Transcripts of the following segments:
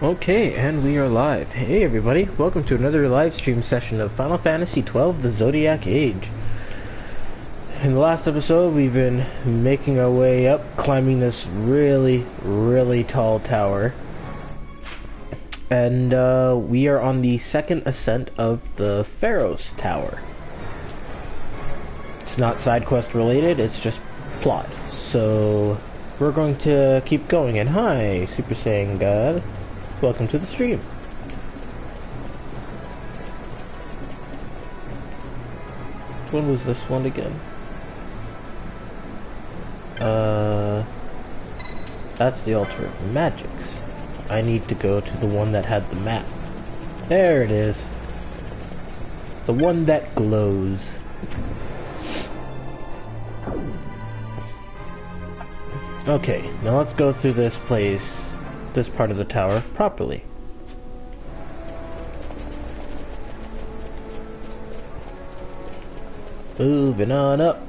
Okay, and we are live. Hey everybody, welcome to another live stream session of Final Fantasy XII, the Zodiac Age. In the last episode, we've been making our way up, climbing this really tall tower. And we are on the second ascent of the Pharos Tower. It's not side quest related, it's just plot. So, we're going to keep going. And hi, Super Saiyan God. Welcome to the stream. Which one was this one again? That's the altar of magics. I need to go to the one that had the map. There it is. The one that glows. Okay, now let's go through this part of the tower properly. Moving on up.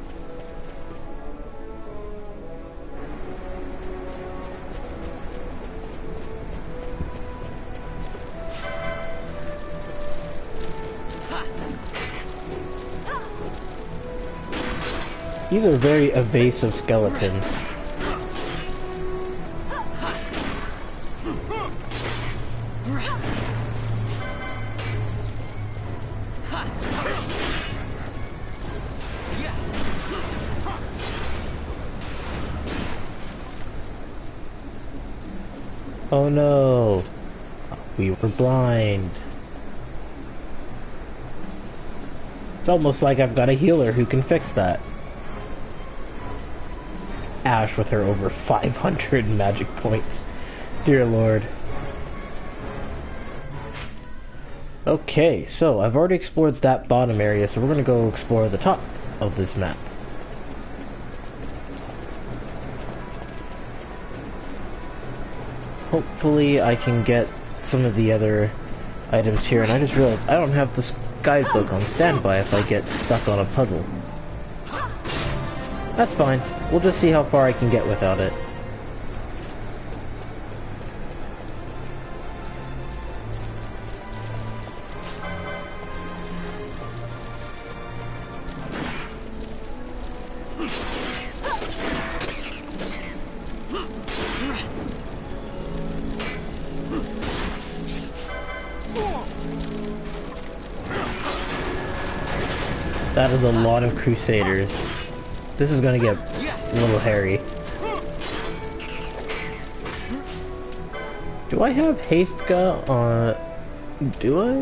These are very evasive skeletons. Oh no, we were blind. It's almost like I've got a healer who can fix that. Ash with her over 500 magic points. Dear Lord. Okay, so I've already explored that bottom area, so we're gonna go explore the top of this map. Hopefully I can get some of the other items here, and I just realized I don't have the guidebook on standby if I get stuck on a puzzle. That's fine. We'll just see how far I can get without it. That is a lot of Crusaders. This is gonna get a little hairy. Do I have haste on? Do I?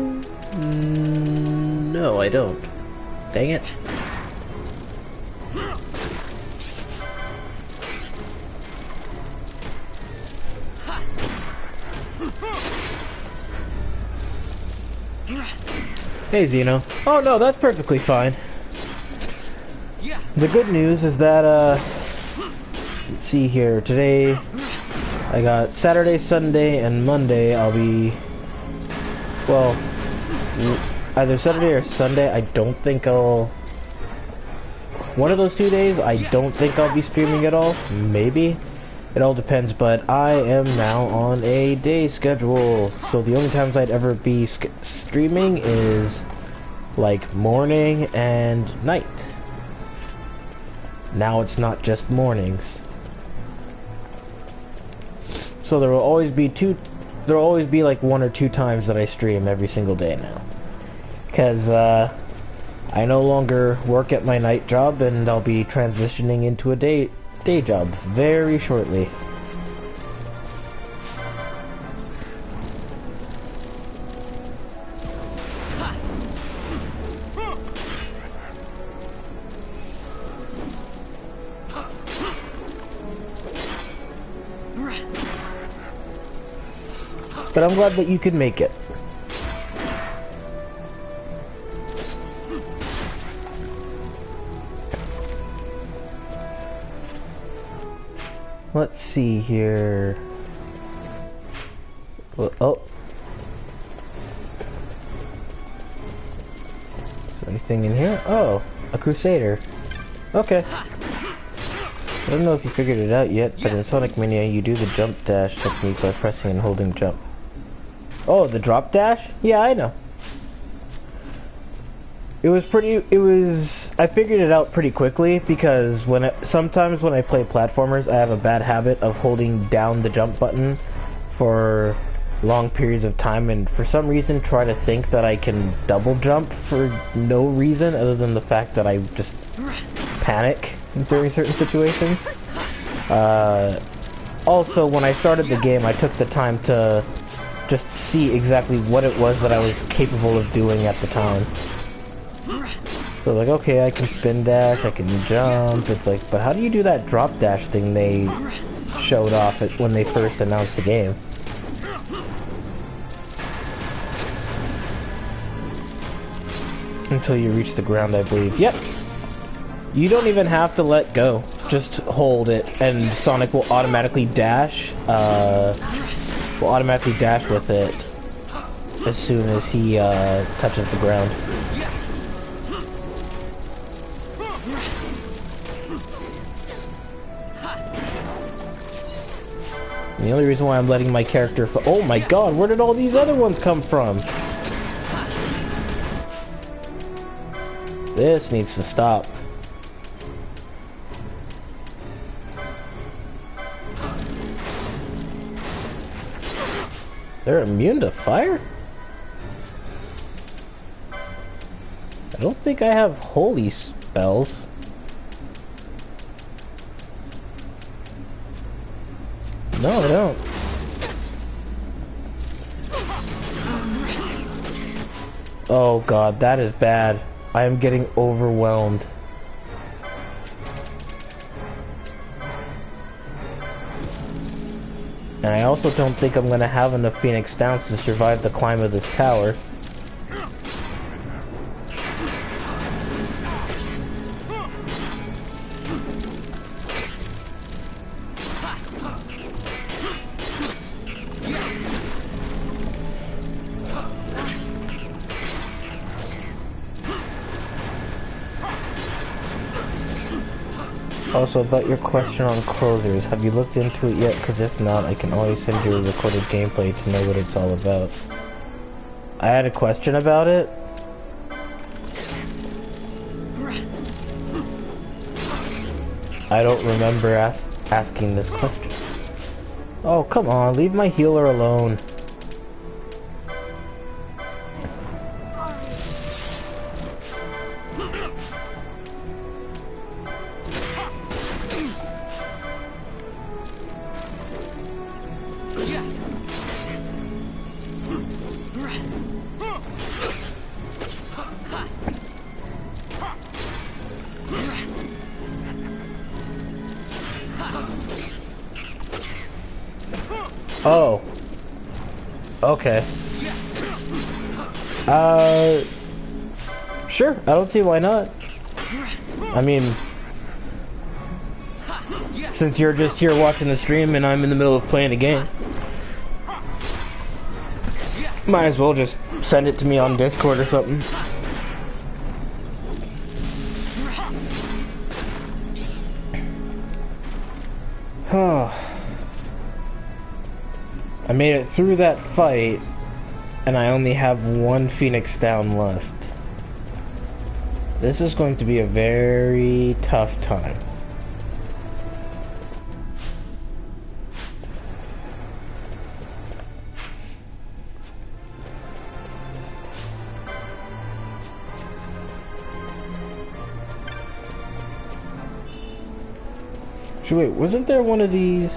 No, I don't. Dang it. Hey Zeno. Oh no, that's perfectly fine. The good news is that, let's see here, today, I got Saturday, Sunday, and Monday, I'll be, well, either Saturday or Sunday, I don't think one of those 2 days, I don't think I'll be streaming at all, maybe, it all depends, but I am now on a day schedule, so the only times I'd ever be streaming is, like, morning and night. Now it's not just mornings. So there will always be like 1 or 2 times that I stream every single day now. Because I no longer work at my night job, and I'll be transitioning into a day job very shortly. But I'm glad that you could make it. Let's see here. Oh. Is there anything in here? Oh, a Crusader. Okay. I don't know if you figured it out yet, but in Sonic Mania you do the jump dash technique by pressing and holding jump. Oh, the drop dash? Yeah, I know. I figured it out pretty quickly because sometimes when I play platformers, I have a bad habit of holding down the jump button for long periods of time, and for some reason try to think that I can double jump for no reason other than the fact that I just panic during certain situations. Also, when I started the game, I took the time to just see exactly what it was that I was capable of doing at the time. So like, okay, I can spin dash, I can jump. It's like, but how do you do that drop dash thing they showed off when they first announced the game? Until you reach the ground, I believe. Yep. You don't even have to let go. Just hold it, and Sonic will automatically dash. Will automatically dash with it as soon as he touches the ground. And the only reason why I'm letting my character... Oh my god, where did all these other ones come from? This needs to stop. They're immune to fire? I don't think I have holy spells. No, I don't. Oh god, that is bad. I am getting overwhelmed. And I also don't think I'm gonna have enough Phoenix Downs to survive the climb of this tower. Also, about your question on closers, have you looked into it yet? Because if not, I can always send you a recorded gameplay to know what it's all about. I had a question about it. I don't remember asking this question. Oh, come on, leave my healer alone. Oh. Okay. Sure. I don't see why not. I mean, since you're just here watching the stream and I'm in the middle of playing a game, might as well just send it to me on Discord or something. I made it through that fight, and I only have one Phoenix down left. This is going to be a very tough time. So wait, wasn't there one of these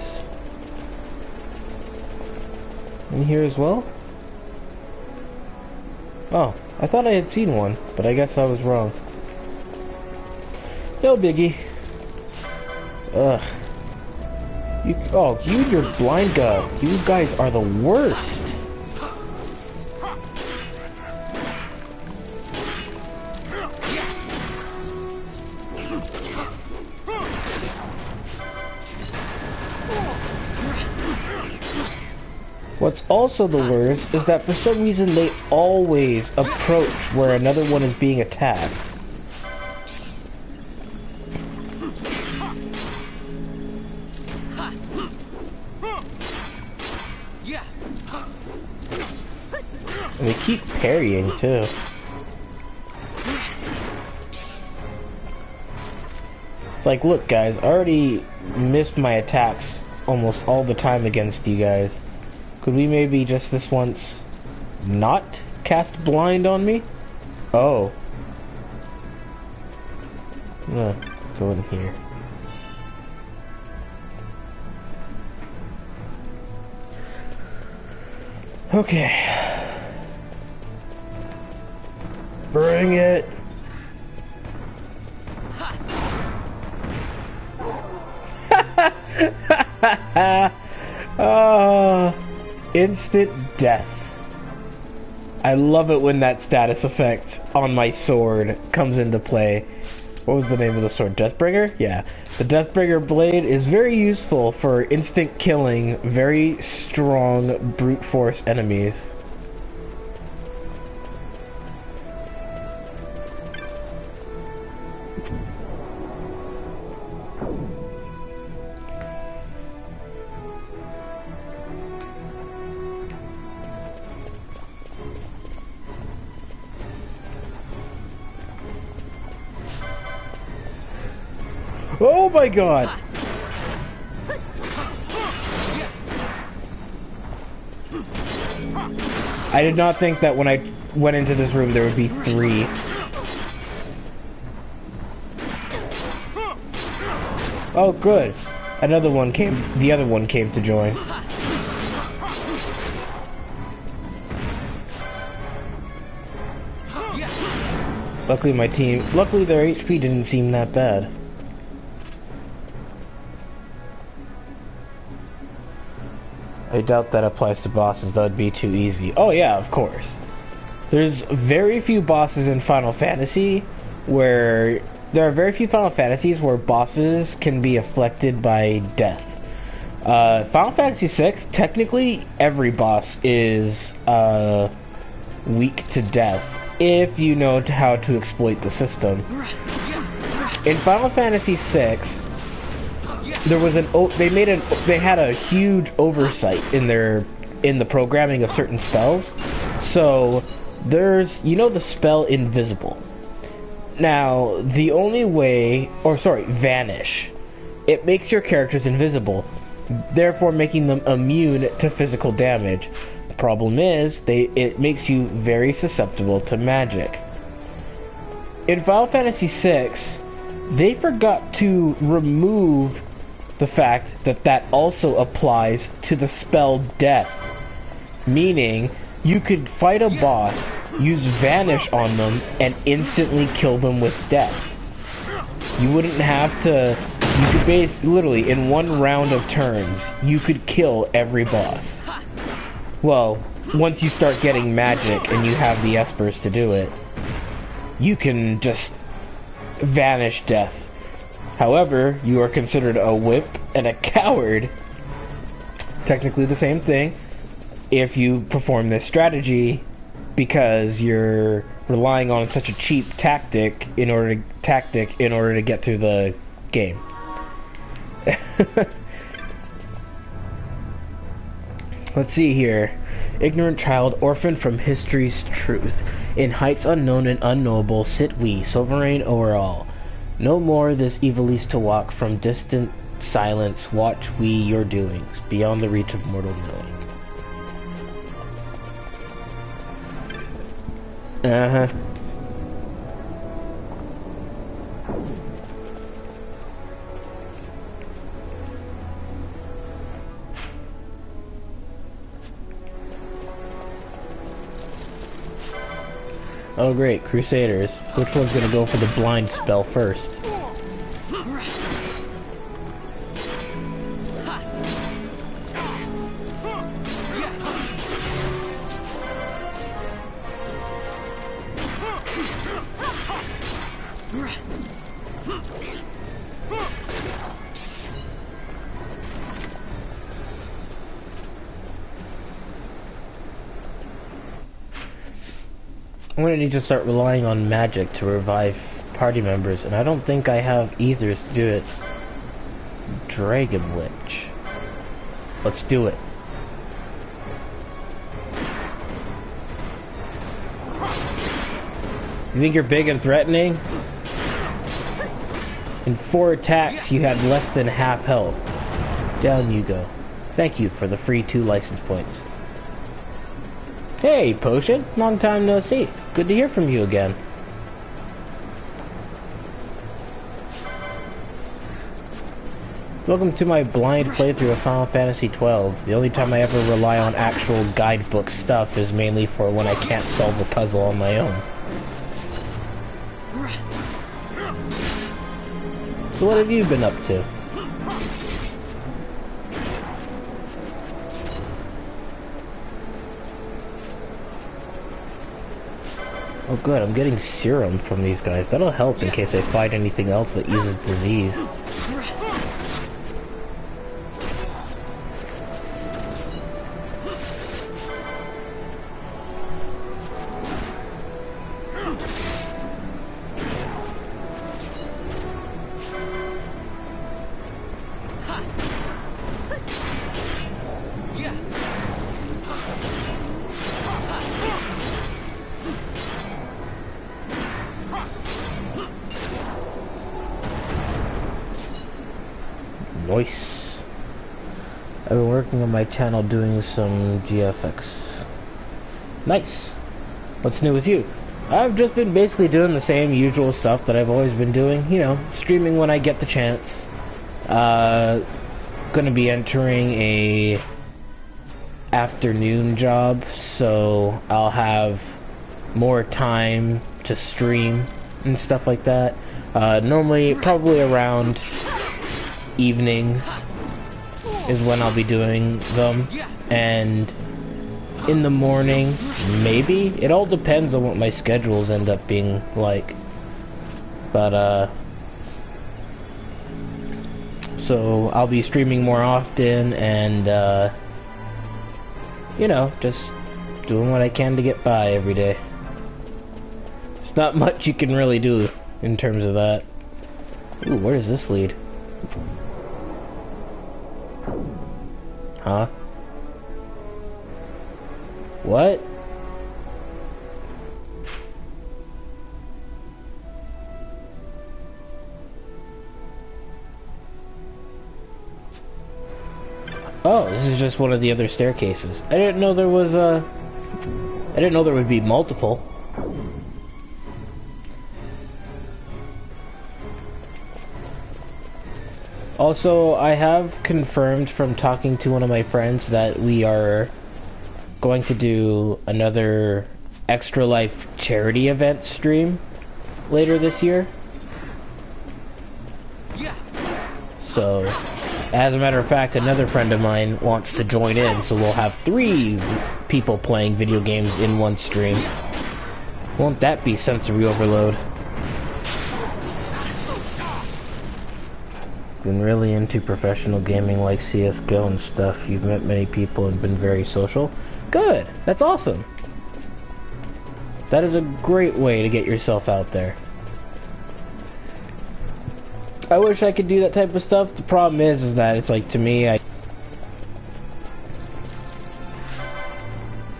in here as well? Oh, I thought I had seen one, but I guess I was wrong. No biggie. Ugh. You and your blind guy. You guys are the worst. What's also the worst is that for some reason they always approach where another one is being attacked. They keep parrying too. It's like, look guys, I already missed my attacks almost all the time against you guys. Could we maybe just this once not cast blind on me? Oh. Go in here. Okay. Bring it. Instant death. I love it when that status effect on my sword comes into play. What was the name of the sword? Deathbringer? Yeah. The Deathbringer blade is very useful for instant killing very strong brute force enemies. Oh my god! I did not think that when I went into this room there would be 3. Oh good. Another one came, the other one came to join. Luckily luckily their HP didn't seem that bad. I doubt that applies to bosses, that would be too easy. Oh yeah, of course. There's very few bosses in Final Fantasy where... There are very few Final Fantasies where bosses can be afflicted by death. Final Fantasy VI, technically every boss is weak to death if you know how to exploit the system. In Final Fantasy VI, there was they had a huge oversight in the programming of certain spells. So there's, you know, the spell Invisible. Now the only way, Vanish. It makes your characters invisible, therefore making them immune to physical damage. The problem is it makes you very susceptible to magic. In Final Fantasy VI, they forgot to remove the fact that also applies to the spell Death. Meaning, you could fight a boss, use Vanish on them, and instantly kill them with Death. You wouldn't have to... You could literally, in one round of turns, you could kill every boss. Well, once you start getting magic and you have the espers to do it, you can just Vanish Death. However, you are considered a wimp and a coward, technically the same thing, if you perform this strategy, because you're relying on such a cheap tactic in order to get through the game. Let's see here. Ignorant child, orphaned from history's truth. In heights unknown and unknowable sit we, sovereign o'er all. No more this evilise to walk, from distant silence watch we your doings, beyond the reach of mortal knowing. Uh-huh. Oh great, Crusaders. Which one's gonna go for the blind spell first? I'm gonna need to start relying on magic to revive party members, and I don't think I have either to do it. Dragon Witch. Let's do it. You think you're big and threatening? In 4 attacks, you had less than half health. Down you go. Thank you for the free 2 license points. Hey, Potion. Long time no see. Good to hear from you again. Welcome to my blind playthrough of Final Fantasy XII. The only time I ever rely on actual guidebook stuff is mainly for when I can't solve a puzzle on my own. So what have you been up to? Oh good, I'm getting serum from these guys. That'll help in case I find anything else that uses disease. Nice. I've been working on my channel doing some GFX. Nice. What's new with you? I've just been basically doing the same usual stuff that I've always been doing. You know, streaming when I get the chance. Gonna be entering a afternoon job, so I'll have more time to stream and stuff like that. Normally, probably around evenings is when I'll be doing them, and in the morning maybe. It all depends on what my schedules end up being like, but so I'll be streaming more often and you know, just doing what I can to get by every day. It's not much you can really do in terms of that. Ooh, where does this lead? Huh? What? Oh, this is just one of the other staircases. I didn't know there was I didn't know there would be multiple. Also, I have confirmed from talking to one of my friends that we are going to do another Extra Life charity event stream later this year. So, as a matter of fact, another friend of mine wants to join in, so we'll have 3 people playing video games in one stream. Won't that be sensory overload? Been really into professional gaming like CSGO and stuff. You've met many people and been very social. Good! That's awesome! That is a great way to get yourself out there. I wish I could do that type of stuff. The problem is that it's like, to me, I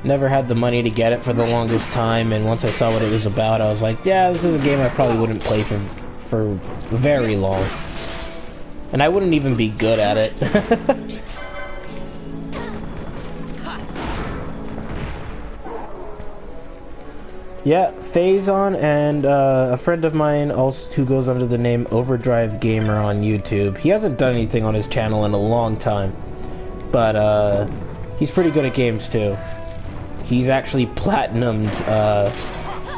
never had the money to get it for the longest time, and once I saw what it was about, I was like, yeah, this is a game I probably wouldn't play for very long. And I wouldn't even be good at it. Yeah, Phazon and a friend of mine also who goes under the name Overdrive Gamer on YouTube. He hasn't done anything on his channel in a long time, but he's pretty good at games too. He's actually platinumed,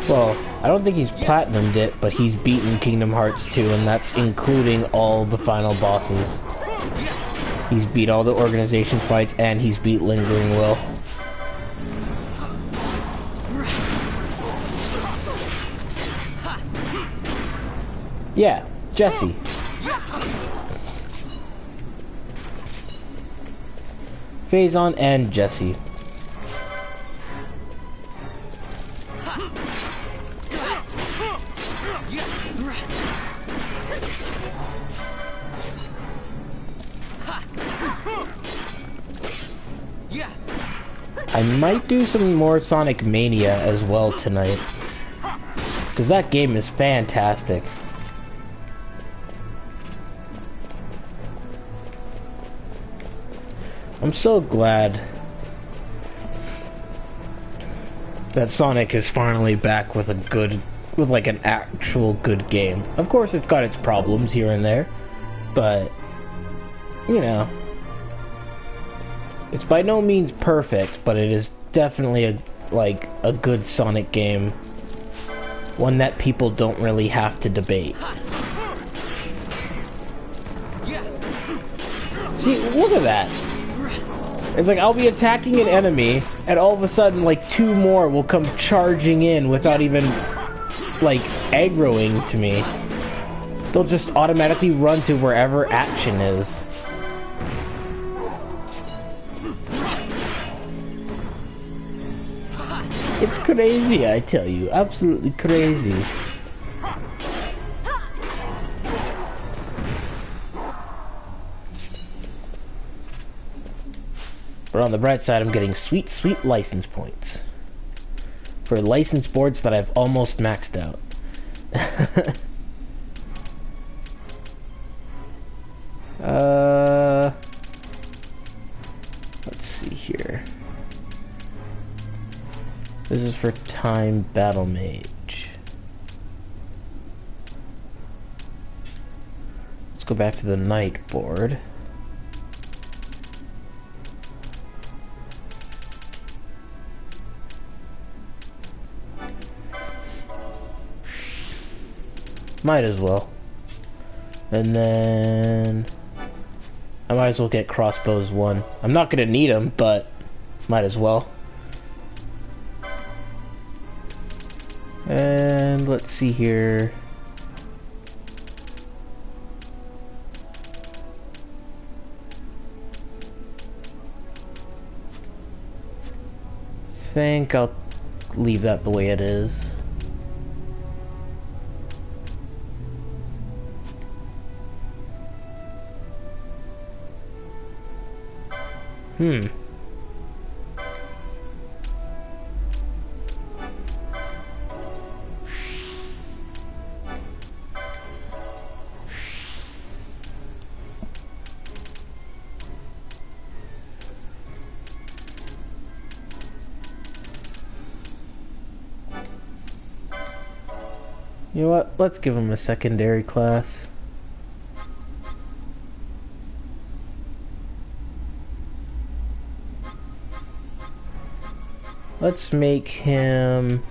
well, I don't think he's platinumed it, but he's beaten Kingdom Hearts 2, and that's including all the final bosses. He's beat all the organization fights, and he's beat Lingering Will. Yeah, Jesse. Phazon and Jesse. I might do some more Sonic Mania as well tonight. Because that game is fantastic. I'm so glad that Sonic is finally back with like an actual good game. Of course, it's got its problems here and there, but, you know, it's by no means perfect, but it is definitely a good Sonic game. One that people don't really have to debate. See, look at that. It's like I'll be attacking an enemy, and all of a sudden, like, 2 more will come charging in without even, like, aggroing to me. They'll just automatically run to wherever action is. It's crazy, I tell you. Absolutely crazy. But on the bright side, I'm getting sweet, sweet license points. For license boards that I've almost maxed out. Let's see here. This is for Time Battle Mage. Let's go back to the night board. Might as well. And then I might as well get crossbows 1. I'm not gonna need them, but might as well. And let's see here. I think I'll leave that the way it is. You know what? Let's give him a secondary class. Let's make him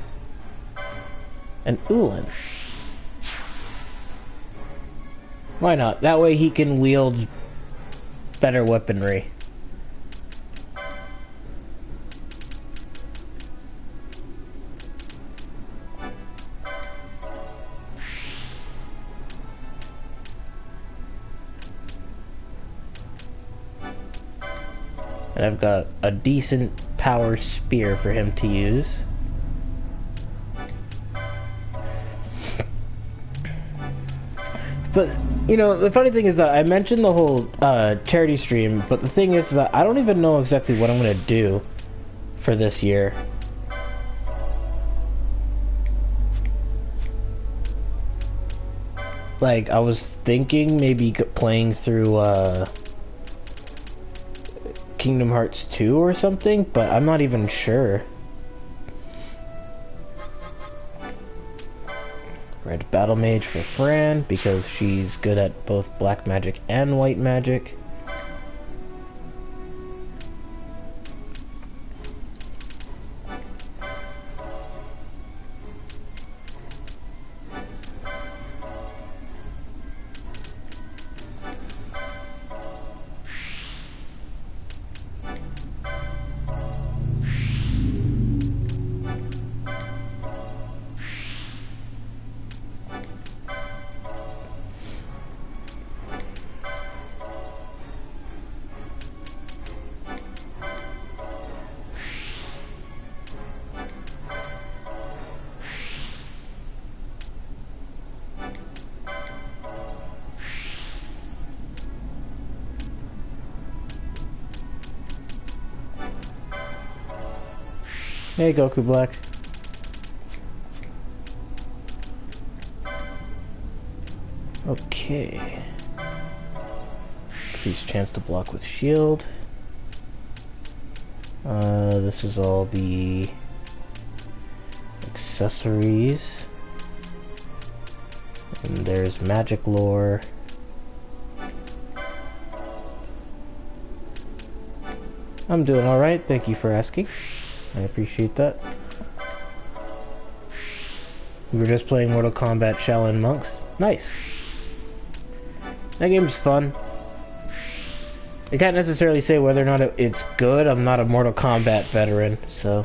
an Ulan. Why not? That way he can wield better weaponry. And I've got a decent power spear for him to use. But, you know, the funny thing is that I mentioned the whole charity stream, but the thing is that I don't even know exactly what I'm going to do for this year. Like, I was thinking maybe playing through Kingdom Hearts 2 or something, but I'm not even sure. Red Battle Mage for Fran, because she's good at both black magic and white magic. Hey, Goku Black. Okay. Increased chance to block with shield. This is all the accessories. And there's magic lore. I'm doing alright, thank you for asking. I appreciate that. We were just playing Mortal Kombat Shaolin Monks. Nice. That game's fun. I can't necessarily say whether or not it's good. I'm not a Mortal Kombat veteran, so...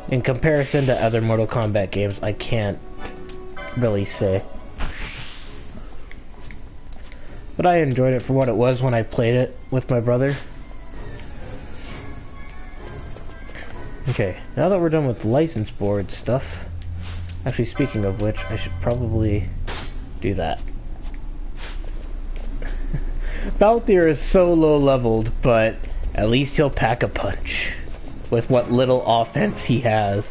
in comparison to other Mortal Kombat games, I can't really say. But I enjoyed it for what it was when I played it with my brother. Okay, now that we're done with license board stuff... actually, speaking of which, I should probably do that. Balthier is so low leveled, but at least he'll pack a punch with what little offense he has.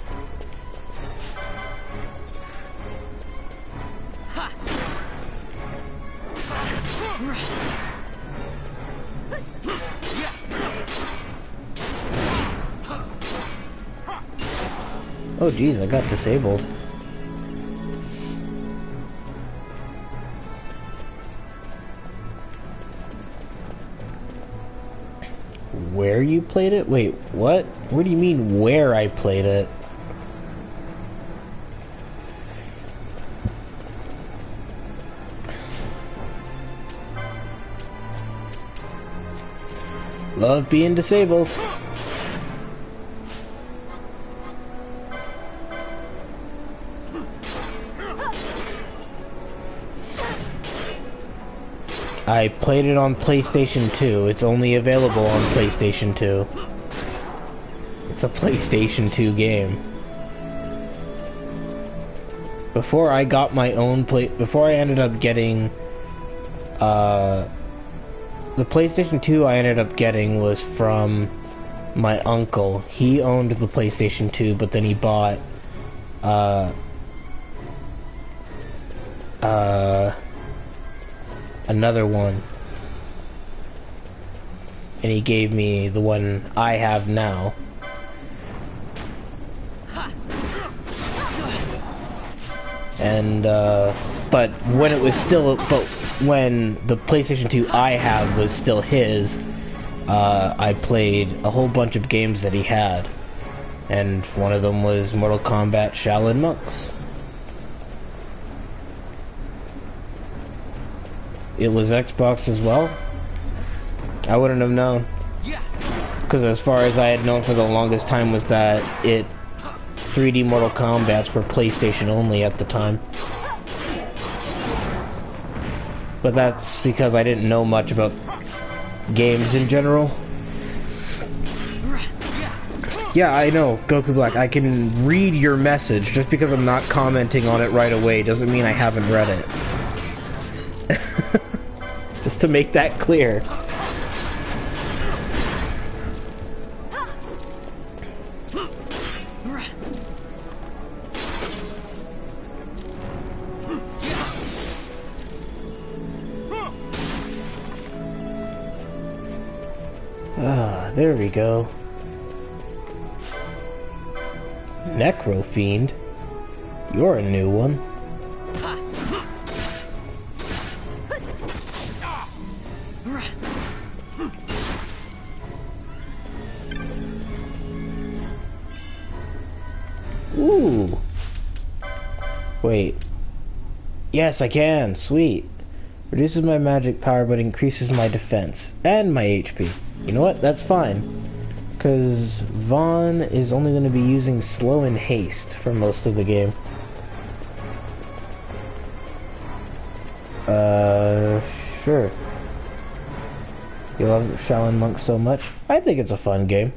Oh geez, I got disabled. Where you played it? Wait, what? What do you mean where I played it? Love being disabled. I played it on PlayStation 2. It's only available on PlayStation 2. It's a PlayStation 2 game. Before I got my own before I ended up getting the PlayStation 2 I ended up getting was from my uncle. He owned the PlayStation 2, but then he bought another one, and he gave me the one I have now. And but when it was still, when the PlayStation 2 I have was still his, I played a whole bunch of games that he had, and one of them was Mortal Kombat Shaolin Monks. It was Xbox as well? I wouldn't have known. Because as far as I had known for the longest time was that 3D Mortal Kombats were PlayStation only at the time. But that's because I didn't know much about games in general. Yeah, I know, Goku Black. I can read your message. Just because I'm not commenting on it right away doesn't mean I haven't read it. Just to make that clear. Ah, there we go. Necro Fiend? You're a new one. Ooh. Wait. Yes, I can. Sweet. Reduces my magic power but increases my defense and my HP. You know what? That's fine. Because Vaughn is only going to be using slow and haste for most of the game. Sure. You love Shaolin Monks so much? I think it's a fun game.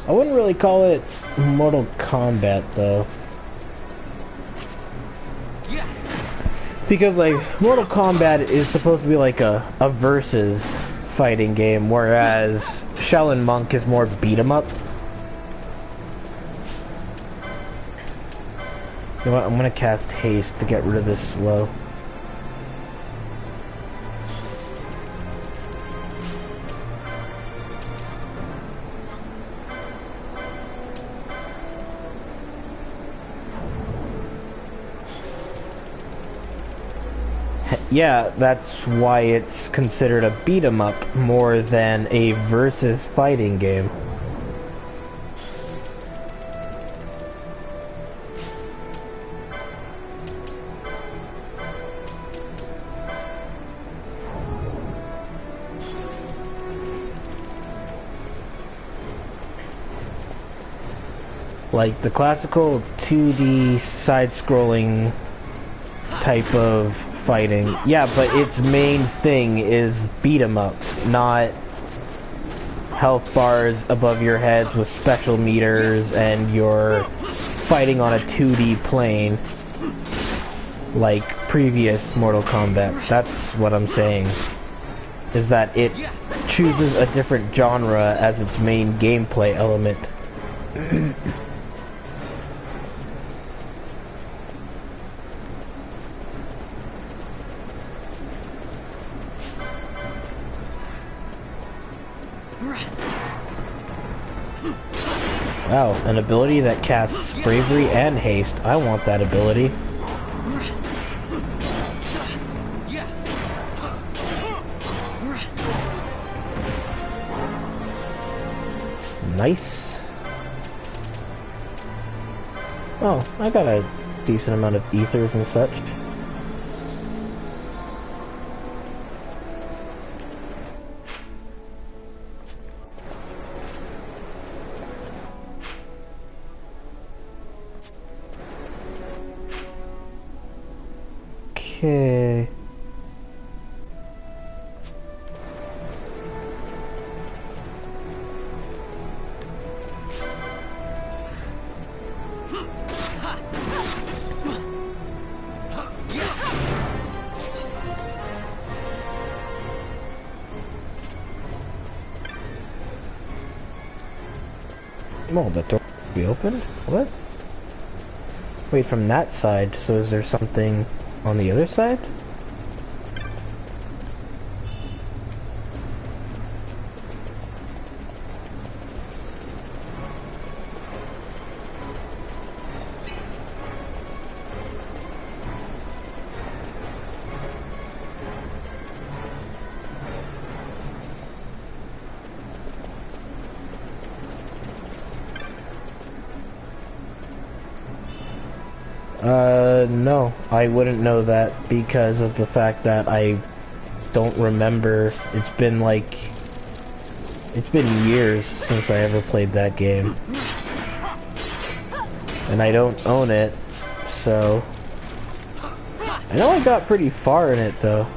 I wouldn't really call it Mortal Kombat though. Because like Mortal Kombat is supposed to be like a versus fighting game, whereas Shaolin Monk is more beat 'em up. You know what? I'm gonna cast haste to get rid of this slow. Yeah, that's why it's considered a beat 'em up more than a versus fighting game. Like the classical 2D side-scrolling type of fighting. Yeah, but its main thing is beat 'em up, not health bars above your heads with special meters and you're fighting on a 2D plane like previous Mortal Kombats. That's what I'm saying. Is that it chooses a different genre as its main gameplay element. Wow, an ability that casts bravery and haste. I want that ability. Nice. Oh, I got a decent amount of ethers and such. Okay. Oh, the door will be opened? What? Wait, from that side, so is there something on the other side? No, I wouldn't know that because of the fact that I don't remember. It's been years since I ever played that game. And I don't own it, so... I know I got pretty far in it, though.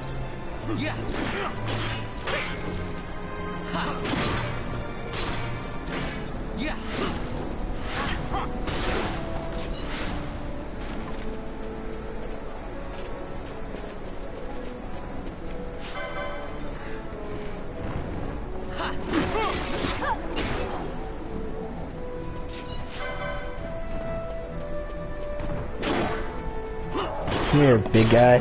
Come here, big guy.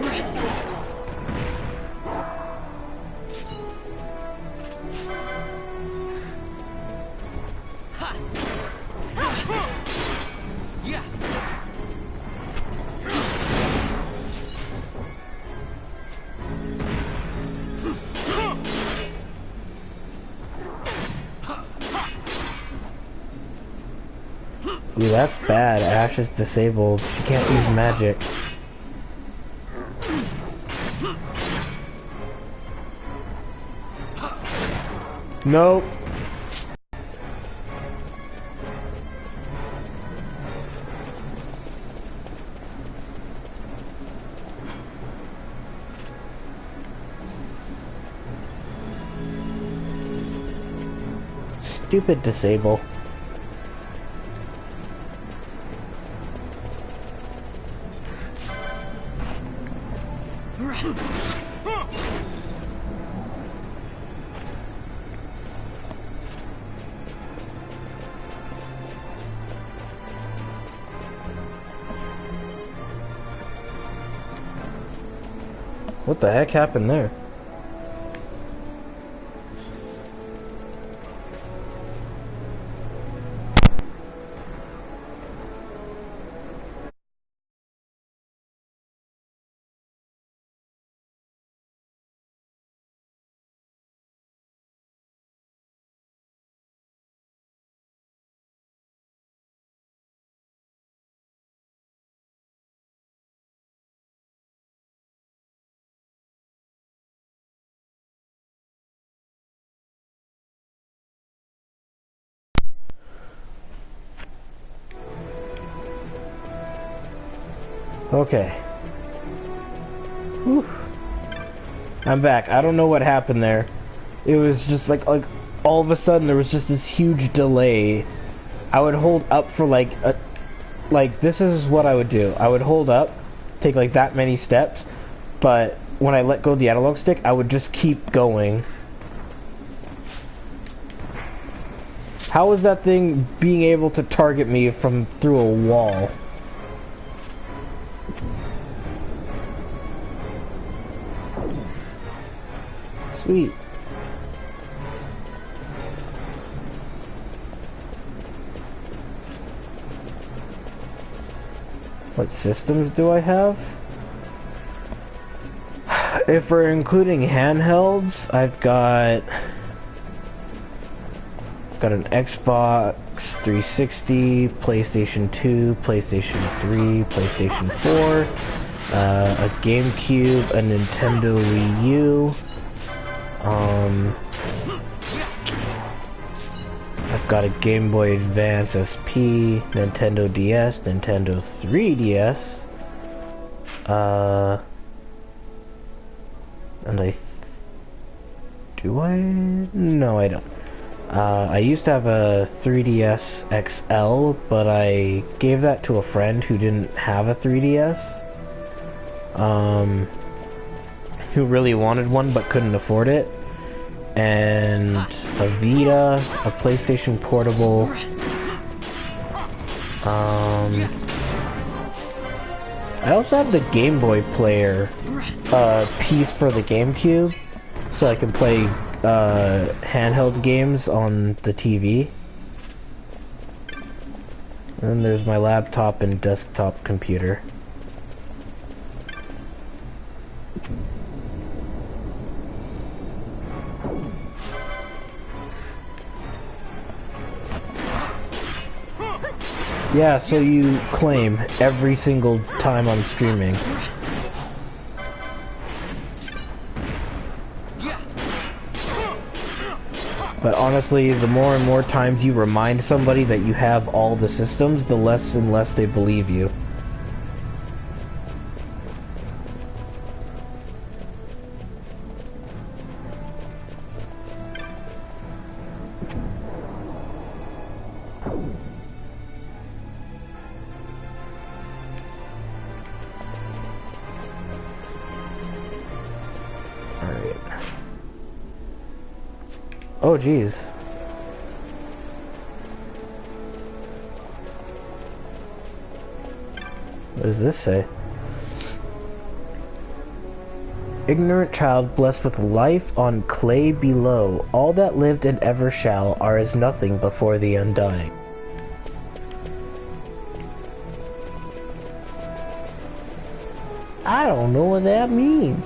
Ooh, that's bad. Ash is disabled. She can't use magic. Nope. Stupid disable. What the heck happened there? Okay. Whew. I'm back. I don't know what happened there. It was just like all of a sudden there was just this huge delay. I would hold up for like this is what I would do. I would hold up, take like that many steps, but when I let go of the analog stick, I would just keep going. How is that thing being able to target me from through a wall? Sweet. What systems do I have? If we're including handhelds, I've got an Xbox 360, PlayStation 2, PlayStation 3, PlayStation 4, a GameCube, a Nintendo Wii U. I've got a Game Boy Advance SP, Nintendo DS, Nintendo 3DS, and no, I don't. I used to have a 3DS XL, but I gave that to a friend who didn't have a 3DS, who really wanted one but couldn't afford it. And a Vita, a PlayStation Portable, I also have the Game Boy player piece for the GameCube, so I can play handheld games on the TV. And then there's my laptop and desktop computer. Yeah, so you claim every single time I'm streaming. But honestly, the more and more times you remind somebody that you have all the systems, the less and less they believe you. Oh, geez. What does this say? Ignorant child blessed with life on clay below. All that lived and ever shall are as nothing before the undying. I don't know what that means.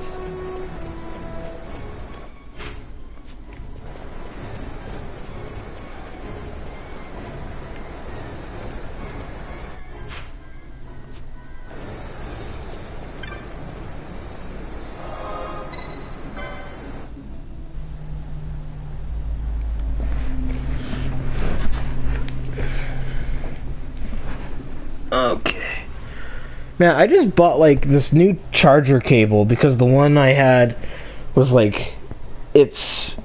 Okay. Man, I just bought like this new charger cable because the one I had was like its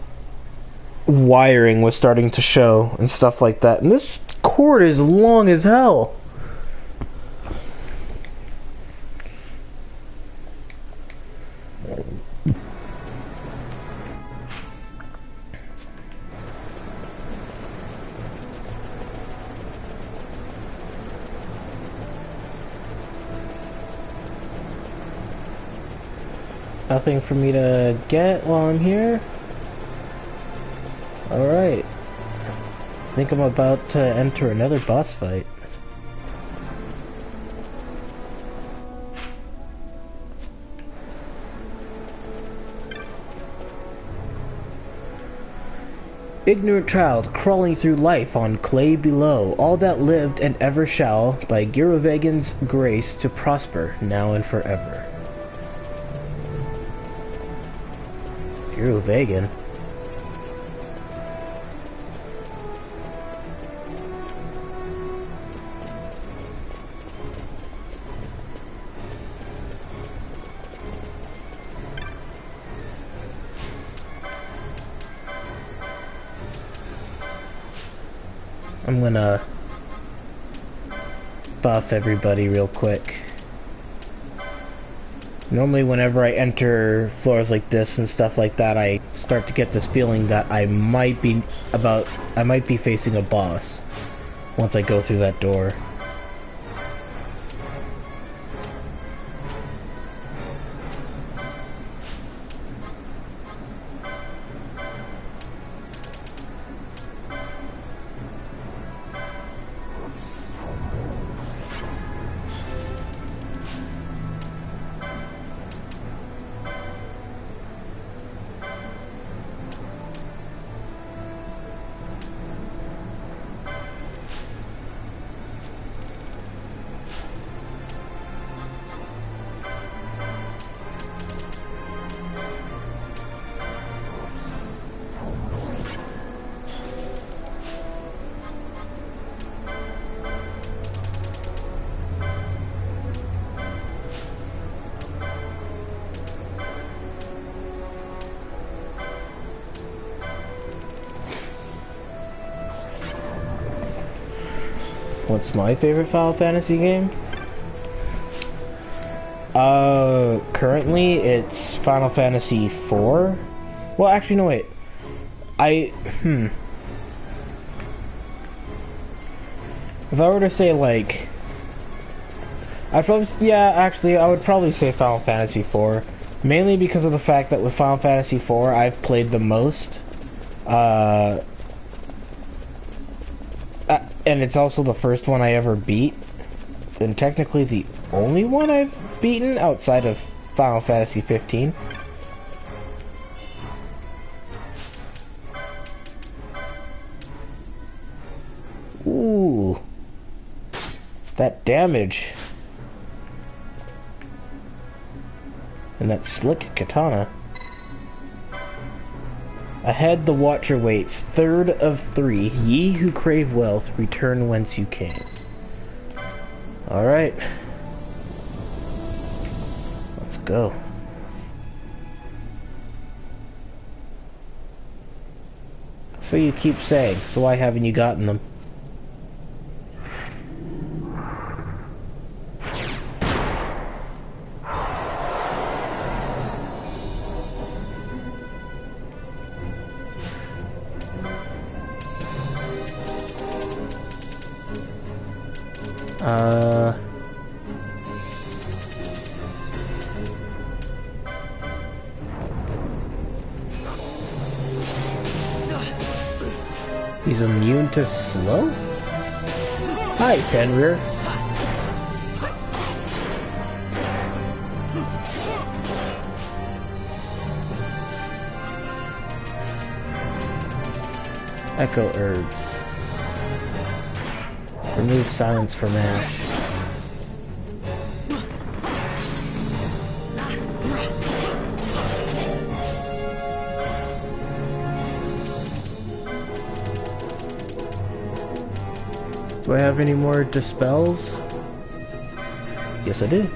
wiring was starting to show and stuff like that. And this cord is long as hell. Nothing for me to get while I'm here? Alright. I think I'm about to enter another boss fight. Ignorant child crawling through life on clay below, all that lived and ever shall, by Girovegan's grace to prosper, now and forever. Girovegan? I'm gonna buff everybody real quick. Normally whenever I enter floors like this and stuff like that, I start to get this feeling that I might be facing a boss once I go through that door. What's my favorite Final Fantasy game? Currently it's Final Fantasy 4. Well, actually, no, wait. If I were to say, like, I would probably say Final Fantasy 4. Mainly because of the fact that with Final Fantasy 4, I've played the most. And it's also the first one I ever beat, and technically the only one I've beaten outside of Final Fantasy 15. Ooh, that damage. And that slick katana. Ahead the watcher waits, third of 3. Ye who crave wealth, return whence you came. Alright. Let's go. So you keep saying, so why haven't you gotten them? He's immune to slow? Hi, Fenrir. Echo herbs. Remove silence from Ash. Do I have any more dispels? Yes, I do.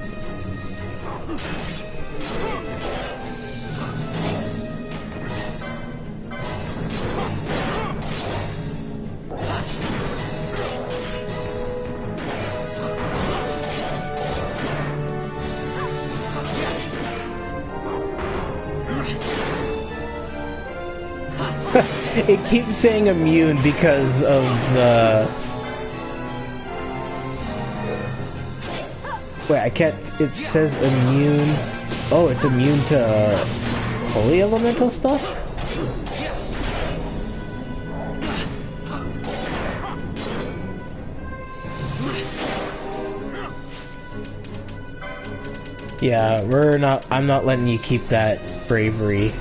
It keeps saying immune because of the... Wait, I can't... It says immune... Oh, it's immune to holy elemental stuff? Yeah, I'm not letting you keep that bravery.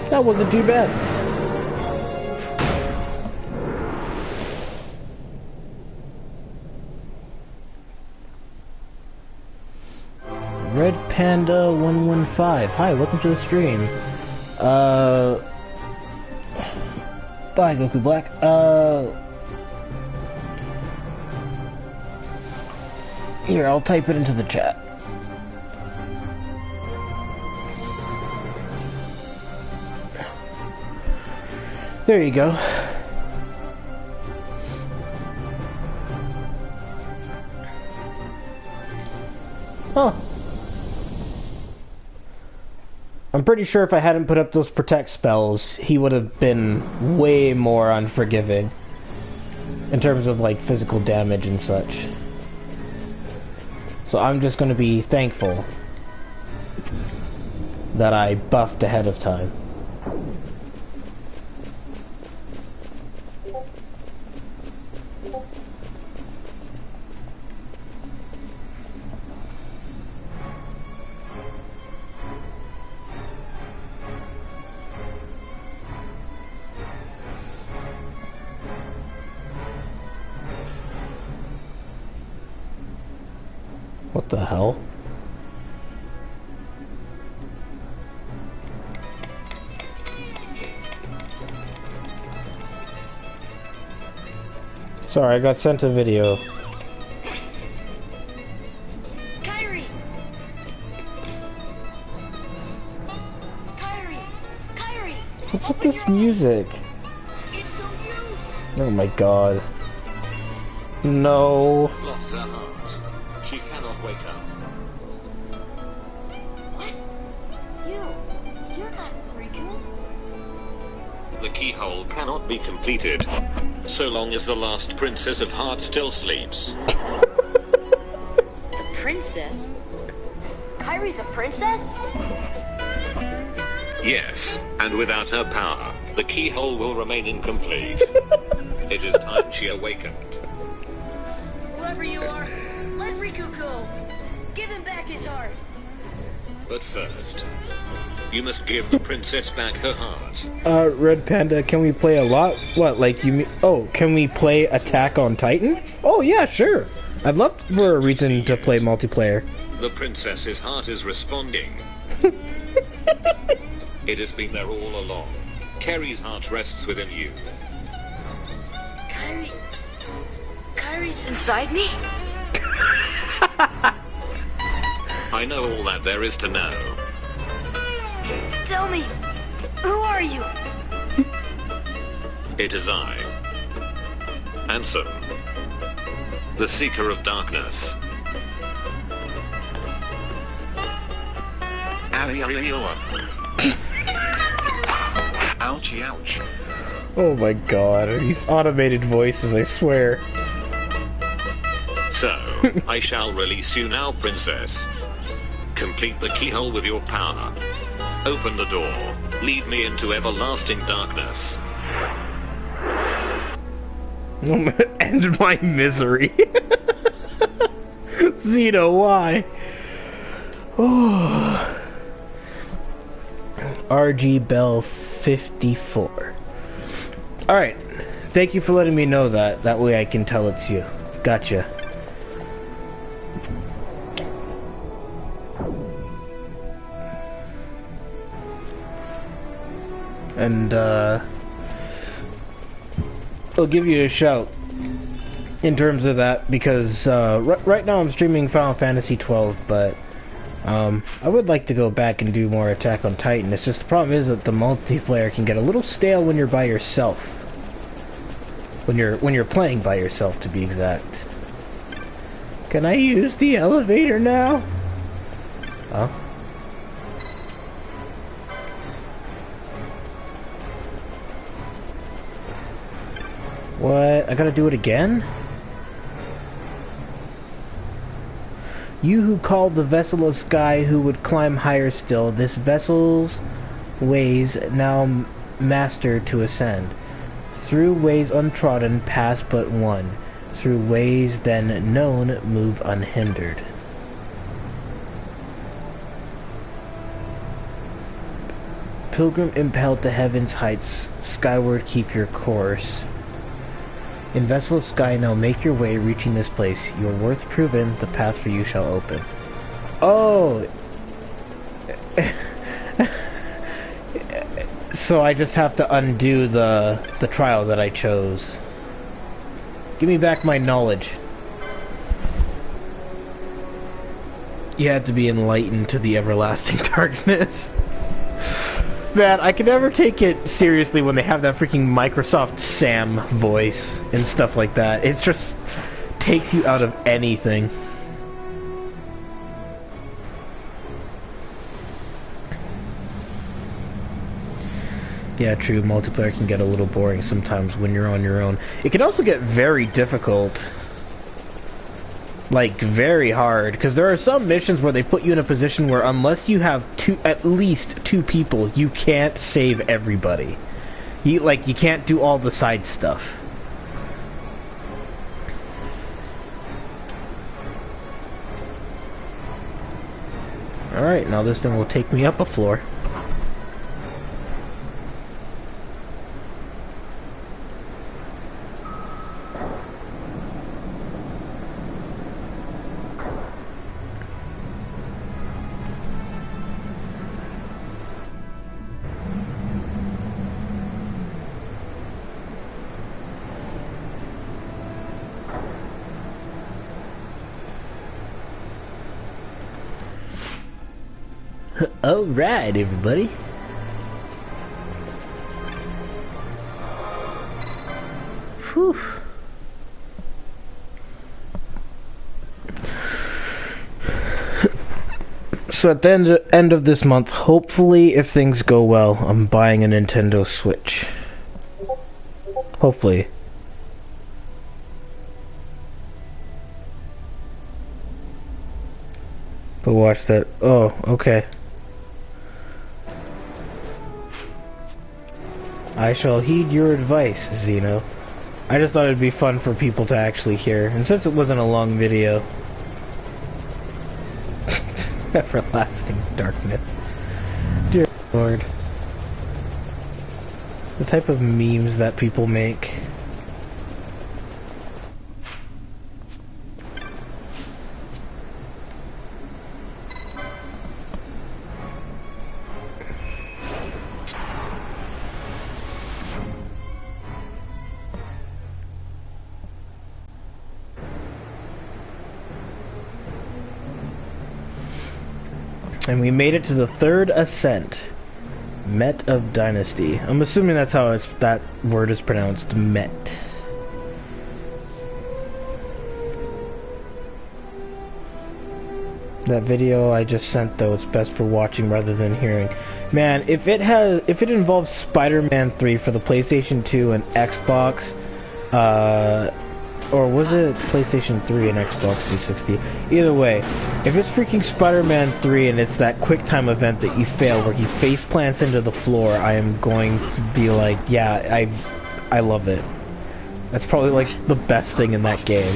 That wasn't too bad. Red Panda 115. Hi, welcome to the stream. Bye, Goku Black. Here, I'll type it into the chat. There you go. Huh. I'm pretty sure if I hadn't put up those protect spells, he would have been way more unforgiving. In terms of, like, physical damage and such. So I'm just gonna be thankful that I buffed ahead of time. What the hell? Sorry, I got sent a video. Kyrie! What's with this music? It's no use! Oh my god. No. Lost her heart. She cannot wake up. What? You're not Riku. The keyhole cannot be completed, so long as the last Princess of Heart still sleeps. The princess? Kyrie's a princess? Yes, and without her power, the keyhole will remain incomplete. It is time she awakened. Whoever you are, let Riku go. Give him back his heart. But first, you must give the princess back her heart. Red Panda, can we play a lot? What, like you mean? Oh, can we play Attack on Titan? Oh yeah, sure. I'd love for a reason to play multiplayer. The princess's heart is responding. It has been there all along. Kyrie's heart rests within you. Kyrie's inside me? I know all that there is to know. Tell me, who are you? It is I, Ansem, the Seeker of Darkness. Ouchie, ouch. Oh my god, these automated voices, I swear. So, I shall release you now, Princess. Complete the keyhole with your power. Open the door. Lead me into everlasting darkness. End my misery. Zeno, why? Oh. RG Bell 54. Alright. Thank you for letting me know that. That way I can tell it's you. Gotcha. And, I'll give you a shout in terms of that because, right now I'm streaming Final Fantasy 12, but, I would like to go back and do more Attack on Titan. It's just the problem is that the multiplayer can get a little stale when you're by yourself. When you're playing by yourself, to be exact. Can I use the elevator now? Oh. What? I gotta do it again? You who called the vessel of sky who would climb higher still, this vessel's ways now master to ascend. Through ways untrodden pass but one. Through ways then known move unhindered. Pilgrim impelled to heaven's heights, skyward keep your course. In vessel of sky now make your way, reaching this place. Your worth proven, the path for you shall open. Oh! So I just have to undo the trial that I chose. Give me back my knowledge. You had to be enlightened to the everlasting darkness. Man, I can never take it seriously when they have that freaking Microsoft Sam voice and stuff like that. It just takes you out of anything. Yeah, true, multiplayer can get a little boring sometimes when you're on your own. It can also get very difficult. Like, very hard, because there are some missions where they put you in a position where unless you have at least two people, you can't save everybody. You can't do all the side stuff. Alright, now this thing will take me up a floor. Alright, everybody. Whew. So at the end of this month, hopefully, if things go well, I'm buying a Nintendo Switch. Hopefully. But watch that. Oh, okay. I shall heed your advice, Zeno. I just thought it'd be fun for people to actually hear, and since it wasn't a long video. Everlasting darkness. Dear Lord. The type of memes that people make. And we made it to the third ascent. Met of Dynasty. I'm assuming that's how that word is pronounced. Met. That video I just sent, though, it's best for watching rather than hearing. Man, if it involves Spider-Man 3 for the PlayStation 2 and Xbox, or was it PlayStation 3 and Xbox 360? Either way, if it's freaking Spider-Man 3 and it's that QuickTime event that you fail where he face plants into the floor, I am going to be like, yeah, I love it. That's probably like the best thing in that game.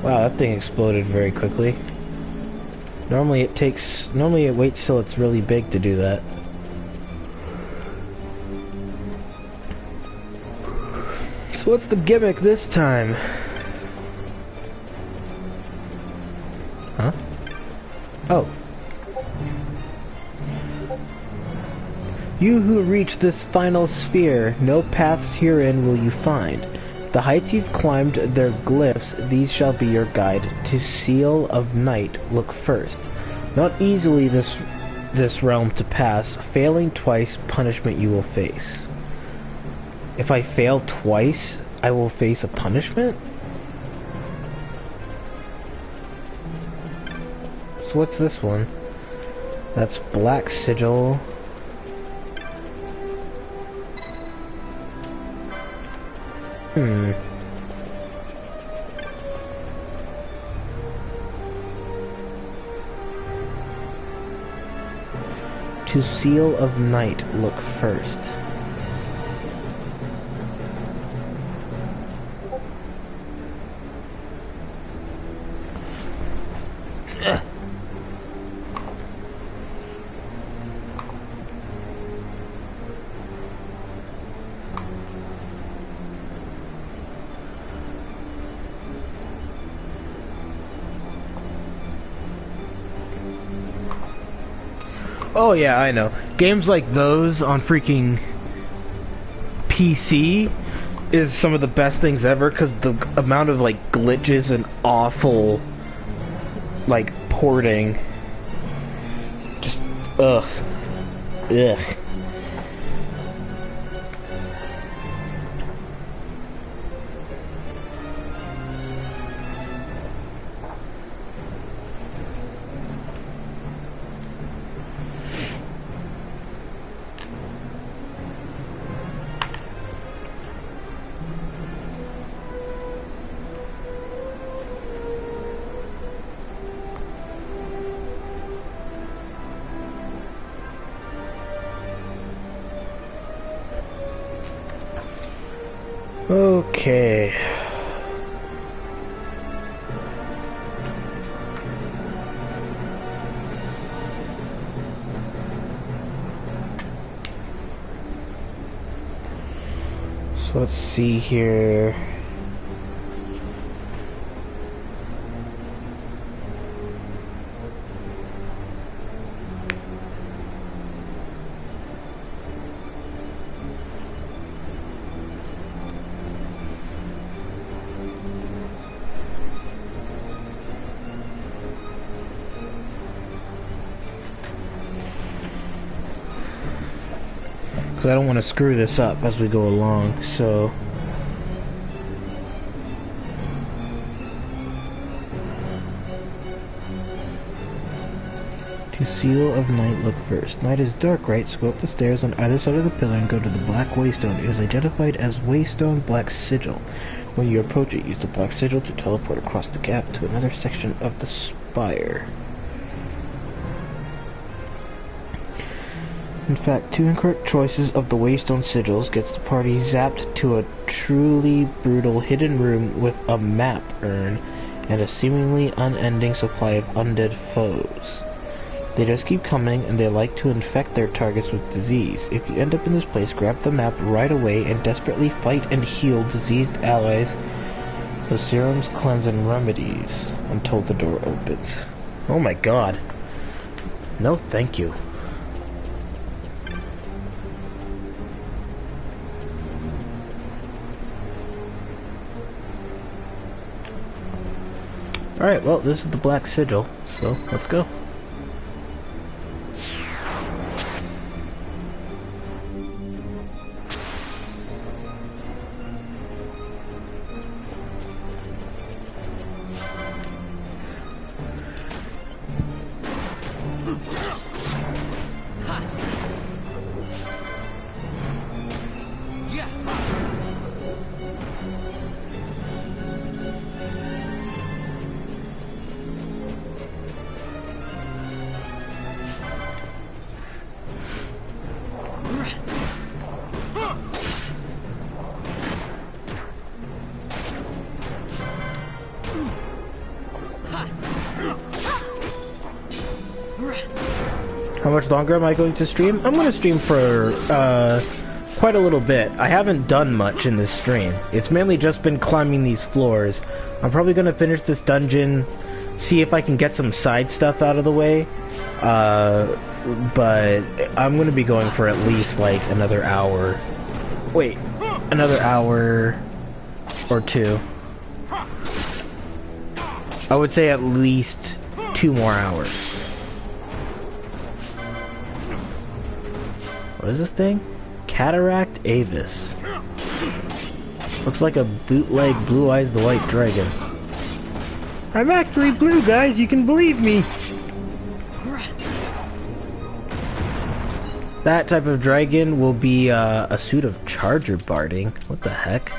Wow, that thing exploded very quickly. Normally it waits till it's really big to do that. So what's the gimmick this time? Huh? Oh. You who reach this final sphere, no paths herein will you find. The heights you've climbed, their glyphs, these shall be your guide. To Seal of Night, look first. Not easily this realm to pass. Failing twice, punishment you will face. If I fail twice, I will face a punishment? So what's this one? That's Black Sigil. To Seal of Night, look first. Oh yeah, I know. Games like those on freaking PC is some of the best things ever because the amount of like glitches and awful like porting. Just ugh. Okay. So let's see here. I don't want to screw this up as we go along, so to Seal of Night, look first. Night is dark, right? So go up the stairs on either side of the pillar and go to the Black Waystone. It is identified as Waystone Black Sigil. When you approach it, use the Black Sigil to teleport across the gap to another section of the spire. In fact, 2 incorrect choices of the Waystone Sigils gets the party zapped to a truly brutal hidden room with a map urn and a seemingly unending supply of undead foes. They just keep coming, and they like to infect their targets with disease. If you end up in this place, grab the map right away and desperately fight and heal diseased allies with serums, cleanse, and remedies until the door opens. Oh my god. No thank you. Alright, well, this is the Black Sigil, so let's go. How much longer am I going to stream? I'm going to stream for quite a little bit. I haven't done much in this stream. It's mainly just been climbing these floors. I'm probably going to finish this dungeon, see if I can get some side stuff out of the way. But I'm going to be going for at least like another hour. Wait, another hour. or 2. I would say at least 2 more hours. What is this thing? Cataract Avis. Looks like a bootleg Blue Eyes the White Dragon. I'm actually blue, guys, you can believe me! That type of dragon will be a suit of charger barding. What the heck?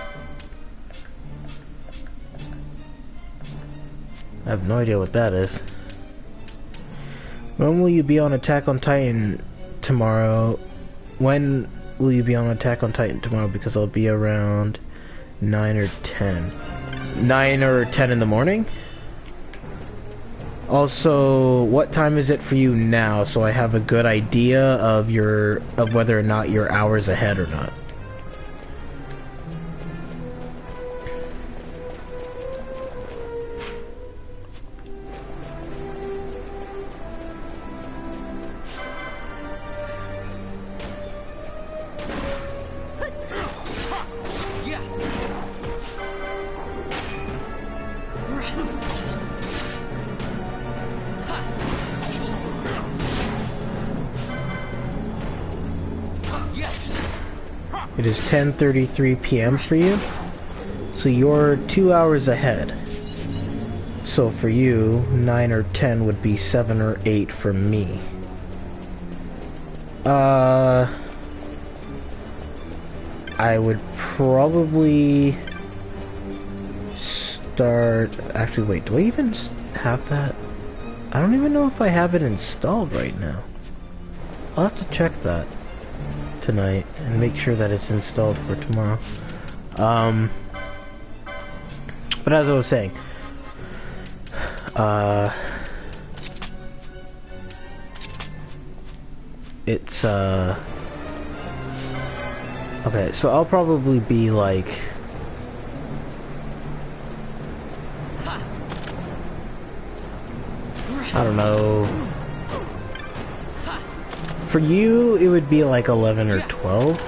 I have no idea what that is. When will you be on Attack on Titan tomorrow? When will you be on Attack on Titan tomorrow? Because I'll be around 9 or 10. 9 or 10 in the morning? Also, what time is it for you now, so I have a good idea of whether or not you're hours ahead or not. It is 10:33 p.m. for you, so you're 2 hours ahead. So for you, 9 or 10 would be 7 or 8 for me. I would probably start... Actually, wait, do I even have that? I don't even know if I have it installed right now. I'll have to check that tonight and make sure that it's installed for tomorrow. But as I was saying, it's okay, so I'll probably be like I don't know. For you, it would be like 11 or 12.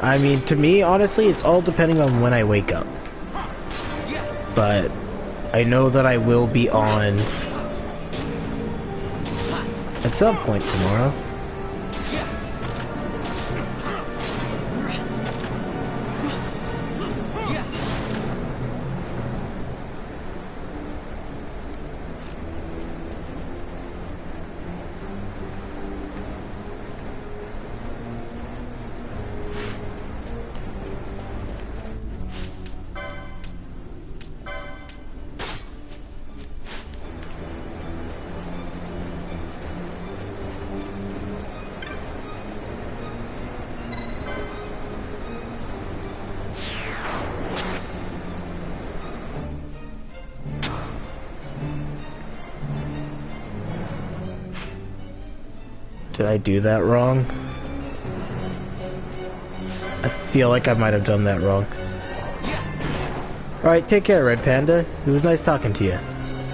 I mean, to me, honestly, it's all depending on when I wake up. But I know that I will be on at some point tomorrow. Did I do that wrong? I feel like I might have done that wrong. Alright, take care, Red Panda. It was nice talking to you.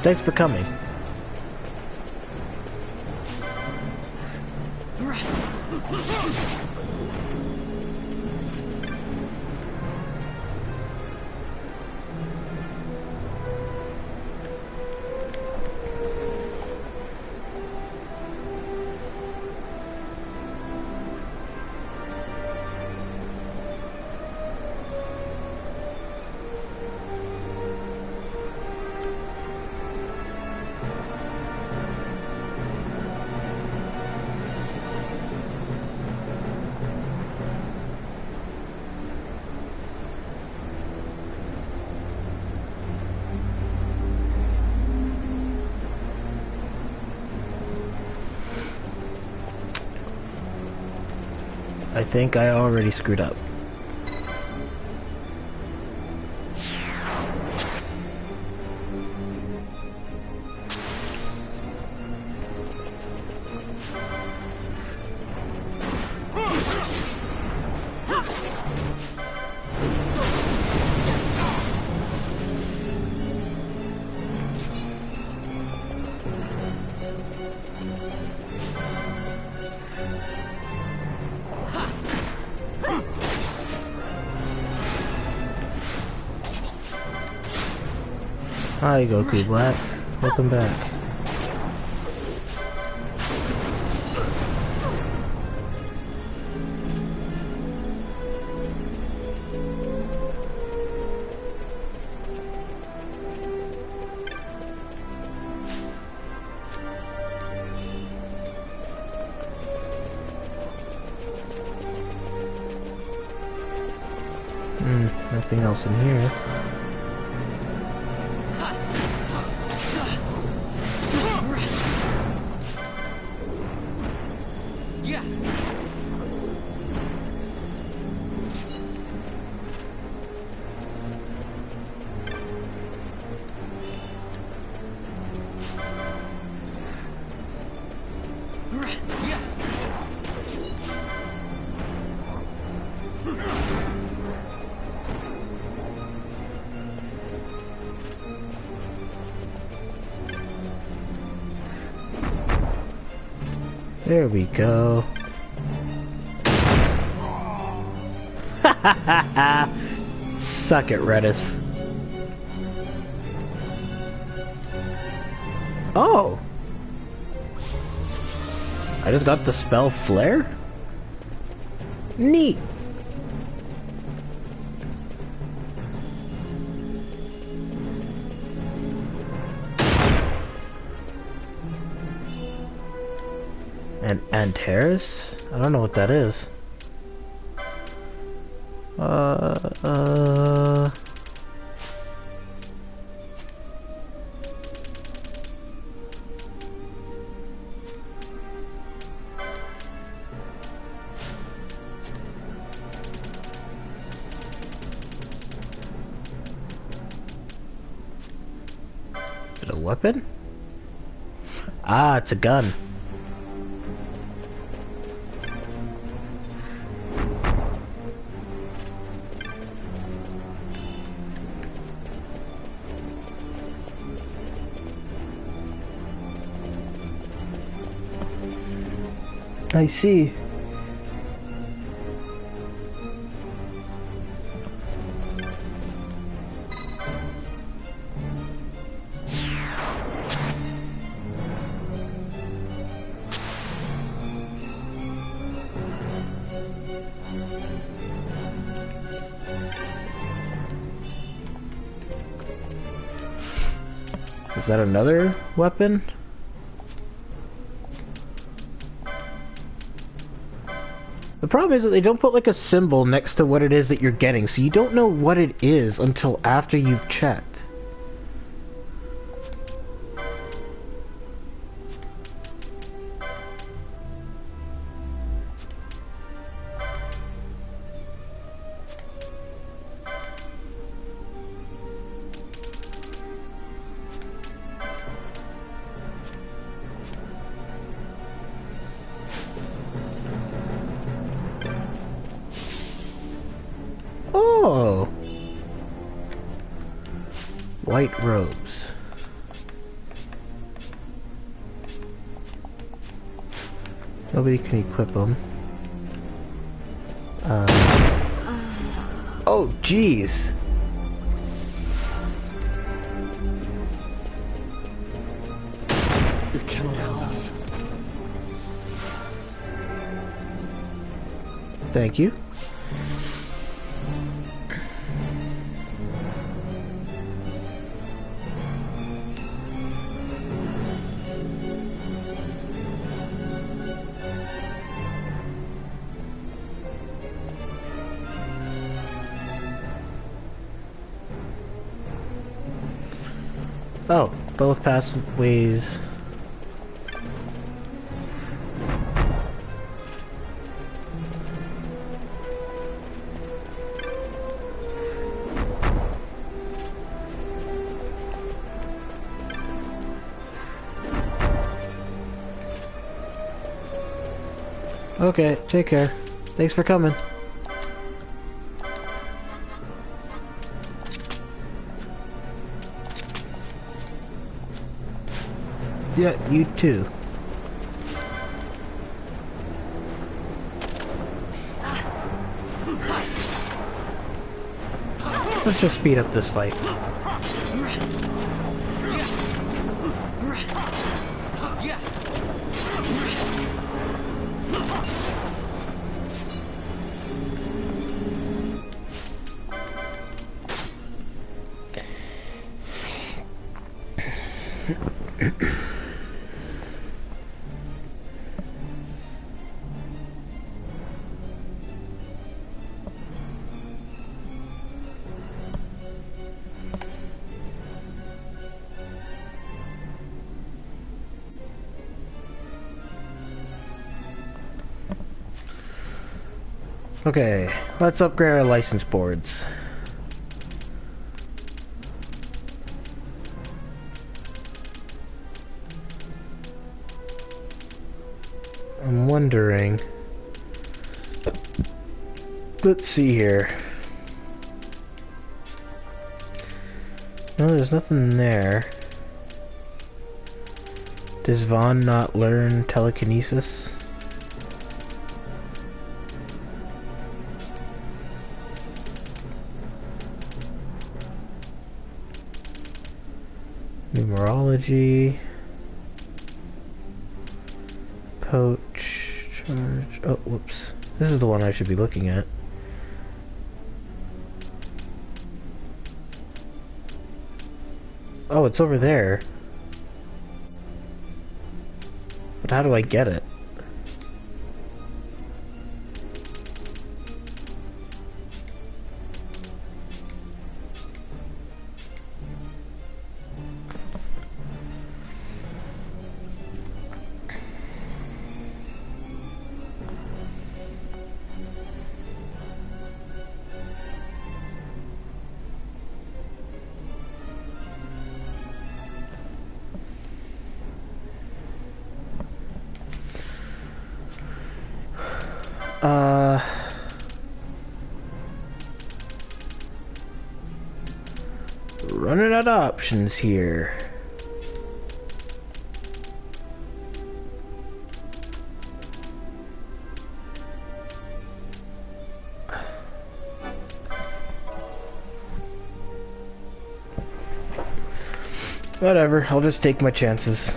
Thanks for coming. I think I already screwed up. Hi, Goku Black. Welcome back. Nothing else in here. There we go. Suck it, Redis. Oh! I just got the spell Flare? Neat! And Antares? I don't know what that is. Is it a weapon? Ah, it's a gun. I see. Is that another weapon? The problem is that they don't put like a symbol next to what it is that you're getting, so you don't know what it is until after you've checked. Oh! White robes. Nobody can equip them. Oh, jeez! You cannot have this. Thank you. Oh, both pathways. Okay, take care. Thanks for coming. Yeah, you too. Let's just speed up this fight. Okay, let's upgrade our license boards. I'm wondering... Let's see here. No, there's nothing there. Does Vaughn not learn telekinesis? Numerology. Poach. Charge. Oh, whoops. This is the one I should be looking at. Oh, it's over there. But how do I get it? Running out of options here. Whatever, I'll just take my chances.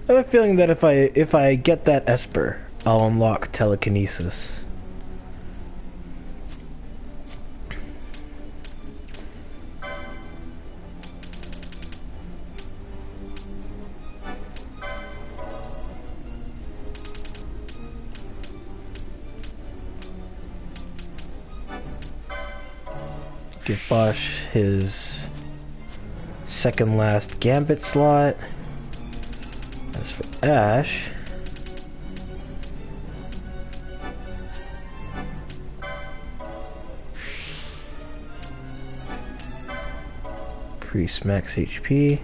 I have a feeling that if I get that Esper, I'll unlock telekinesis. Give Bosch his second last gambit slot. As for Ash, increase max HP.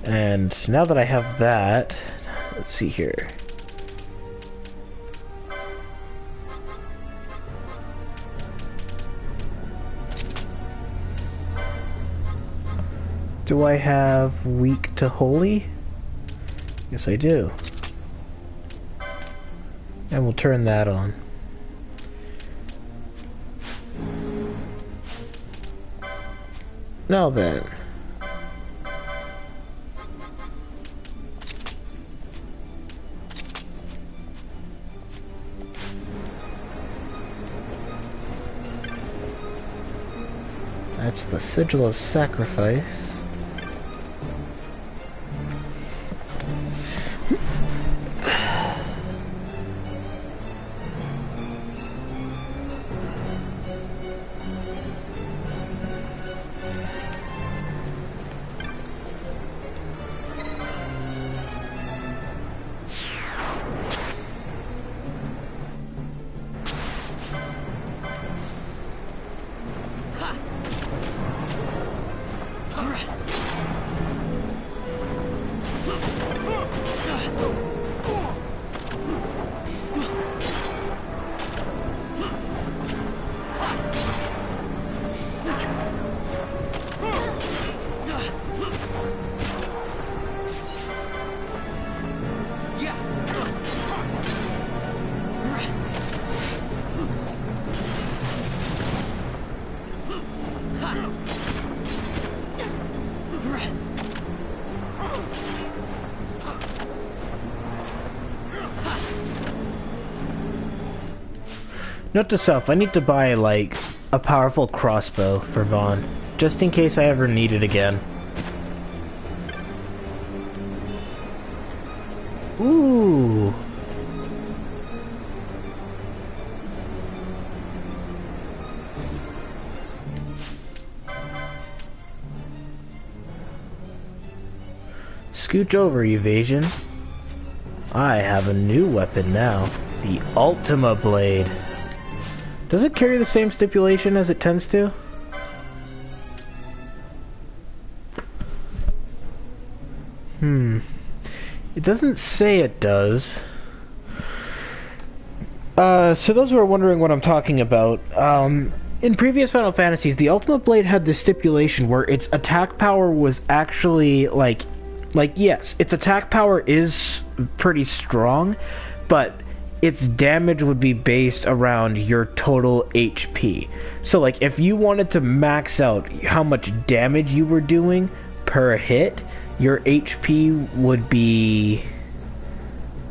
And now that I have that, let's see here. Do I have weak to holy? Yes, I do. And we'll turn that on. Now then. That's the Sigil of Sacrifice. All right. Note to self, I need to buy, like, a powerful crossbow for Vaughn, just in case I ever need it again. Ooh. Scooch over, evasion. I have a new weapon now. The Ultima Blade. Does it carry the same stipulation as it tends to? It doesn't say it does. So those who are wondering what I'm talking about, in previous Final Fantasies, the Ultima Blade had this stipulation where its attack power was actually, like, yes, its attack power is pretty strong, but its damage would be based around your total HP. So, like, if you wanted to max out how much damage you were doing per hit, your HP would be,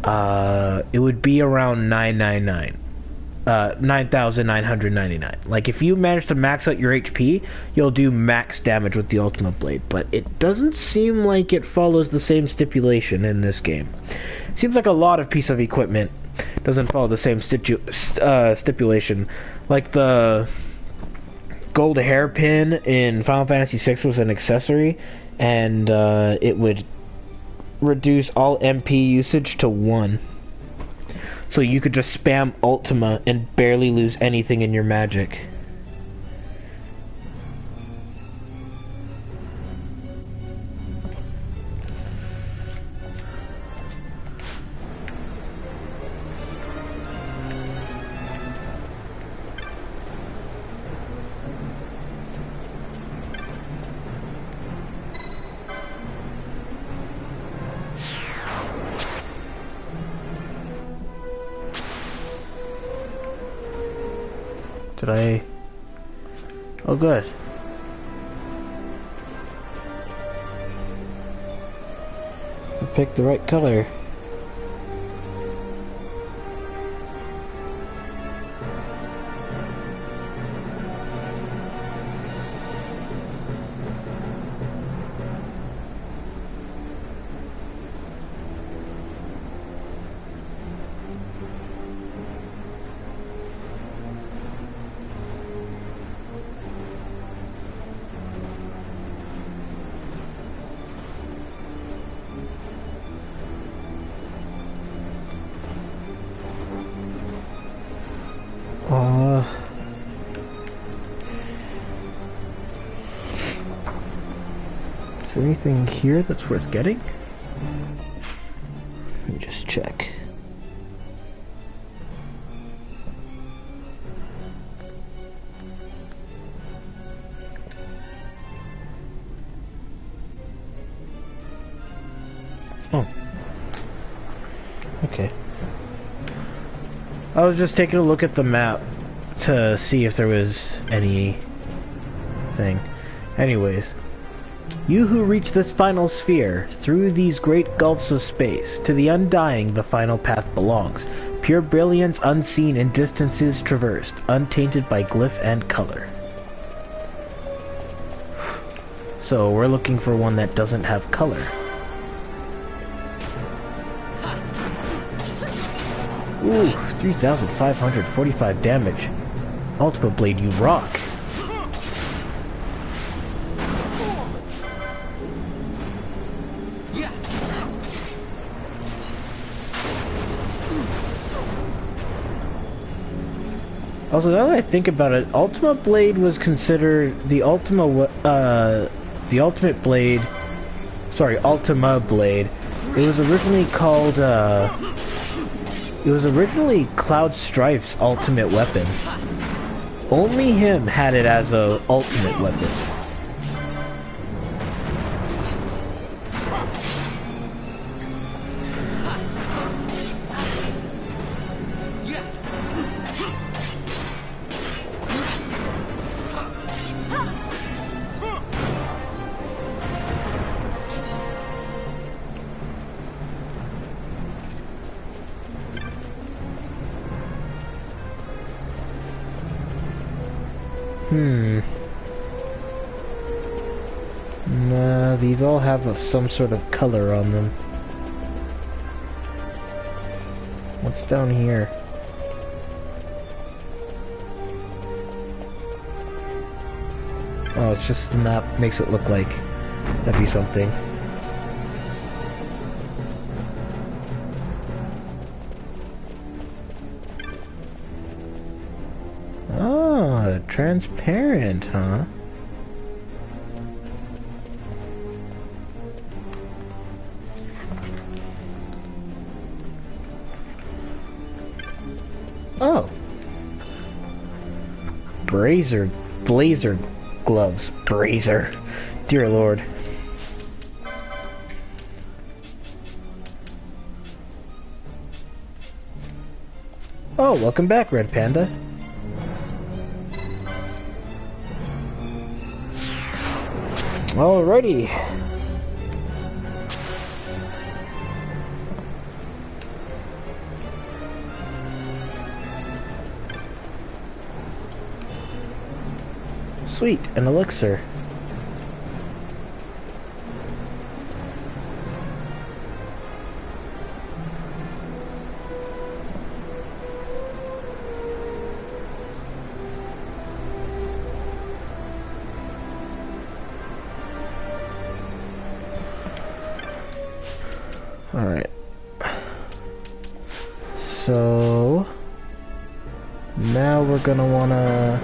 it would be around 9,999. Like, if you manage to max out your HP, you'll do max damage with the Ultimate Blade, but it doesn't seem like it follows the same stipulation in this game. It seems like a lot of piece of equipment doesn't follow the same stipulation. Like, the gold hairpin in Final Fantasy VI was an accessory, and it would reduce all MP usage to 1. So you could just spam Ultima and barely lose anything in your magic. Did I... Oh, good. I picked the right color. Is there anything here that's worth getting? Let me just check. Oh. Okay. I was just taking a look at the map to see if there was anything. Anyways. You who reach this final sphere, through these great gulfs of space, to the undying the final path belongs. Pure brilliance unseen in distances traversed, untainted by glyph and color. So we're looking for one that doesn't have color. Ooh, 3,545 damage. Ultima Blade, you rock. Also, now that I think about it, Ultima Blade was considered the Ultimate Blade. Sorry, Ultima Blade. It was originally called. It was originally Cloud Strife's ultimate weapon. Only him had it as a ultimate weapon. Nah, these all have some sort of color on them. What's down here? Oh, it's just the map makes it look like that'd be something. Oh, transparent, huh? Oh. Blazer gloves. Brazer. Dear Lord. Oh, welcome back, Red Panda. Alrighty. Sweet, an elixir. Alright. So now we're gonna wanna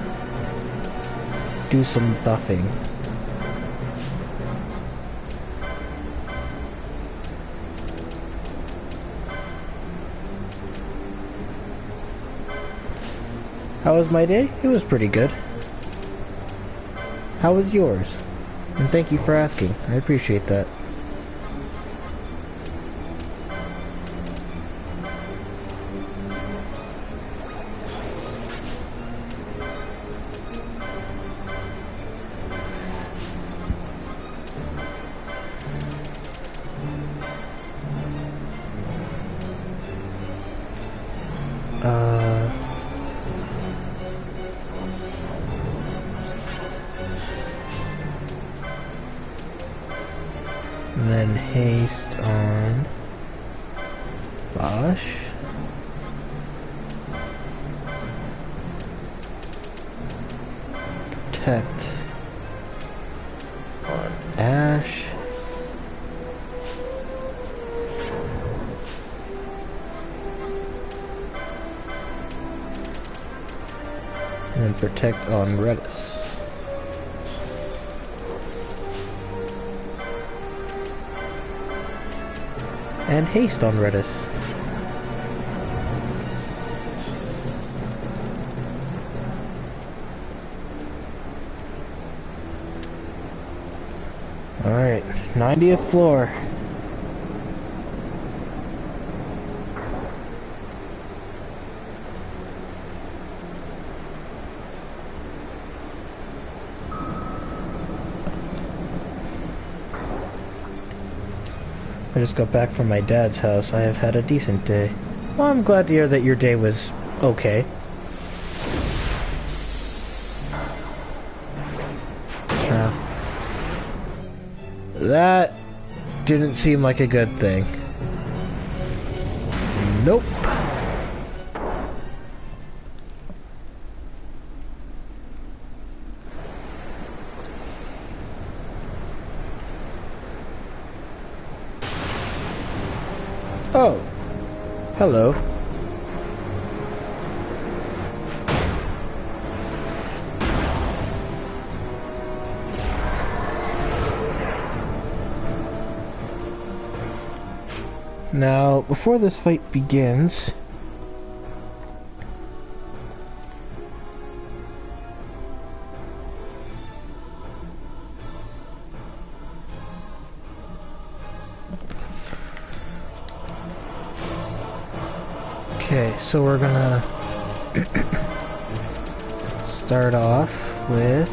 do some buffing. How was my day? It was pretty good. How was yours? And thank you for asking. I appreciate that. And then haste on Bosch. Protect on Ash. And then protect on Redis. And haste on Redis. Alright, 90th floor. I just got back from my dad's house. I have had a decent day. Well, I'm glad to hear that your day was okay. That didn't seem like a good thing. Nope. Oh, hello. Now, before this fight begins, okay, so we're gonna start off with...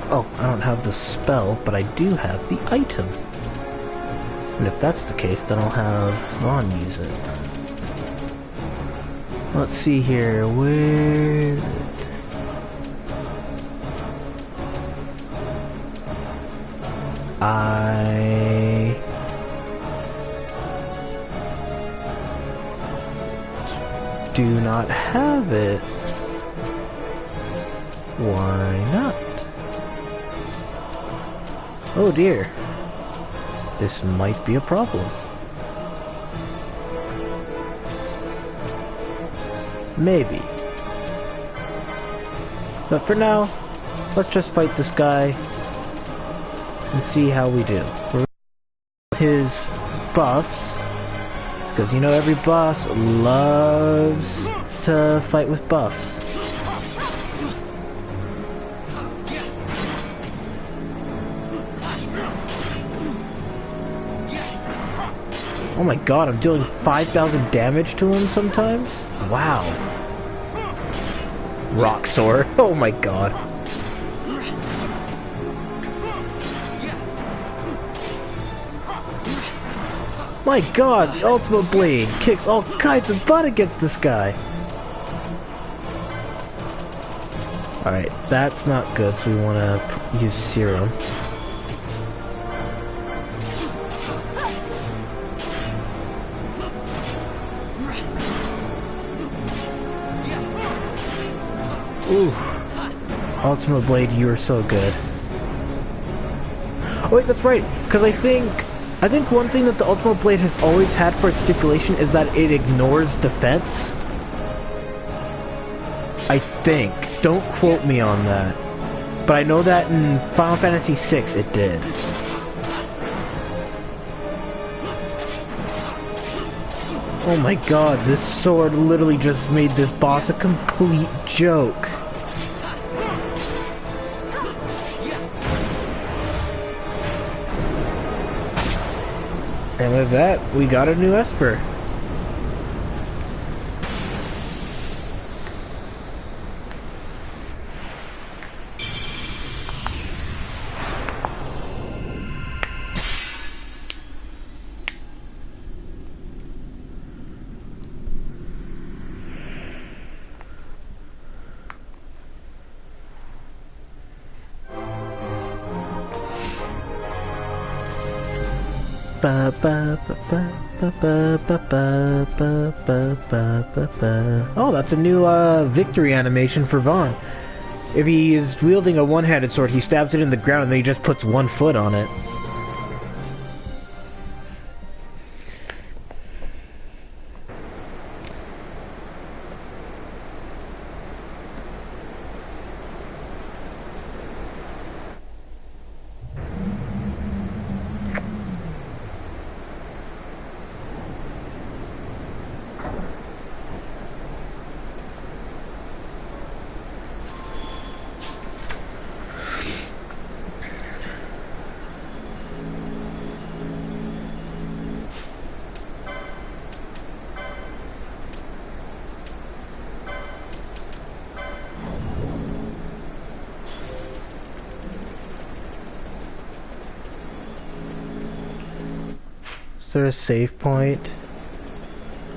Oh, I don't have the spell, but I do have the item. And if that's the case, then I'll have Ron use it. Let's see here, where is it? I do not have it. Why not? Oh dear. This might be a problem. Maybe. But for now, let's just fight this guy and see how we do. We're his buffs, because you know every boss loves to fight with buffs. Oh my god, I'm dealing 5,000 damage to him sometimes? Wow. Rock sword. Oh my god. My god, the Ultimate Blade kicks all kinds of butt against this guy. Alright, that's not good, so we want to use Serum. Ooh. Ultimate Blade, you are so good. Oh wait, that's right, because I think one thing that the Ultimate Blade has always had for its stipulation is that it ignores defense. I think. Don't quote me on that. But I know that in Final Fantasy VI it did. Oh my god, this sword literally just made this boss a complete joke. And with that, we got a new Esper. Oh, that's a new victory animation for Vaughn. If he is wielding a one-handed sword, he stabs it in the ground and then he just puts one foot on it. Is there a save point?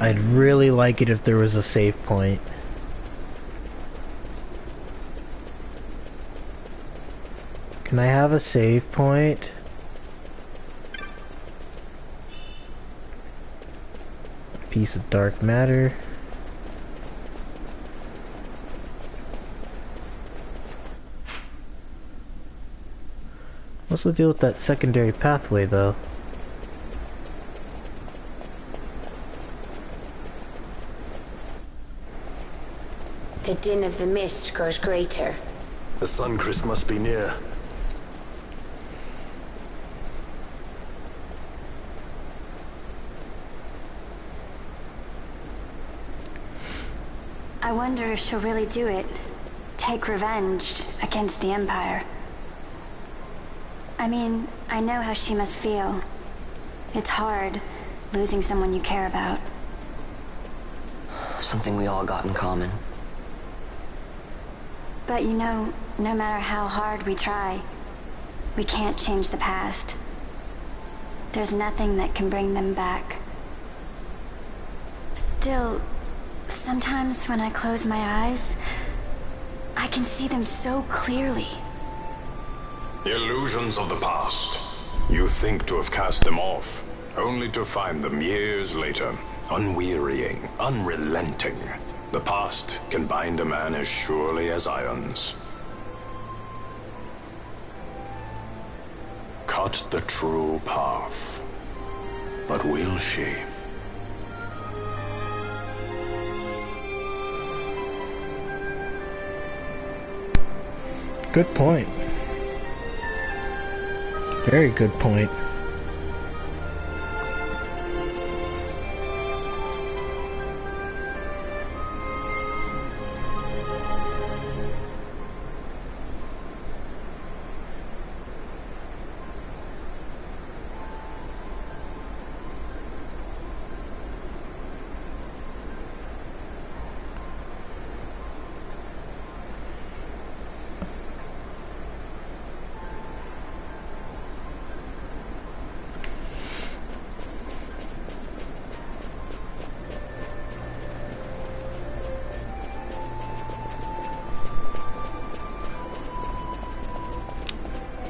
I'd really like it if there was a save point. Can I have a save point? Piece of dark matter. What's the deal with that secondary pathway though? The din of the mist grows greater. The Suncrest must be near. I wonder if she'll really do it. Take revenge against the Empire. I mean, I know how she must feel. It's hard, losing someone you care about. Something we all got in common. But you know, no matter how hard we try, we can't change the past. There's nothing that can bring them back. Still, Sometimes when I close my eyes, I can see them so clearly. Illusions of the past. You think to have cast them off, only to find them years later, unwearying, unrelenting. The past can bind a man as surely as irons. Cut the true path. But will she? Good point. Very good point.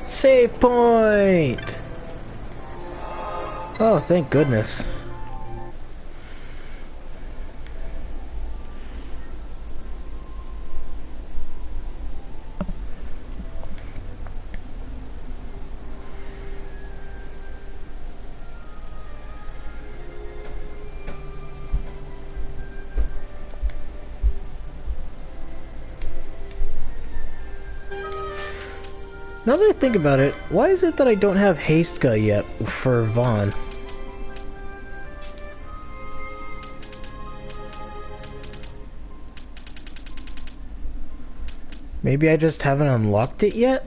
Save point! Oh, thank goodness. Now that I think about it, why is it that I don't have Hasteca yet for Vaughn? Maybe I just haven't unlocked it yet?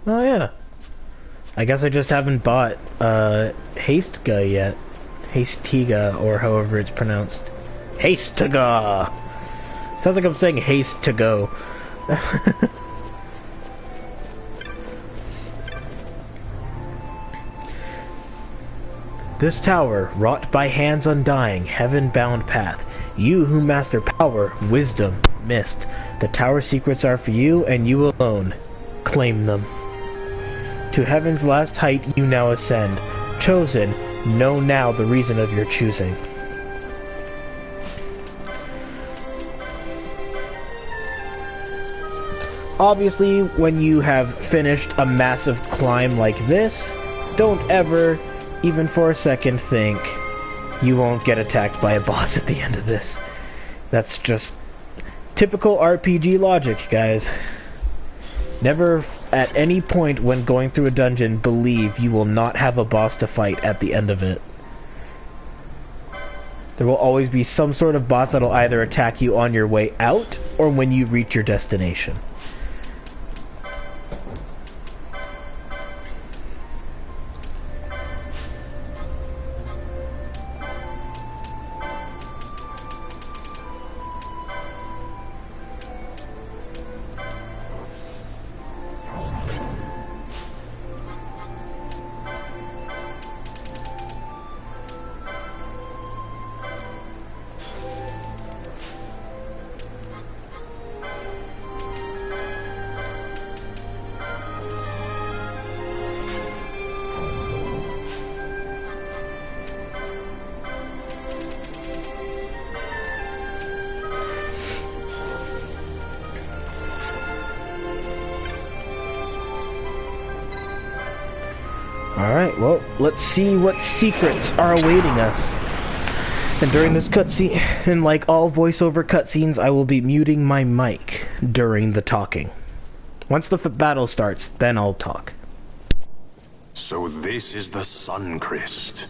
Oh yeah. I guess I just haven't bought Hasteca yet. Hastega, or however it's pronounced. Hastega! Sounds like I'm saying haste to go. This tower, wrought by hands undying, heaven-bound path. You who master power, wisdom, mist. The tower secrets are for you, and you alone. Claim them. To heaven's last height you now ascend. Chosen, know now the reason of your choosing. Obviously, when you have finished a massive climb like this, don't ever, even for a second, think you won't get attacked by a boss at the end of this. That's just typical RPG logic, guys. Never at any point when going through a dungeon believe you will not have a boss to fight at the end of it. There will always be some sort of boss that'll either attack you on your way out or when you reach your destination. Alright, well, let's see what secrets are awaiting us. And during this cutscene, and like all voiceover cutscenes, I will be muting my mic during the talking. Once the battle starts, then I'll talk. So this is the Sun Crest.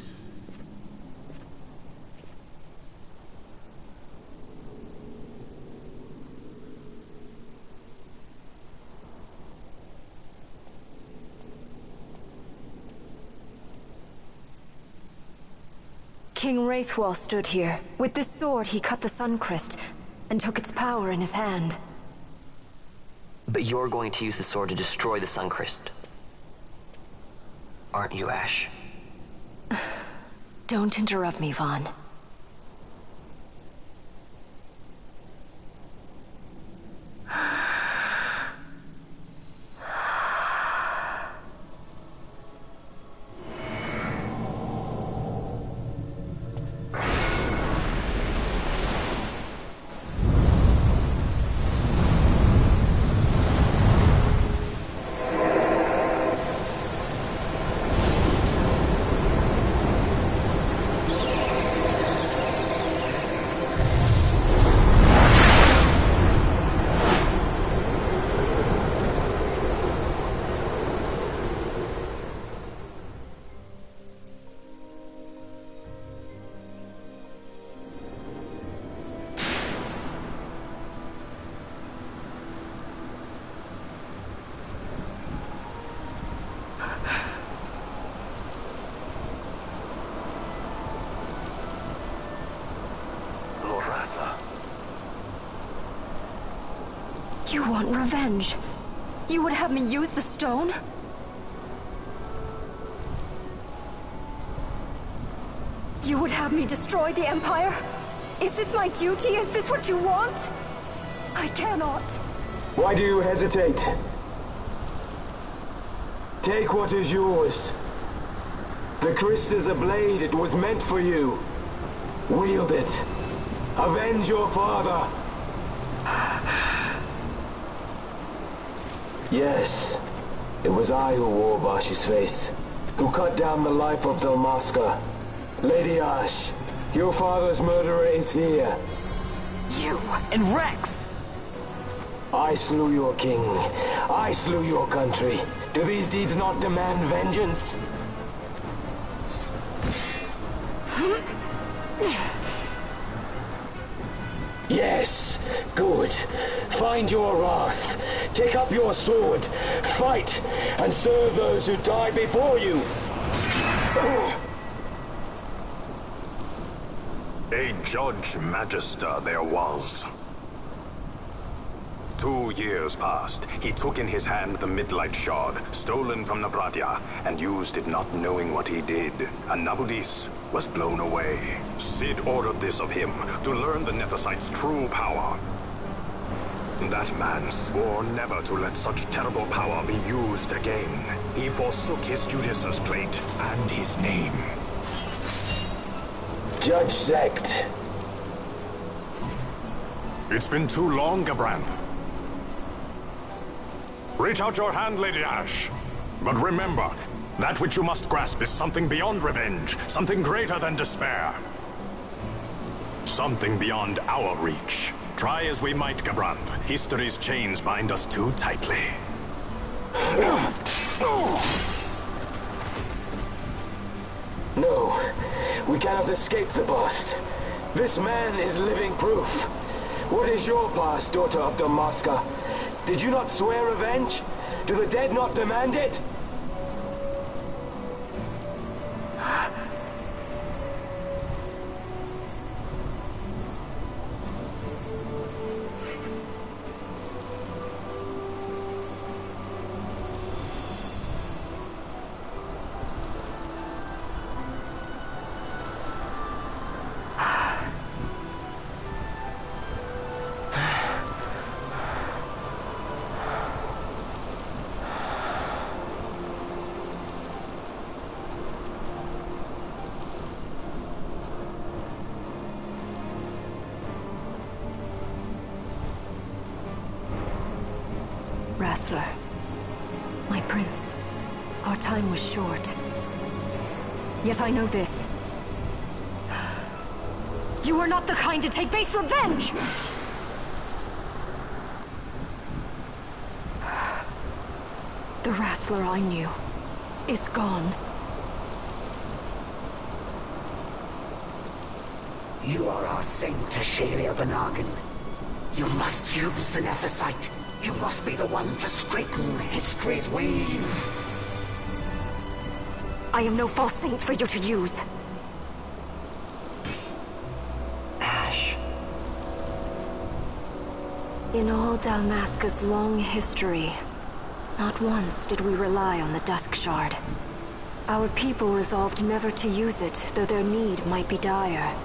King Wraithwall stood here. With this sword, he cut the Sun Crest, and took its power in his hand. But you're going to use the sword to destroy the Suncrest. Aren't you, Ash? Don't interrupt me, Vaughn. You want revenge? You would have me use the stone? You would have me destroy the Empire? Is this my duty? Is this what you want? I cannot. Why do you hesitate? Take what is yours. The Christ is a blade. It was meant for you. Wield it. Avenge your father. Yes, it was I who wore Bashi's face, who cut down the life of Dalmasca. Lady Ash, your father's murderer is here. You and Rex! I slew your king. I slew your country. Do these deeds not demand vengeance? Yes, good. Find your wrath. Take up your sword. Fight, and serve those who died before you. A Judge Magister there was. 2 years passed. He took in his hand the Midlight Shard, stolen from Nabratia, and used it not knowing what he did. And Nabudis was blown away. Sid ordered this of him, to learn the Nethicite's true power. That man swore never to let such terrible power be used again. He forsook his Judaser's plate and his name. Judge Zect. It's been too long, Gabranth. Reach out your hand, Lady Ash. But remember, that which you must grasp is something beyond revenge, something greater than despair. Something beyond our reach. Try as we might, Gabranth, history's chains bind us too tightly. No, we cannot escape the past. This man is living proof. What is your past, daughter of Dalmasca? Did you not swear revenge? Do the dead not demand it? Wrestler. My prince. Our time was short. Yet I know this. You are not the kind to take base revenge! The Wrestler I knew is gone. You are our saint, Ashalia Benagan. You must use the Nethicite. You must be the one to straighten history's weave. I am no false saint for you to use. Ash. In all Dalmasca's long history, not once did we rely on the Dusk Shard. Our people resolved never to use it, though their need might be dire.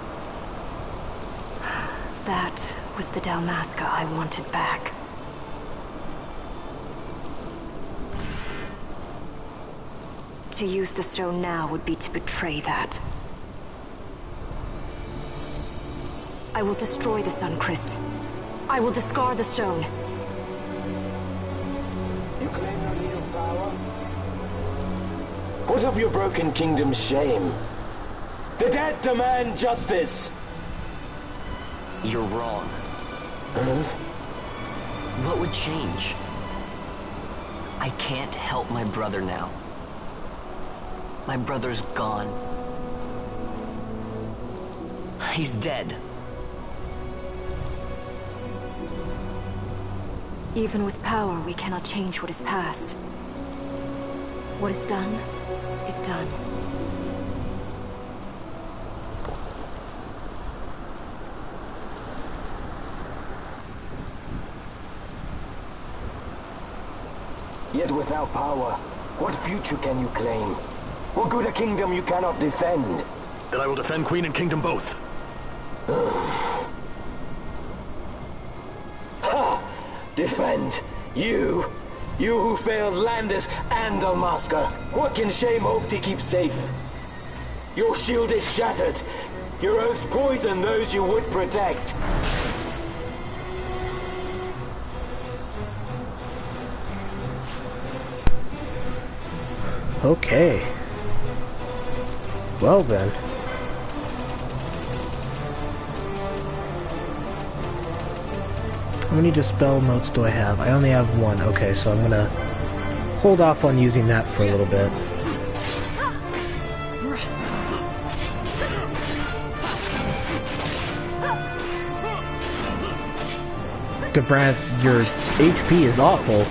That was the Dalmasca I wanted back. To use the stone now would be to betray that. I will destroy the Suncrest. I will discard the stone. You claim no need of power? What of your broken kingdom's shame? The dead demand justice! You're wrong. Huh? What would change? I can't help my brother now. My brother's gone. He's dead. Even with power, we cannot change what is past. What is done, is done. Yet without power, what future can you claim? What good a kingdom you cannot defend? Then I will defend Queen and Kingdom both. Ha! Defend? You? You who failed Landis and Dalmasca. What can shame hope to keep safe? Your shield is shattered. Your oaths poison those you would protect. Okay. Well then. How many dispel motes do I have? I only have one. Okay, so I'm gonna hold off on using that for a little bit. Gabranth, your HP is awful.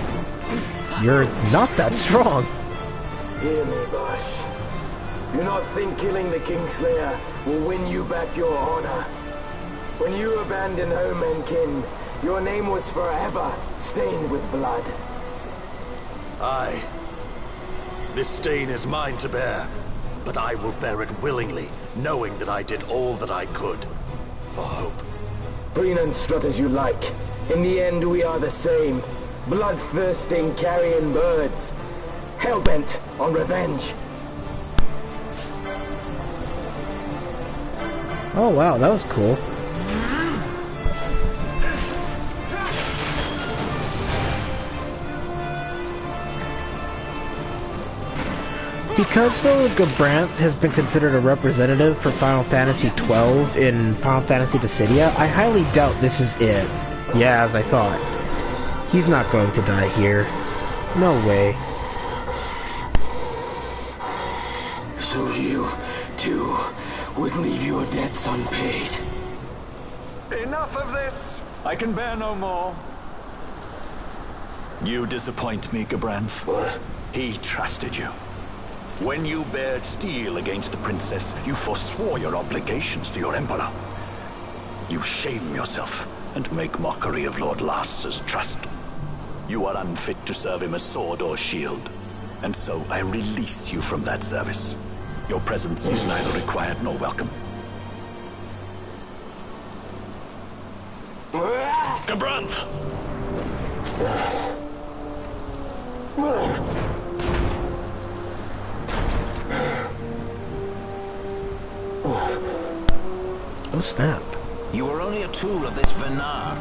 You're not that strong. Hear me, boss. Do not think killing the Kingslayer will win you back your honor. When you abandoned home and kin, your name was forever stained with blood. Aye. This stain is mine to bear, but I will bear it willingly, knowing that I did all that I could for hope. Preen and strut as you like. In the end, we are the same. Bloodthirsting carrion birds. Hellbent on revenge. Oh wow, that was cool. Because though Gabranth has been considered a representative for Final Fantasy XII in Final Fantasy Dissidia, I highly doubt this is it. Yeah, as I thought. He's not going to die here. No way. So you, too, would leave your debts unpaid. Enough of this! I can bear no more. You disappoint me, Gabranth. What? He trusted you. When you bared steel against the princess, you forswore your obligations to your emperor. You shame yourself and make mockery of Lord Lars's trust. You are unfit to serve him as sword or shield, and so I release you from that service. Your presence is neither required nor welcome. Gabranth! Oh snap. You are only a tool of this Venar.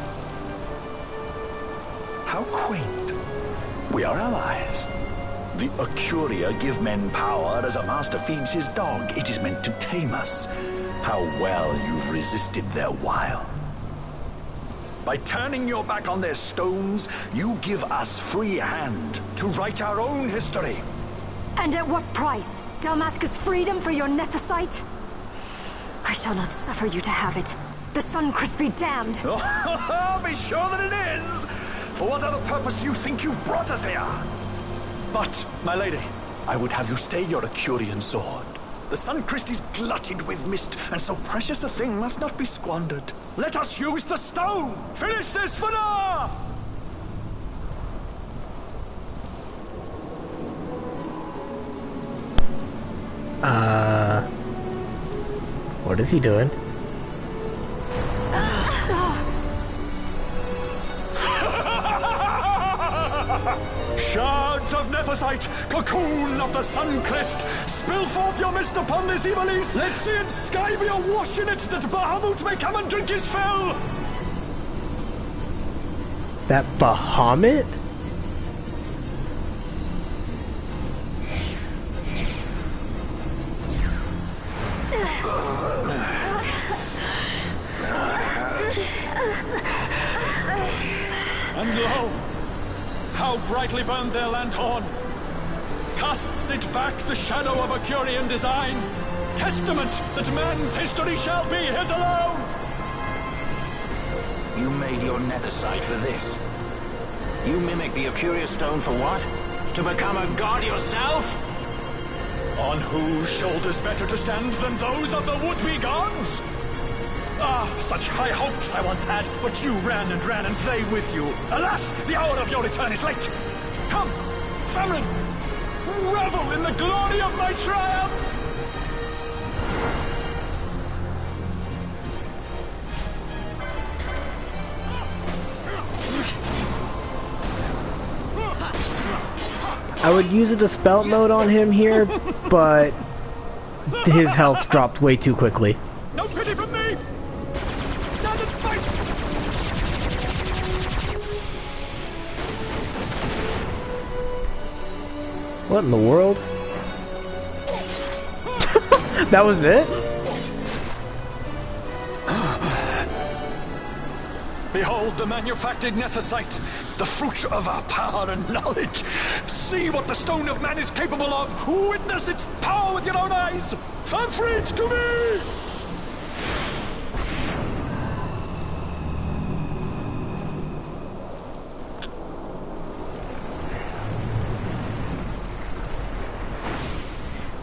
How quaint. We are allies. The Ocuria give men power as a master feeds his dog. It is meant to tame us. How well you've resisted their wile. By turning your back on their stones, you give us free hand to write our own history. And at what price? Dalmasca's freedom for your Nethicite? I shall not suffer you to have it. The Suncrest be damned! Be sure that it is! For what other purpose do you think you brought us here? But, my lady, I would have you stay your Acurian sword. The Suncrest is glutted with mist, and so precious a thing must not be squandered. Let us use the stone! Finish this for now! What is he doing? Shards of Nephesite, cocoon of the Suncrest, spill forth your mist upon this evil east. Let sea and sky be awash in it, that Bahamut may come and drink his fill. That Bahamut? And lo, how brightly burned their lanthorn! Casts it back the shadow of a Curian design, testament that man's history shall be his alone! You made your Nephesite for this? You mimic the Acuria stone for what? To become a god yourself? On whose shoulders better to stand than those of the would-be gods? Ah, such high hopes I once had, but you ran, and they with you. Alas, the hour of your return is late. Come, family, revel in the glory of my triumph! I would use a dispel mode on him here, but his health dropped way too quickly. No pity from me! Stand and fight! What in the world? That was it? Behold the manufactured Nephesite, the fruit of our power and knowledge. See what the stone of man is capable of. Witness its power with your own eyes. Fanfreed to me!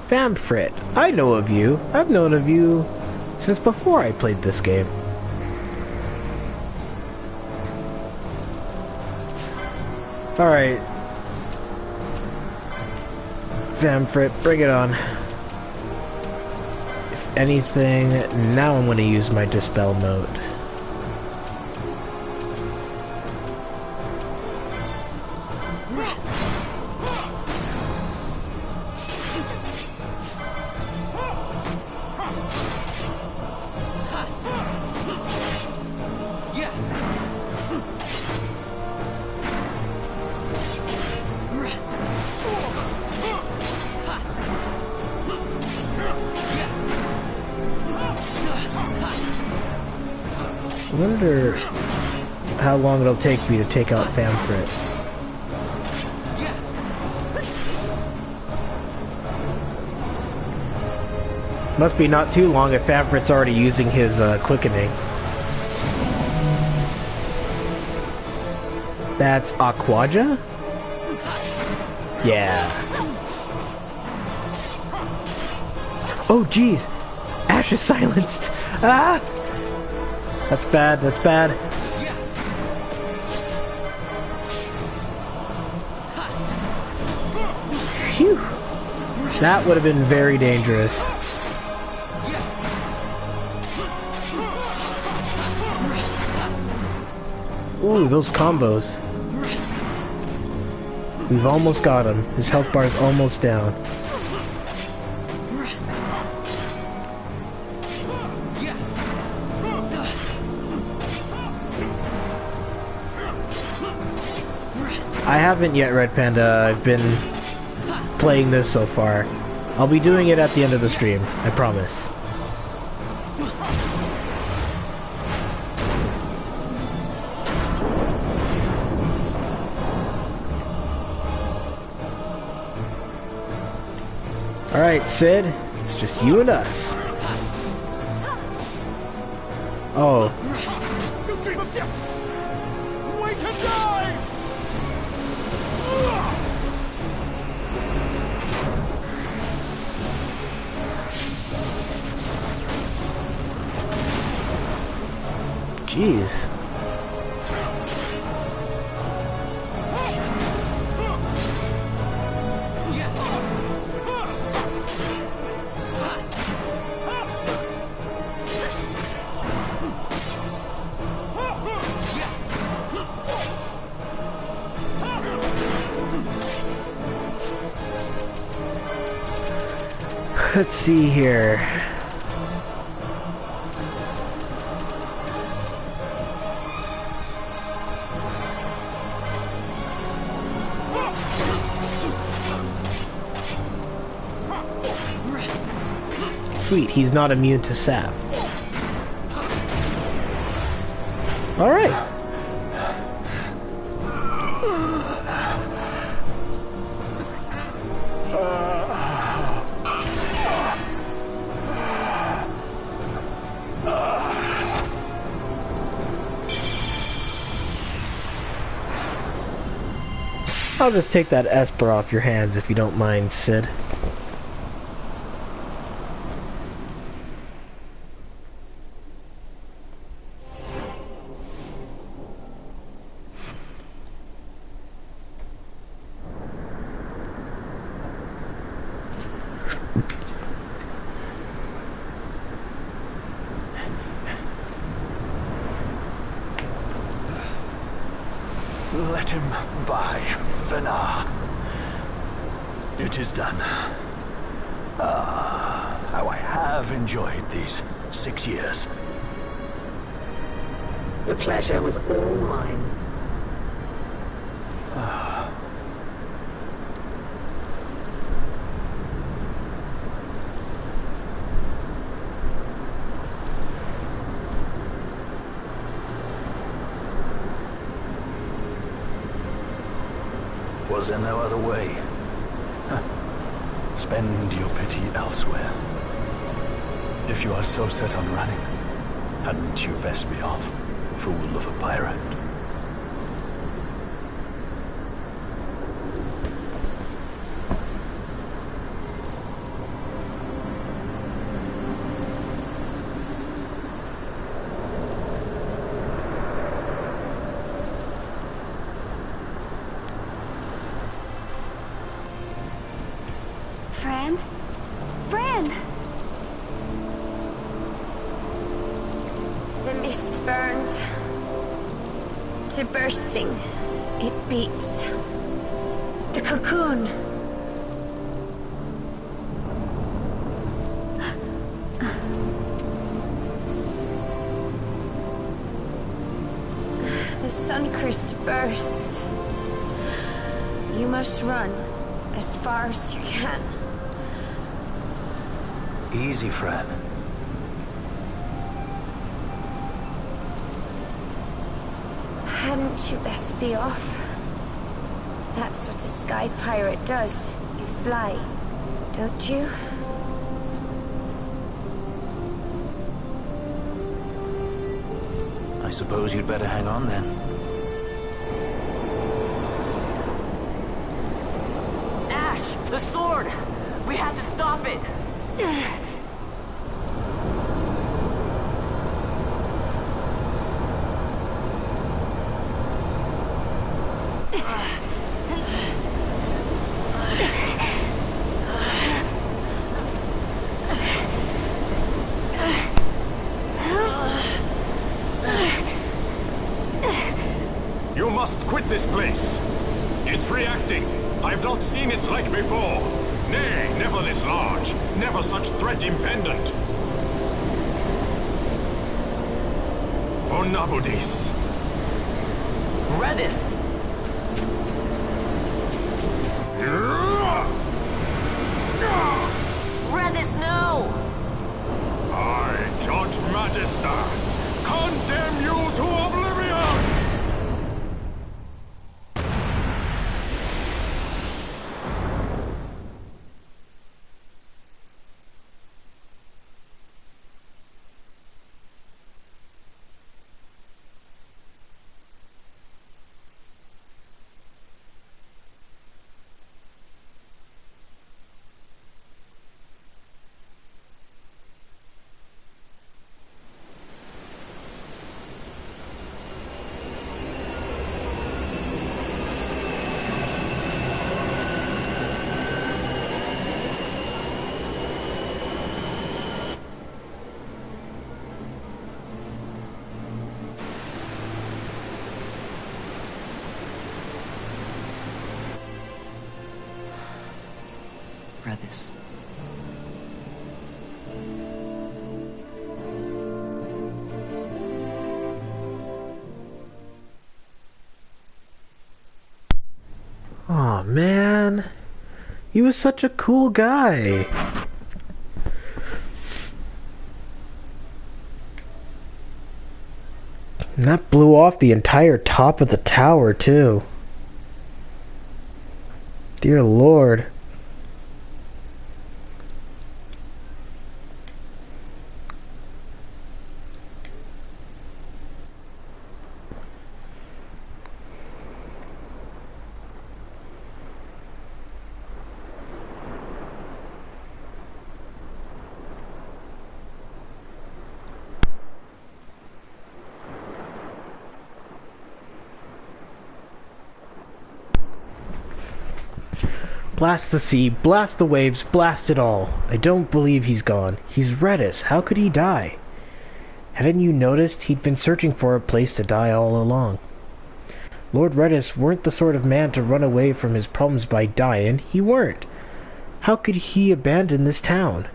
Famfrit, I know of you. I've known of you since before I played this game. Alright. Famfrit, bring it on. If anything, now I'm going to use my Dispel mode. I wonder how long it'll take me to take out Famfrit. Must be not too long if Famfrit's already using his quickening. That's Aquaja? Yeah. Oh jeez! Ash is silenced! Ah! That's bad, that's bad. Phew! That would have been very dangerous. Ooh, those combos. We've almost got him. His health bar is almost down. I haven't yet, Red Panda. I've been playing this so far. I'll be doing it at the end of the stream, I promise. Alright, Sid. It's just you and us. Oh. You dream of death! Wait and die! Jeez. Let's see here. Sweet, he's not immune to sap. Alright. I'll just take that Esper off your hands if you don't mind, Sid. Let him by, Fenar. It is done. Ah, how I have enjoyed these 6 years. The pleasure was all mine. Was there no other way? Huh. Spend your pity elsewhere. If you are so set on running, hadn't you best be off, fool of a pirate? Fran? Fran! The mist burns to bursting. It beats. The cocoon. The Suncrest bursts. You must run as far as you can. Easy, Fran. Hadn't you best be off? That's what a sky pirate does. You fly, don't you? I suppose you'd better hang on then. Ash! The sword! We have to stop it! You must quit this place. It's reacting. I've not seen its like before. Nay, never this large. Never such threat impendent. For Nabudis. Redis! Redis, no! I, Judge Magister, condemn you to oblivion! man. He was such a cool guy. And that blew off the entire top of the tower, too. Dear Lord. Blast the sea, blast the waves, blast it all. I don't believe he's gone. He's Redis. How could he die? Hadn't you noticed he'd been searching for a place to die all along? Lord Redis weren't the sort of man to run away from his problems by dying. He weren't. How could he abandon this town?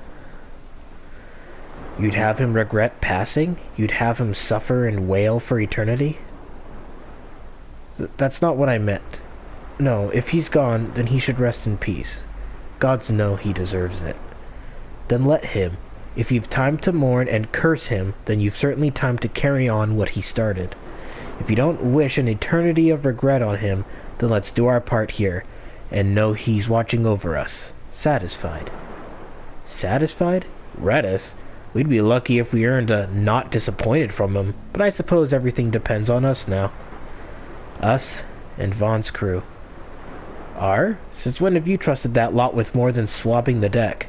You'd have him regret passing? You'd have him suffer and wail for eternity? That's not what I meant. No, if he's gone, then he should rest in peace. Gods know he deserves it. Then let him. If you've time to mourn and curse him, then you've certainly time to carry on what he started. If you don't wish an eternity of regret on him, then let's do our part here, and know he's watching over us. Satisfied. Satisfied? Redis? We'd be lucky if we earned a not disappointed from him, but I suppose everything depends on us now. Us and Vaughn's crew. Since when have you trusted that lot with more than swabbing the deck?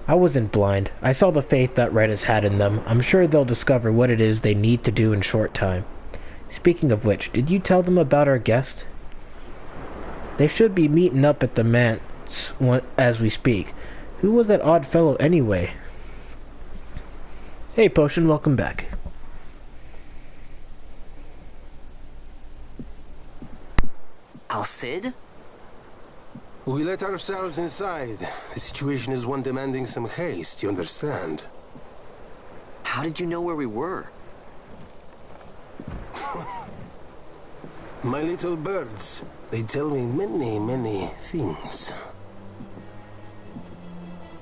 I wasn't blind. I saw the faith that Redis had in them. I'm sure they'll discover what it is they need to do in short time. Speaking of which, did you tell them about our guest? They should be meeting up at the manse as we speak. Who was that odd fellow anyway? Hey, Potion, welcome back. Al-Cid? We let ourselves inside. The situation is one demanding some haste, you understand? How did you know where we were? My little birds. They tell me many, many things.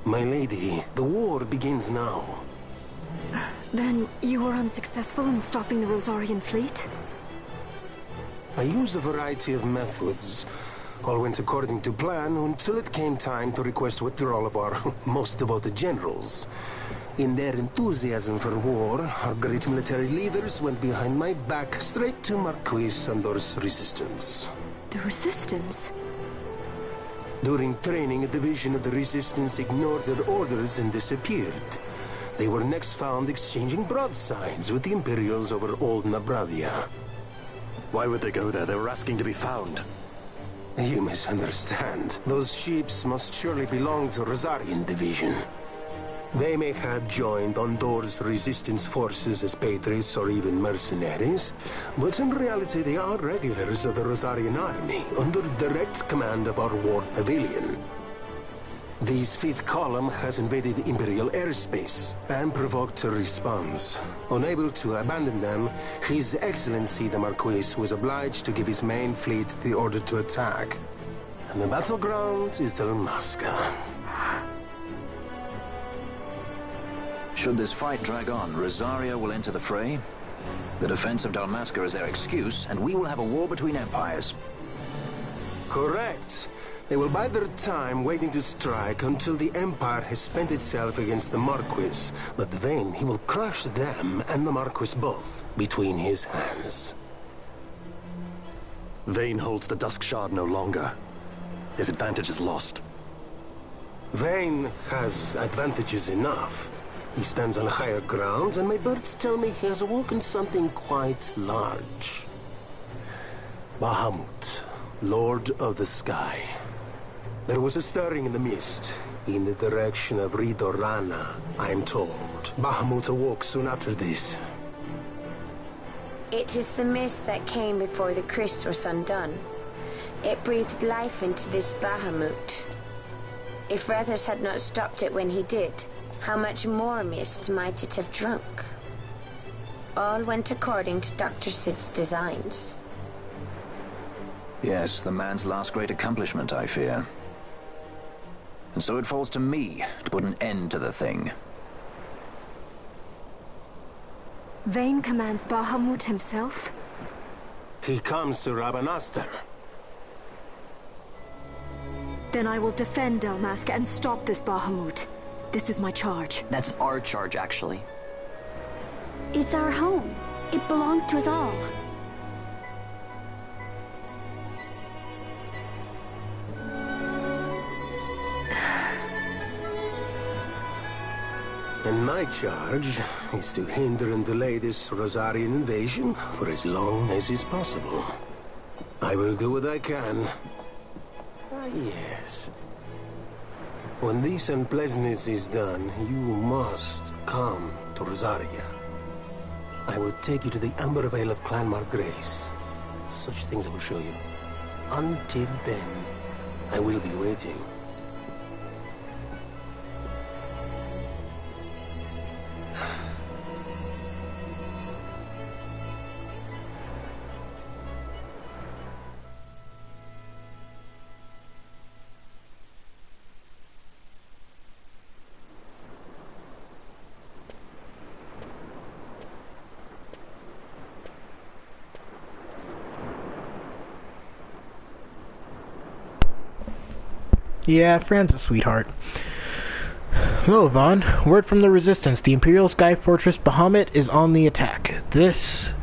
My lady, the war begins now. Then you were unsuccessful in stopping the Rosarian fleet? I used a variety of methods. All went according to plan until it came time to request withdrawal of our most devoted generals. In their enthusiasm for war, our great military leaders went behind my back straight to Marquis Sandor's resistance. The Resistance? During training, a division of the Resistance ignored their orders and disappeared. They were next found exchanging broadsides with the Imperials over Old Nabradia. Why would they go there? They were asking to be found. You misunderstand. Those ships must surely belong to Rosarian Division. They may have joined Ondor's resistance forces as patriots or even mercenaries, but in reality they are regulars of the Rosarian army, under direct command of our war pavilion. This fifth column has invaded Imperial airspace and provoked a response. Unable to abandon them, His Excellency the Marquis was obliged to give his main fleet the order to attack. And the battleground is Dalmasca. Should this fight drag on, Rosaria will enter the fray. The defense of Dalmasca is their excuse, and we will have a war between empires. Correct. They will bide their time waiting to strike until the Empire has spent itself against the Marquis. But then he will crush them and the Marquis both between his hands. Vayne holds the Dusk Shard no longer. His advantage is lost. Vayne has advantages enough. He stands on higher ground, and my birds tell me he has awoken something quite large. Bahamut, Lord of the Sky. There was a stirring in the mist, in the direction of Ridorana, I am told. Bahamut awoke soon after this. It is the mist that came before the Christ was undone. It breathed life into this Bahamut. If Rethus had not stopped it when he did, how much more mist might it have drunk? All went according to Dr. Sid's designs. Yes, the man's last great accomplishment, I fear. And so it falls to me to put an end to the thing. Vayne commands Bahamut himself? He comes to Rabanastre. Then I will defend Dalmasca and stop this Bahamut. This is my charge. That's our charge, actually. It's our home. It belongs to us all. And my charge is to hinder and delay this Rosarian invasion for as long as is possible. I will do what I can. Ah, yes. When this unpleasantness is done, you must come to Rosaria. I will take you to the Amber Vale of Clan Margrace. Such things I will show you. Until then, I will be waiting. Yeah, Fran's a sweetheart. Hello, Vaughn. Word from the Resistance. The Imperial Sky Fortress Bahamut is on the attack. This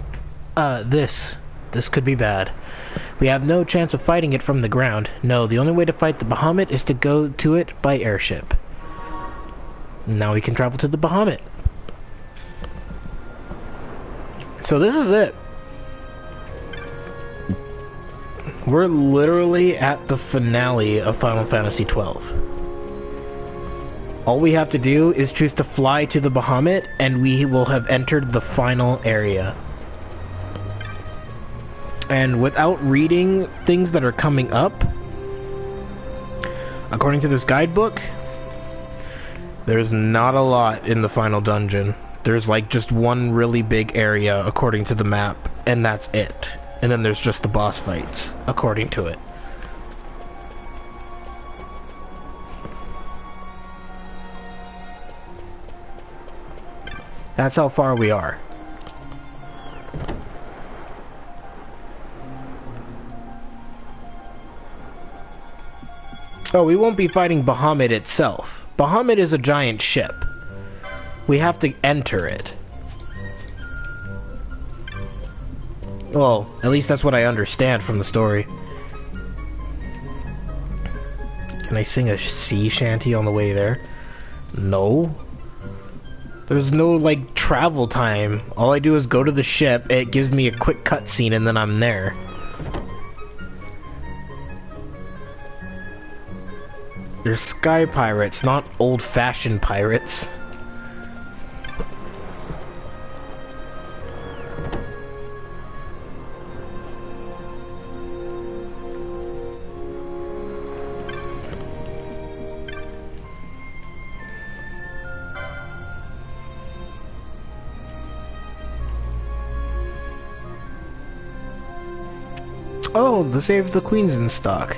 could be bad. We have no chance of fighting it from the ground. No, the only way to fight the Bahamut is to go to it by airship. Now we can travel to the Bahamut. So this is it. We're literally at the finale of Final Fantasy XII. All we have to do is choose to fly to the Bahamut, and we will have entered the final area. And without reading things that are coming up, according to this guidebook, there's not a lot in the final dungeon. There's like just one really big area according to the map, and that's it. And then there's just the boss fights, according to it. That's how far we are. Oh, we won't be fighting Bahamut itself. Bahamut is a giant ship. We have to enter it. Well, at least that's what I understand from the story. Can I sing a sea shanty on the way there? No. There's no, like, travel time. All I do is go to the ship, it gives me a quick cutscene, and then I'm there. They're sky pirates, not old-fashioned pirates. Oh, the Save the Queen's in stock.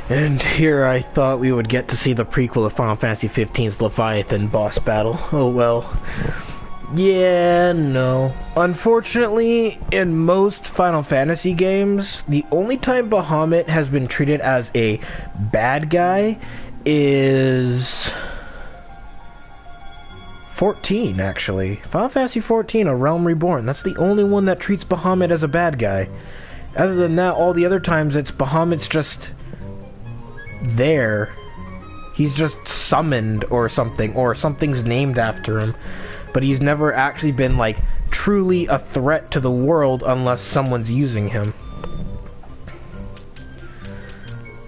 And here I thought we would get to see the prequel of Final Fantasy XV's Leviathan boss battle. Oh well. Yeah, no. Unfortunately, in most Final Fantasy games, the only time Bahamut has been treated as a bad guy is 14, actually. Final Fantasy 14, A Realm Reborn. That's the only one that treats Bahamut as a bad guy. Other than that, all the other times it's Bahamut's just there. He's just summoned or something's named after him. But he's never actually been, like, truly a threat to the world unless someone's using him.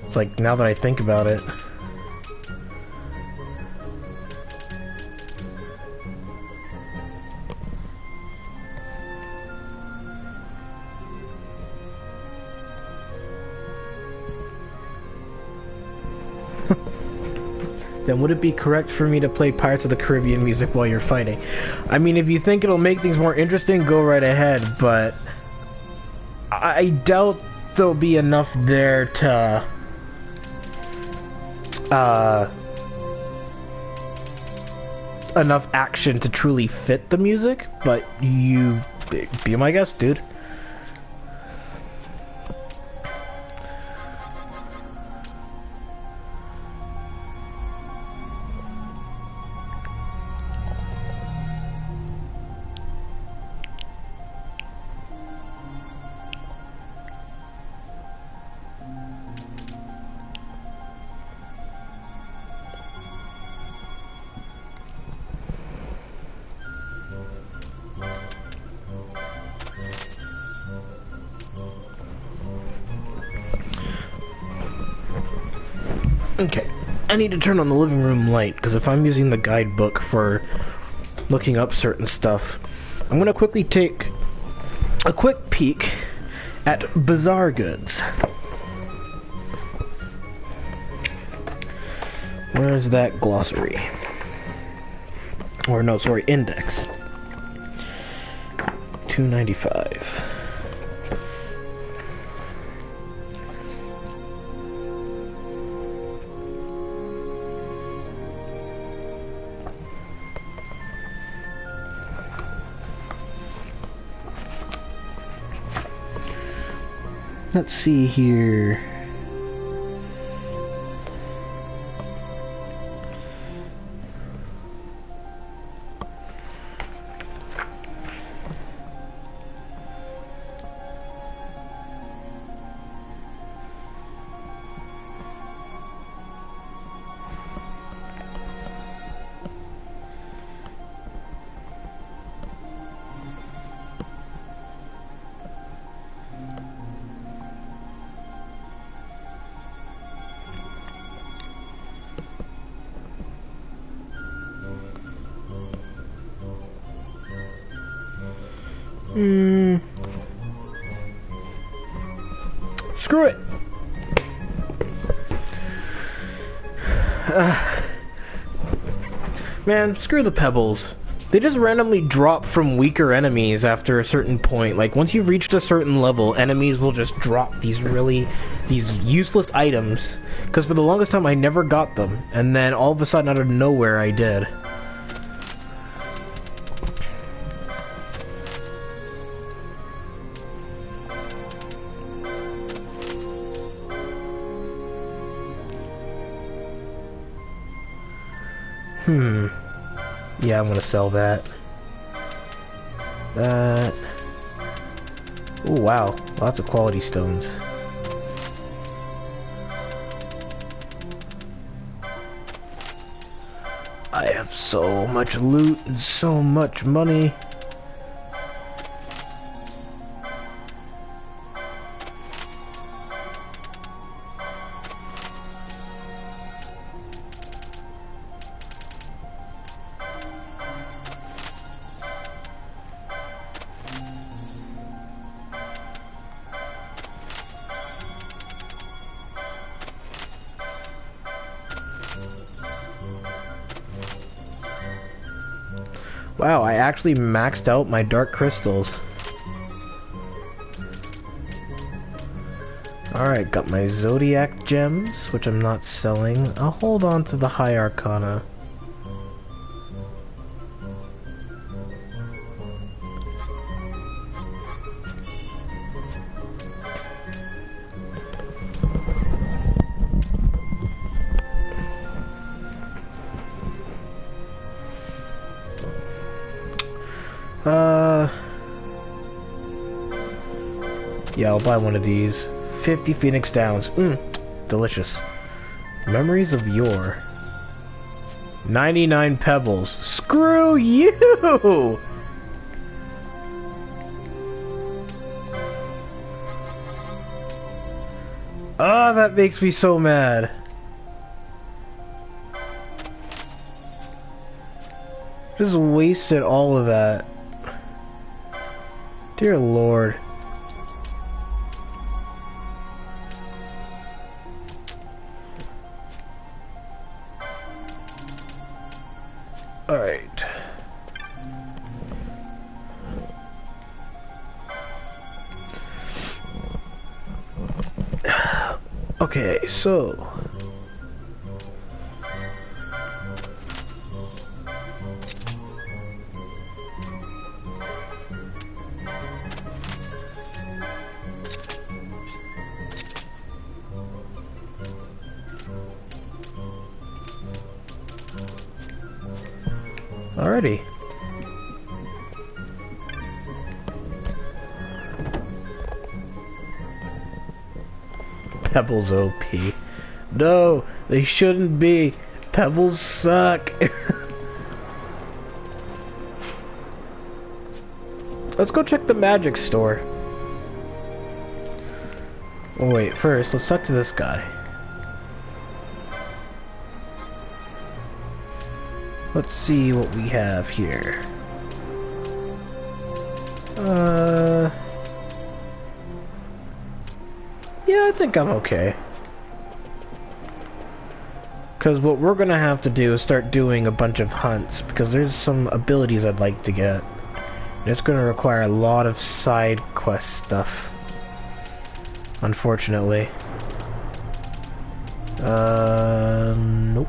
It's like, now that I think about it. then would it be correct for me to play Pirates of the Caribbean music while you're fighting? I mean, if you think it'll make things more interesting, go right ahead, but I doubt there'll be enough there to enough action to truly fit the music, but you be my guest, dude. Okay, I need to turn on the living room light, because if I'm using the guidebook for looking up certain stuff, I'm going to quickly take a quick peek at Bazaar Goods. Where's that glossary? Or no, sorry, index. $2.95. Let's see here. Screw it. Man, screw the pebbles. They just randomly drop from weaker enemies after a certain point. Like, once you've reached a certain level, enemies will just drop these useless items. Because for the longest time, I never got them. And then all of a sudden, out of nowhere, I did. Yeah, I'm gonna sell that. That. Oh wow, lots of quality stones. I have so much loot and so much money. Wow, I actually maxed out my dark crystals. Alright, got my Zodiac gems, which I'm not selling. I'll hold on to the High Arcana. Yeah, I'll buy one of these. 50 Phoenix Downs. Delicious. Memories of yore. 99 pebbles. Screw you! Oh, that makes me so mad. Just wasted all of that. Dear Lord. Okay, so... Alrighty. Pebbles OP. No, they shouldn't be. Pebbles suck. Let's go check the magic store. Oh wait, first let's talk to this guy. Let's see what we have here. Yeah, I think I'm okay. Because what we're gonna have to do is start doing a bunch of hunts, because there's some abilities I'd like to get. It's gonna require a lot of side quest stuff. Unfortunately. Nope.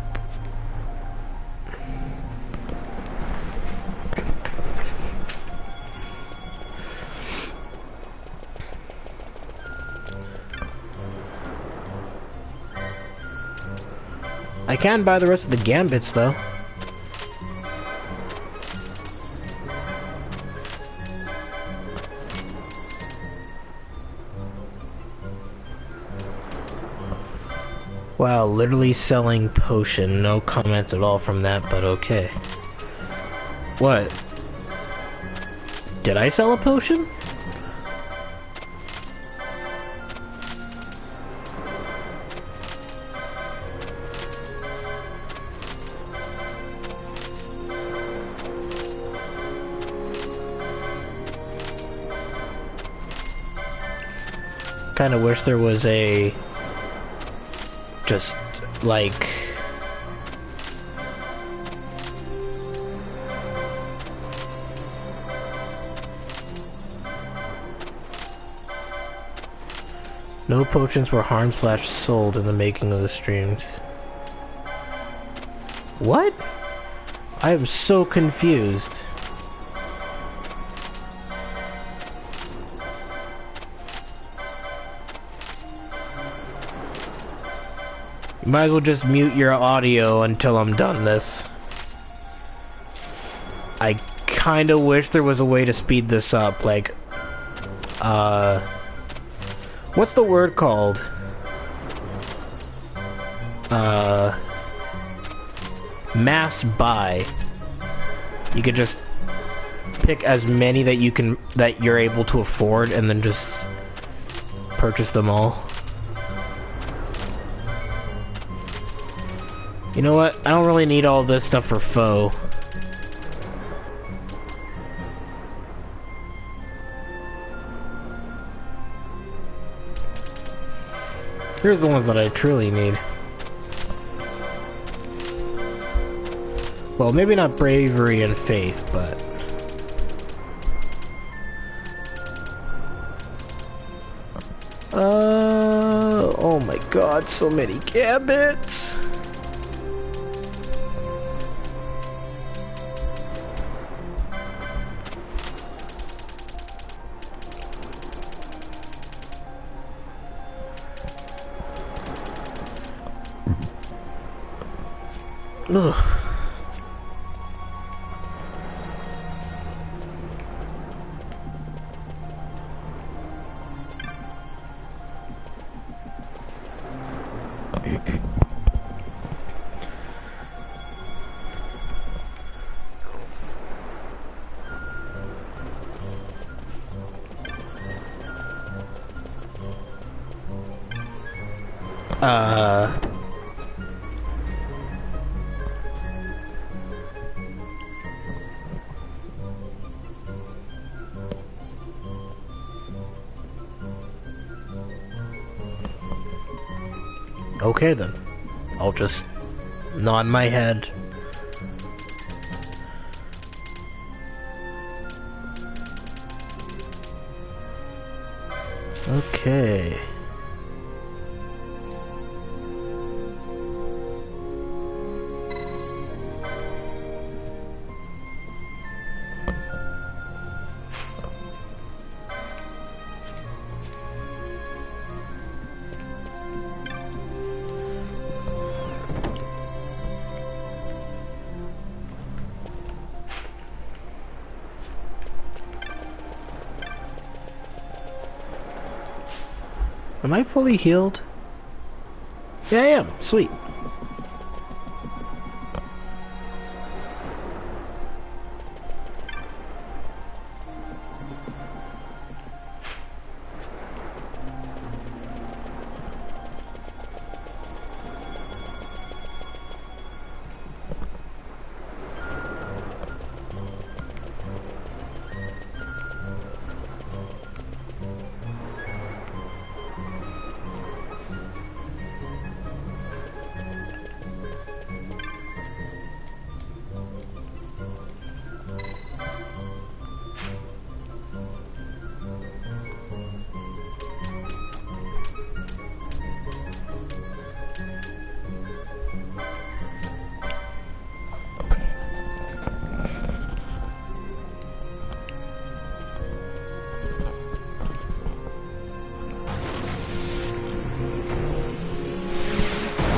I can buy the rest of the gambits, though. Wow, literally selling potion. No comments at all from that, but okay. What? Did I sell a potion? Kinda wish there was a... just, like... No potions were harmed/sold in the making of the streams. What? I am so confused. You might as well just mute your audio until I'm done this. I kinda wish there was a way to speed this up, like... what's the word called? Mass buy. You could just pick as many that you're able to afford and then just purchase them all. You know what? I don't really need all this stuff for foe. Here's the ones that I truly need. Well, maybe not bravery and faith, but... oh my god, so many gambits! Ugh. Okay then. I'll just nod my head. Okay. Am I fully healed? Yeah, I am. Sweet.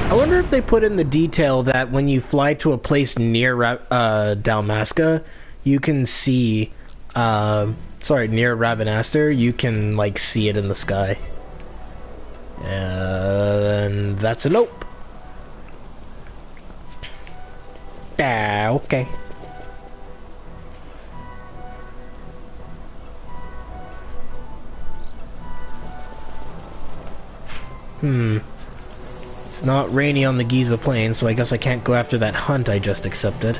I wonder if they put in the detail that when you fly to a place near Dalmasca, you can see, sorry, near Ravenaster, you can, like, see it in the sky. And that's a nope. Ah, okay. It's not rainy on the Giza Plain, so I guess I can't go after that hunt I just accepted.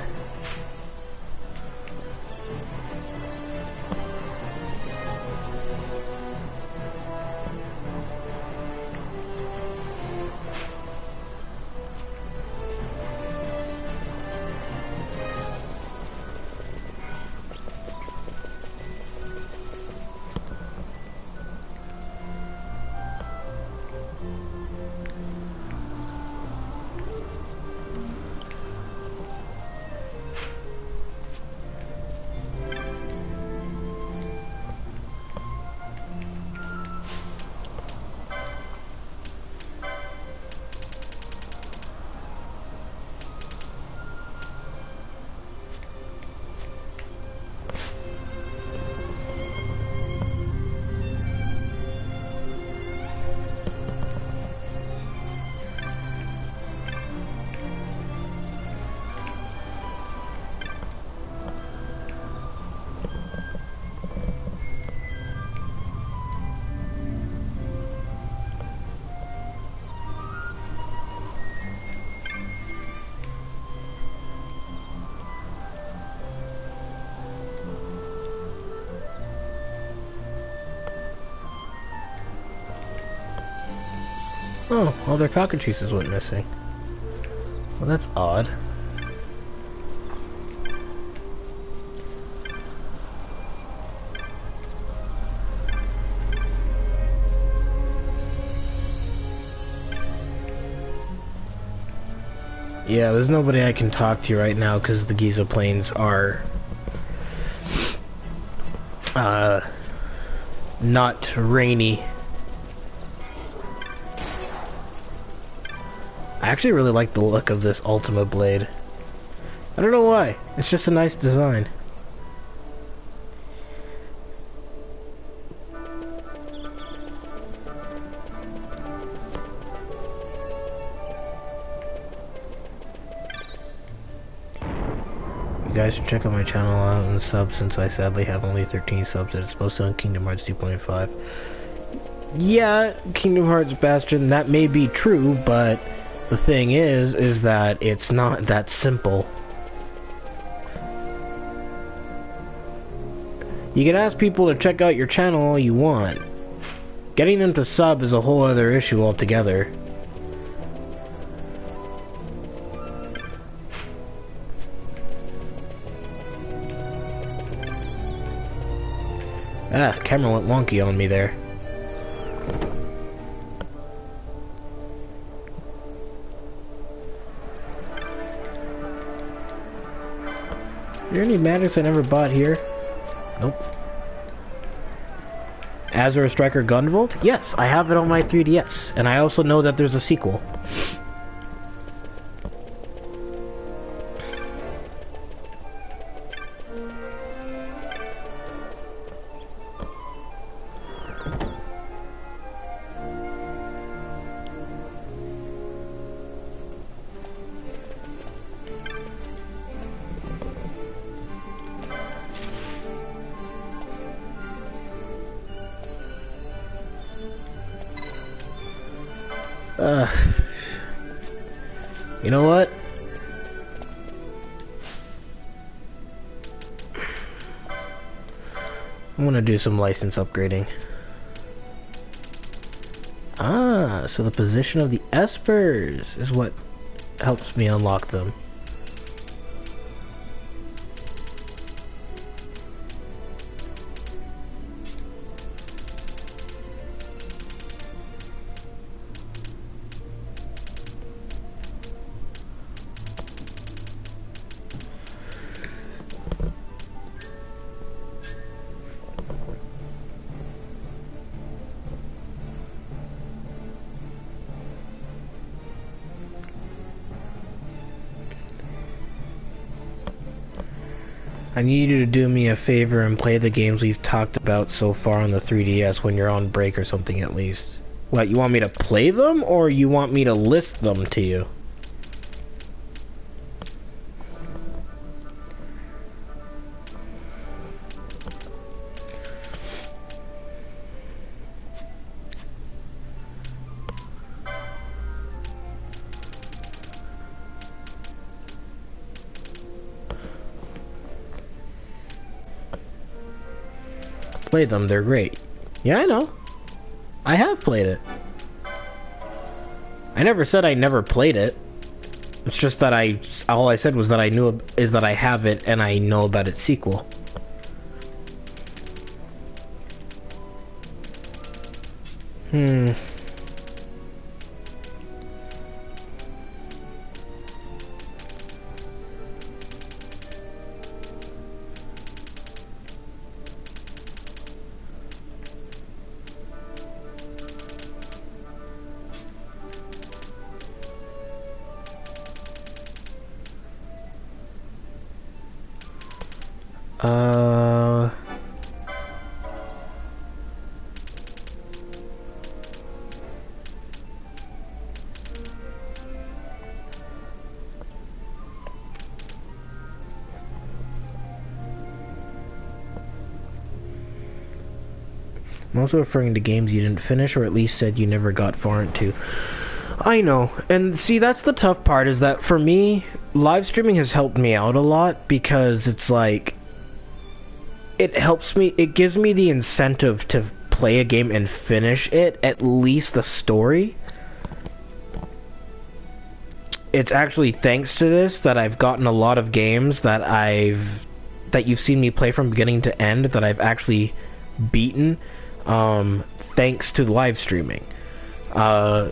Oh, all their cockatrices went missing. Well, that's odd. Yeah, there's nobody I can talk to right now because the Giza Plains are not rainy. I actually really like the look of this Ultima blade. I don't know why. It's just a nice design. You guys should check out my channel out and sub since I sadly have only 13 subs that it's posted on Kingdom Hearts 2.5. Yeah, Kingdom Hearts Bastion, that may be true, but the thing is that it's not that simple. You can ask people to check out your channel all you want. Getting them to sub is a whole other issue altogether. Ah, camera went wonky on me there. Are there any Maddox I never bought here? Nope. Azure Striker Gunvolt? Yes, I have it on my 3DS, and I also know that there's a sequel. You know what? I'm gonna do some license upgrading. Ah, so the position of the espers is what helps me unlock them. I need you to do me a favor and play the games we've talked about so far on the 3DS when you're on break or something at least. What, you want me to play them or you want me to list them to you? Play them, they're great. Yeah, I know. I have played it. I never said I never played it. It's just that all I said was that I knew is that I have it and I know about its sequel. I'm also referring to games you didn't finish or at least said you never got far into. I know, and see, that's the tough part, is that for me, live streaming has helped me out a lot because it's like, it helps me, it gives me the incentive to play a game and finish it, at least the story. It's actually thanks to this that I've gotten a lot of games that you've seen me play from beginning to end that I've actually beaten, thanks to live streaming. I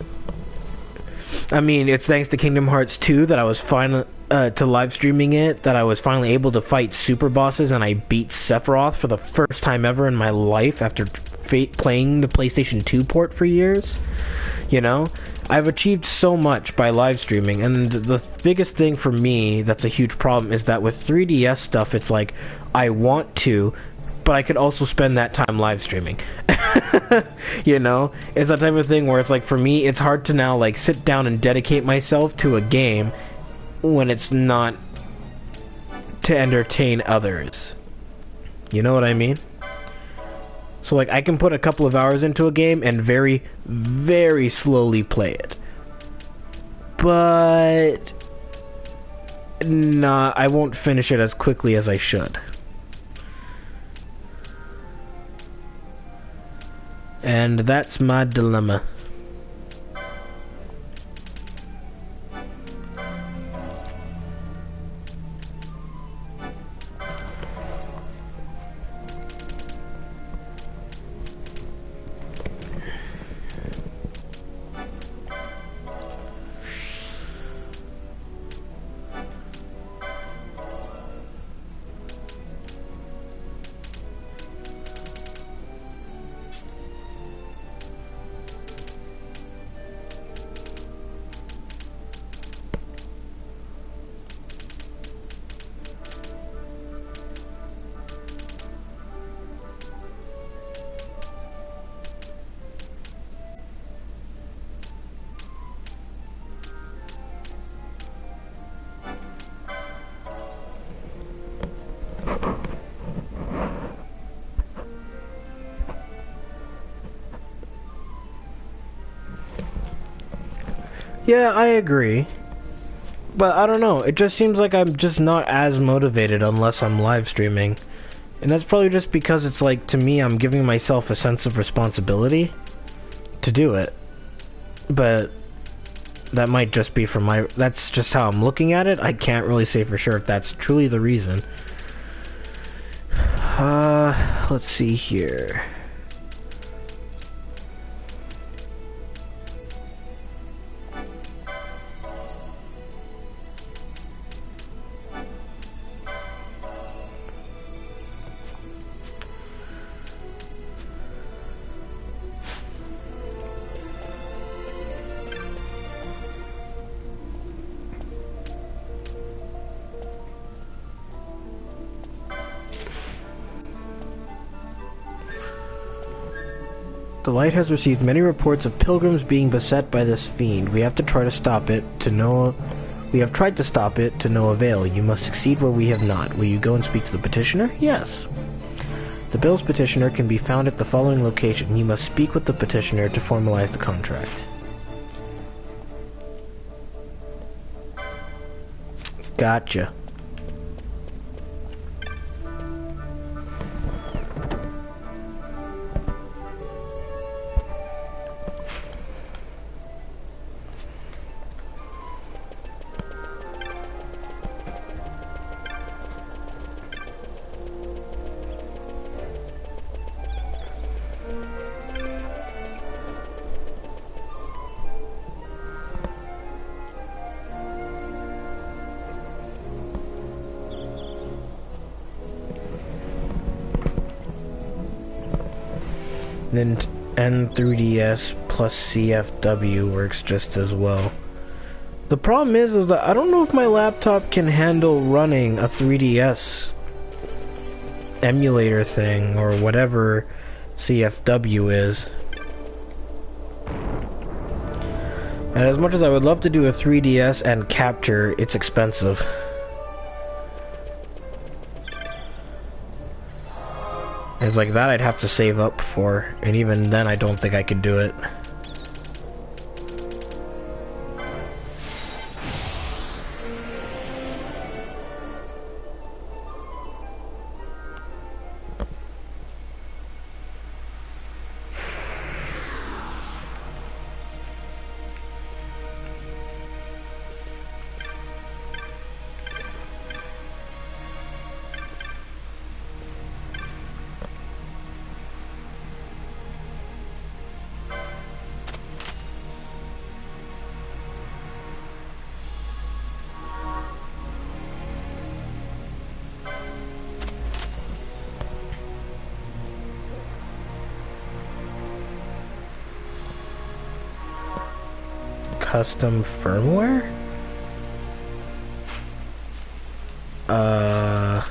mean, it's thanks to Kingdom Hearts 2 that I was finally to live streaming it, that I was finally able to fight super bosses and I beat Sephiroth for the first time ever in my life after playing the PlayStation 2 port for years. You know, I've achieved so much by live streaming, and the biggest thing for me that's a huge problem is that with 3DS stuff, it's like, I want to, but I could also spend that time live streaming. You know, it's that type of thing where it's like, for me, it's hard to now like sit down and dedicate myself to a game when it's not to entertain others. You know what I mean? So like, I can put a couple of hours into a game and very, very slowly play it. But nah, I won't finish it as quickly as I should. And that's my dilemma. Yeah, I agree. But I don't know, it just seems like I'm just not as motivated unless I'm live streaming. And that's probably just because it's like, to me, I'm giving myself a sense of responsibility to do it. But that might just be from that's just how I'm looking at it. I can't really say for sure if that's truly the reason. Let's see here. The light has received many reports of pilgrims being beset by this fiend. We have tried to stop it to no avail. You must succeed where we have not. Will you go and speak to the petitioner? Yes. The bill's petitioner can be found at the following location. You must speak with the petitioner to formalize the contract. Gotcha. And 3DS plus CFW works just as well. The problem is that I don't know if my laptop can handle running a 3DS emulator thing or whatever CFW is. And as much as I would love to do a 3DS and capture, it's expensive. It's like that I'd have to save up for, and even then I don't think I could do it. Custom firmware? I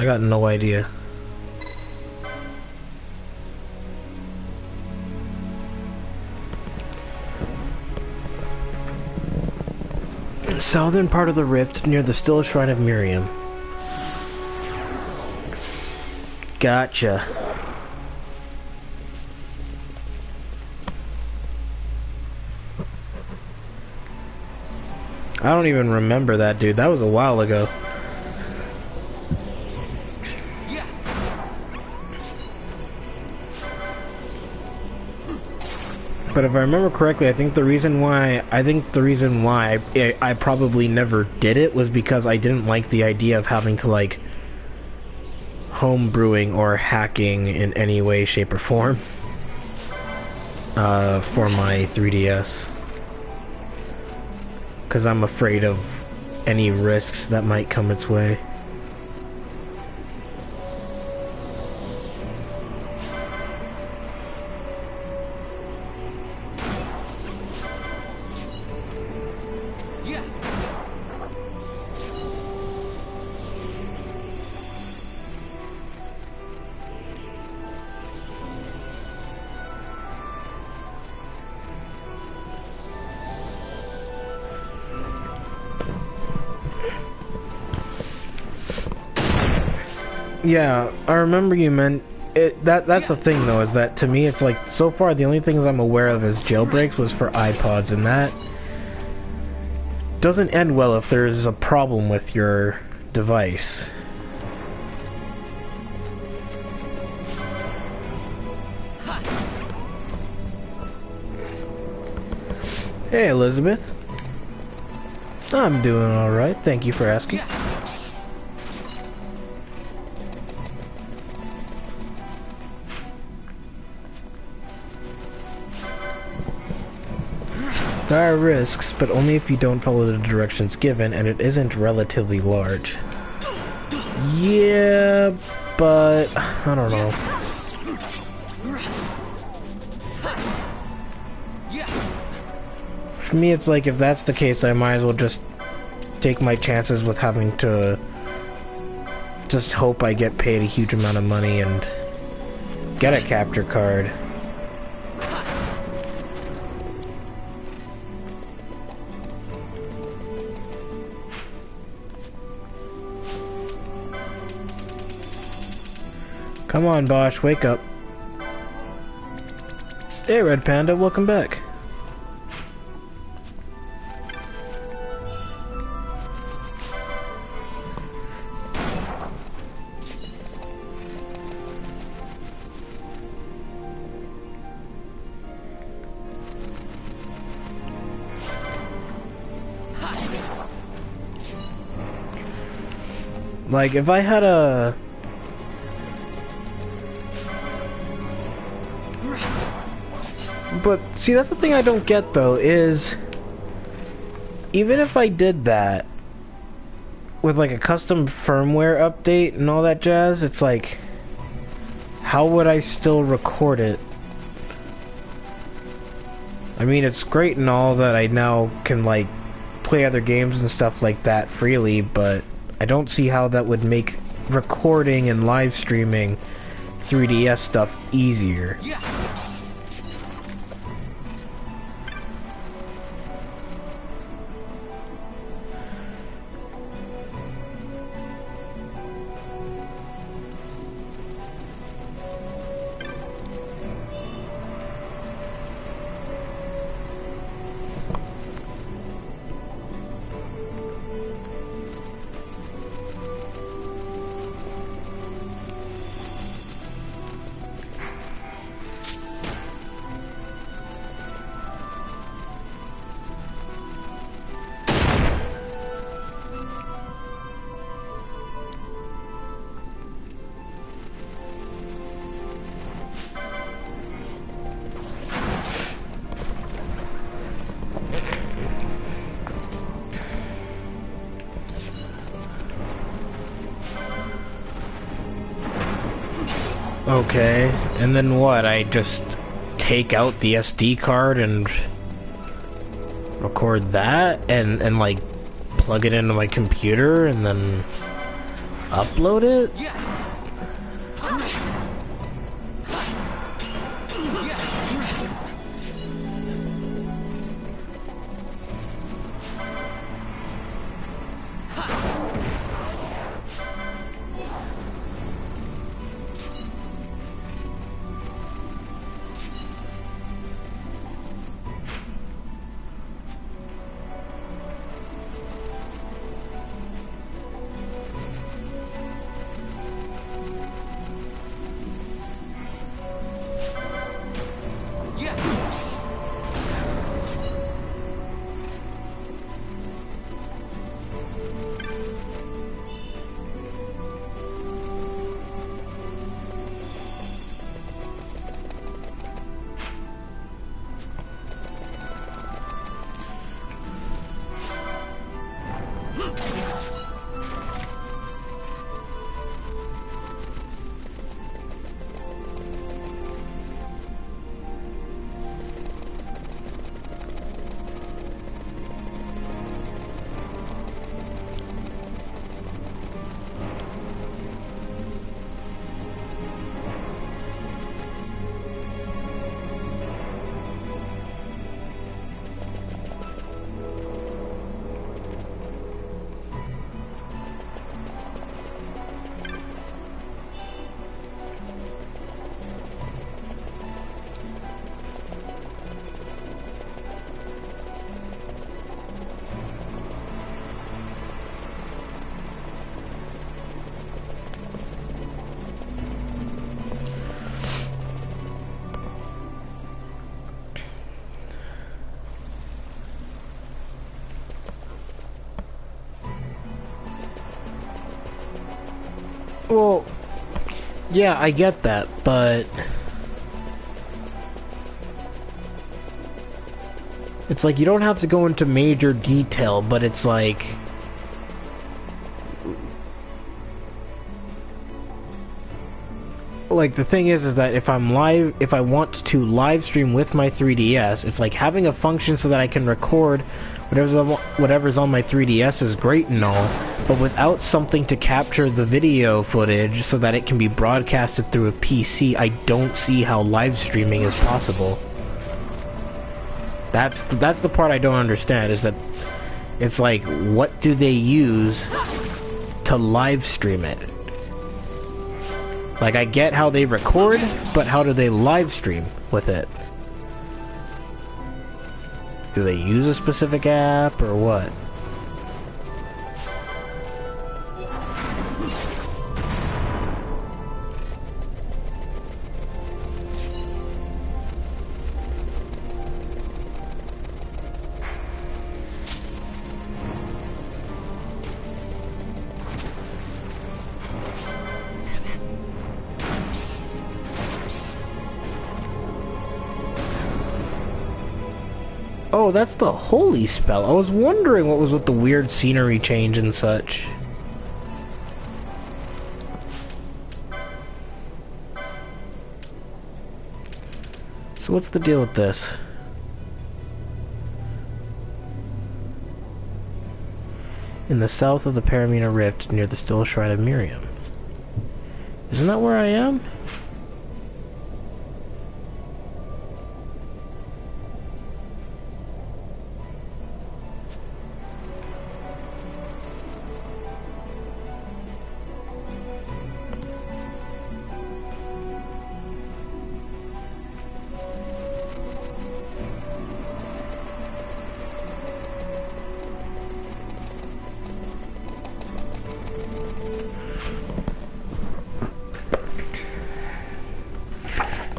got no idea. Southern part of the rift near the still shrine of Miriam. Gotcha. I don't even remember that, dude. That was a while ago. But if I remember correctly, I think the reason why I probably never did it was because I didn't like the idea of having to like homebrewing or hacking in any way, shape, or form for my 3DS. Because I'm afraid of any risks that might come its way. Yeah, I remember you That's the thing though, is that to me it's like, so far the only things I'm aware of as jailbreaks was for iPods, and that doesn't end well if there's a problem with your device. Hey Elizabeth. I'm doing alright, thank you for asking. There are risks, but only if you don't follow the directions given, and it isn't relatively large. Yeah, but I don't know. For me, it's like, if that's the case, I might as well just take my chances with having to just hope I get paid a huge amount of money and get a capture card. Come on, Bosch, wake up. Hey, Red Panda, welcome back. Like, if I had a... But, see, that's the thing I don't get, though, is... Even if I did that, with, like, a custom firmware update and all that jazz, it's like... How would I still record it? I mean, it's great and all that I now can, like, play other games and stuff like that freely, but I don't see how that would make recording and live streaming 3DS stuff easier. Okay, and then what? I just take out the SD card and record that and like plug it into my computer and then upload it? Well, yeah, I get that, but it's like you don't have to go into major detail, but it's like the thing is that if I want to live stream with my 3DS, it's like having a function so that I can record whatever's on my 3DS is great and all, but without something to capture the video footage so that it can be broadcasted through a PC, I don't see how live streaming is possible. That's the part I don't understand, is that it's like, what do they use to live stream it? Like, I get how they record, but how do they live stream with it? Do they use a specific app, or what? Oh, that's the holy spell. I was wondering what was with the weird scenery change and such. So what's the deal with this? In the south of the Paramina Rift, near the Still Shrine of Miriam. Isn't that where I am?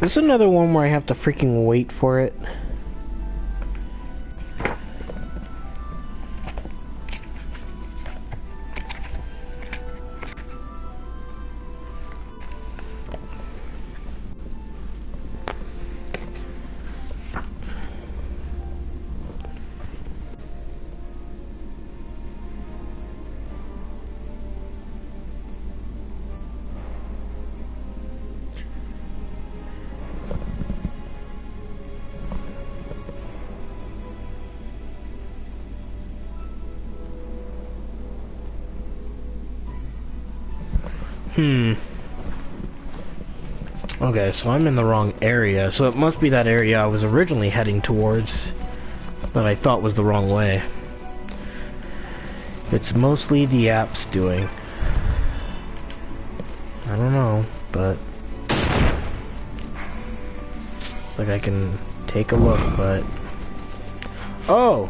This is another one where I have to freaking wait for it. Okay, so I'm in the wrong area, so it must be that area I was originally heading towards that I thought was the wrong way. It's mostly the app's doing. I don't know, but it's like I can take a look, but oh!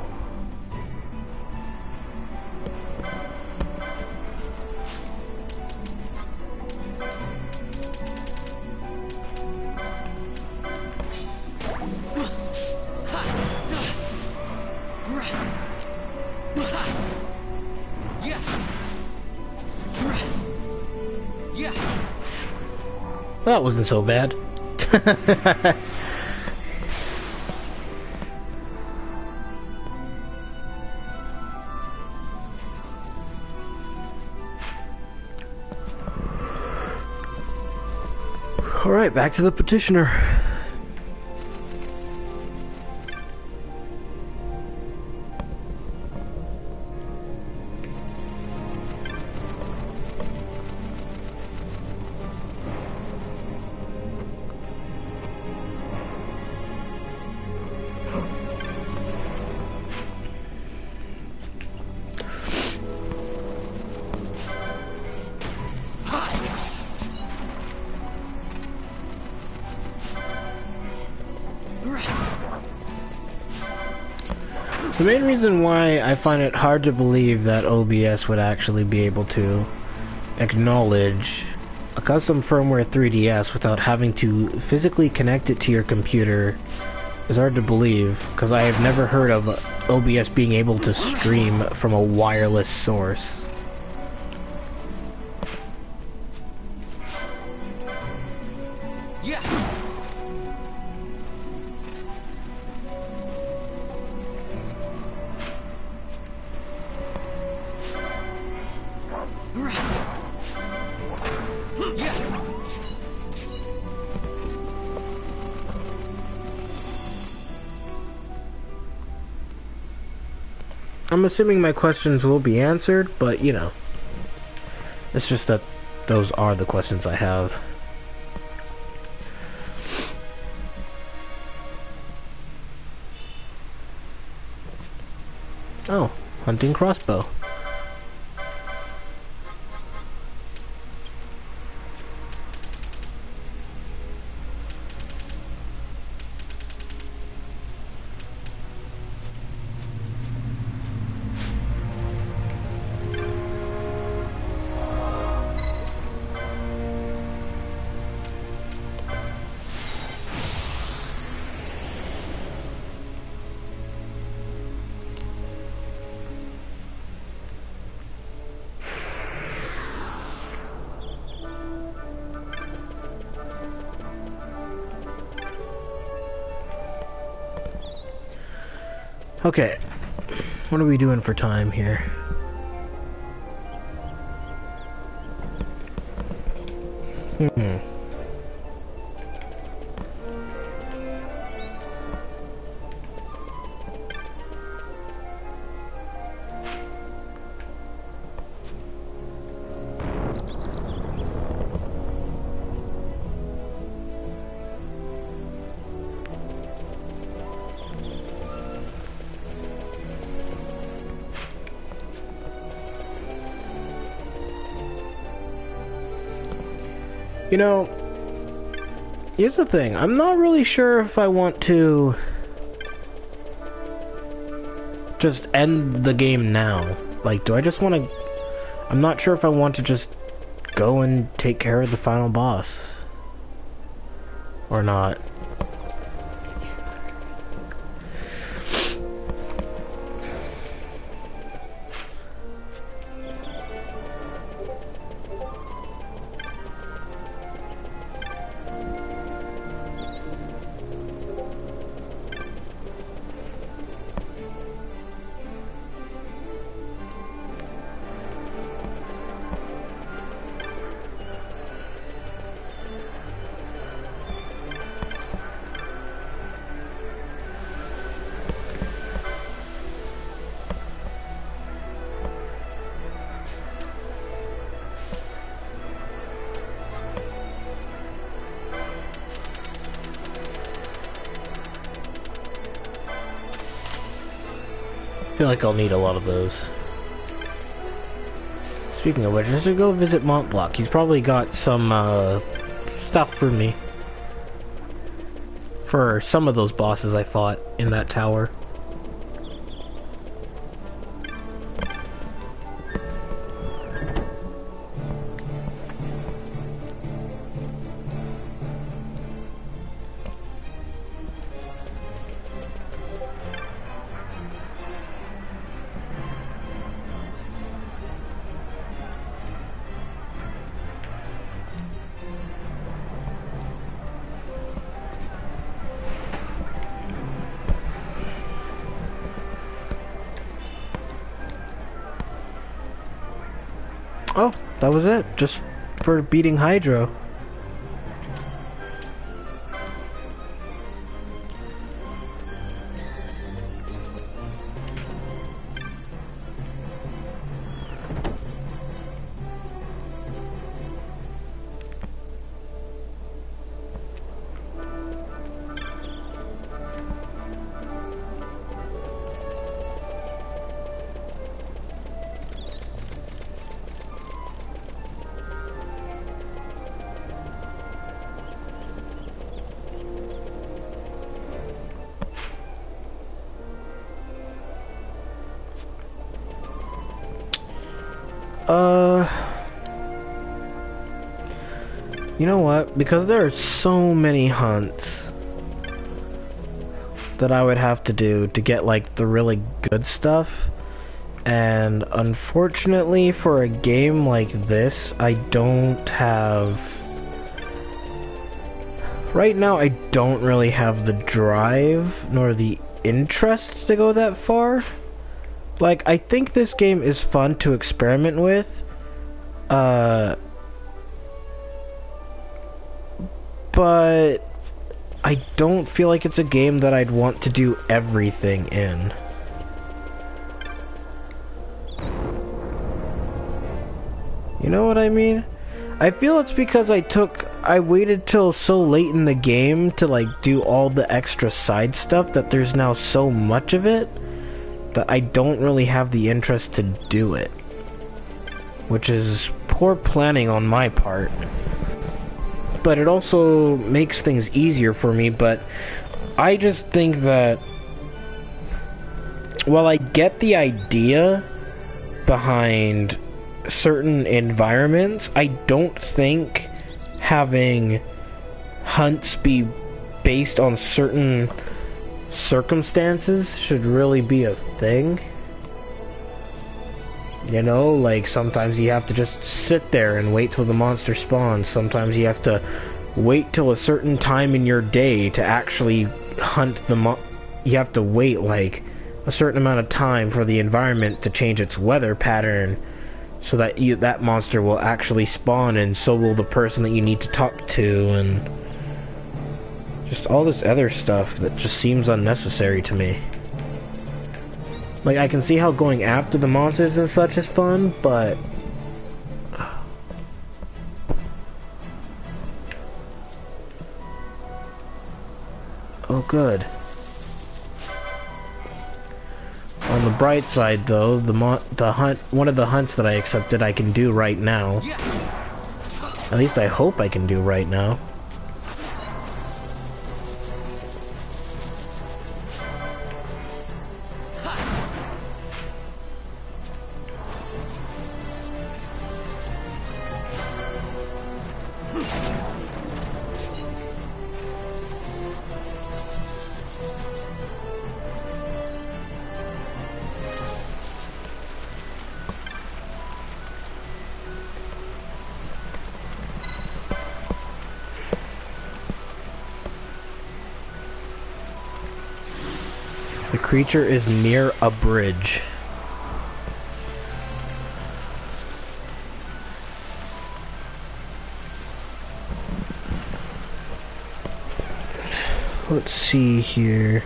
That wasn't so bad. Alright, back to the petitioner. The main reason why I find it hard to believe that OBS would actually be able to acknowledge a custom firmware 3DS without having to physically connect it to your computer is hard to believe, because I have never heard of OBS being able to stream from a wireless source. I'm assuming my questions will be answered, but you know, it's just that those are the questions I have. Oh, hunting crossbow. Okay, what are we doing for time here? You know, here's the thing. I'm not really sure if I want to just end the game now. Like, do I just want to... I'm not sure if I want to just go and take care of the final boss. Or not. I feel like I'll need a lot of those. Speaking of which, I should go visit Montblanc. He's probably got some stuff for me. For some of those bosses I fought in that tower. Oh, that was it. Just for beating Hydro. You know what? Because there are so many hunts that I would have to do to get, like, the really good stuff. And unfortunately, for a game like this, I don't have... Right now, I don't really have the drive, nor the interest to go that far. Like, I think this game is fun to experiment with. But I don't feel like it's a game that I'd want to do everything in. You know what I mean? I feel it's because I waited till so late in the game to like do all the extra side stuff that there's now so much of it that I don't really have the interest to do it. Which is poor planning on my part. But it also makes things easier for me, but I just think that while I get the idea behind certain environments, I don't think having hunts be based on certain circumstances should really be a thing. You know, like sometimes you have to just sit there and wait till the monster spawns. Sometimes you have to wait till a certain time in your day to actually hunt the you have to wait like a certain amount of time for the environment to change its weather pattern so that that monster will actually spawn, and so will the person that you need to talk to, and just all this other stuff that just seems unnecessary to me. Like, I can see how going after the monsters and such is fun, but oh good. On the bright side, though, one of the hunts that I accepted I can do right now. At least I hope I can do right now. The creature is near a bridge. Let's see here.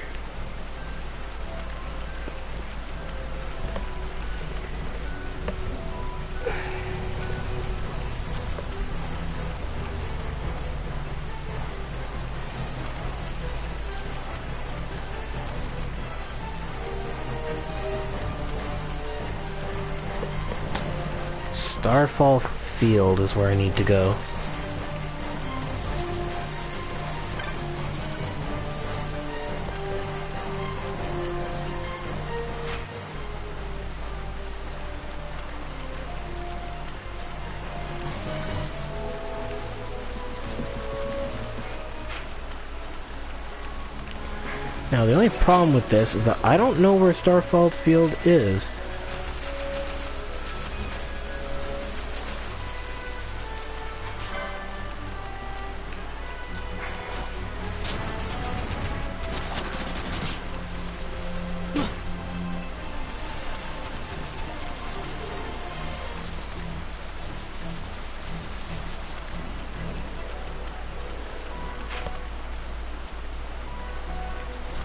Starfall Field is where I need to go. Now the only problem with this is that I don't know where Starfall Field is.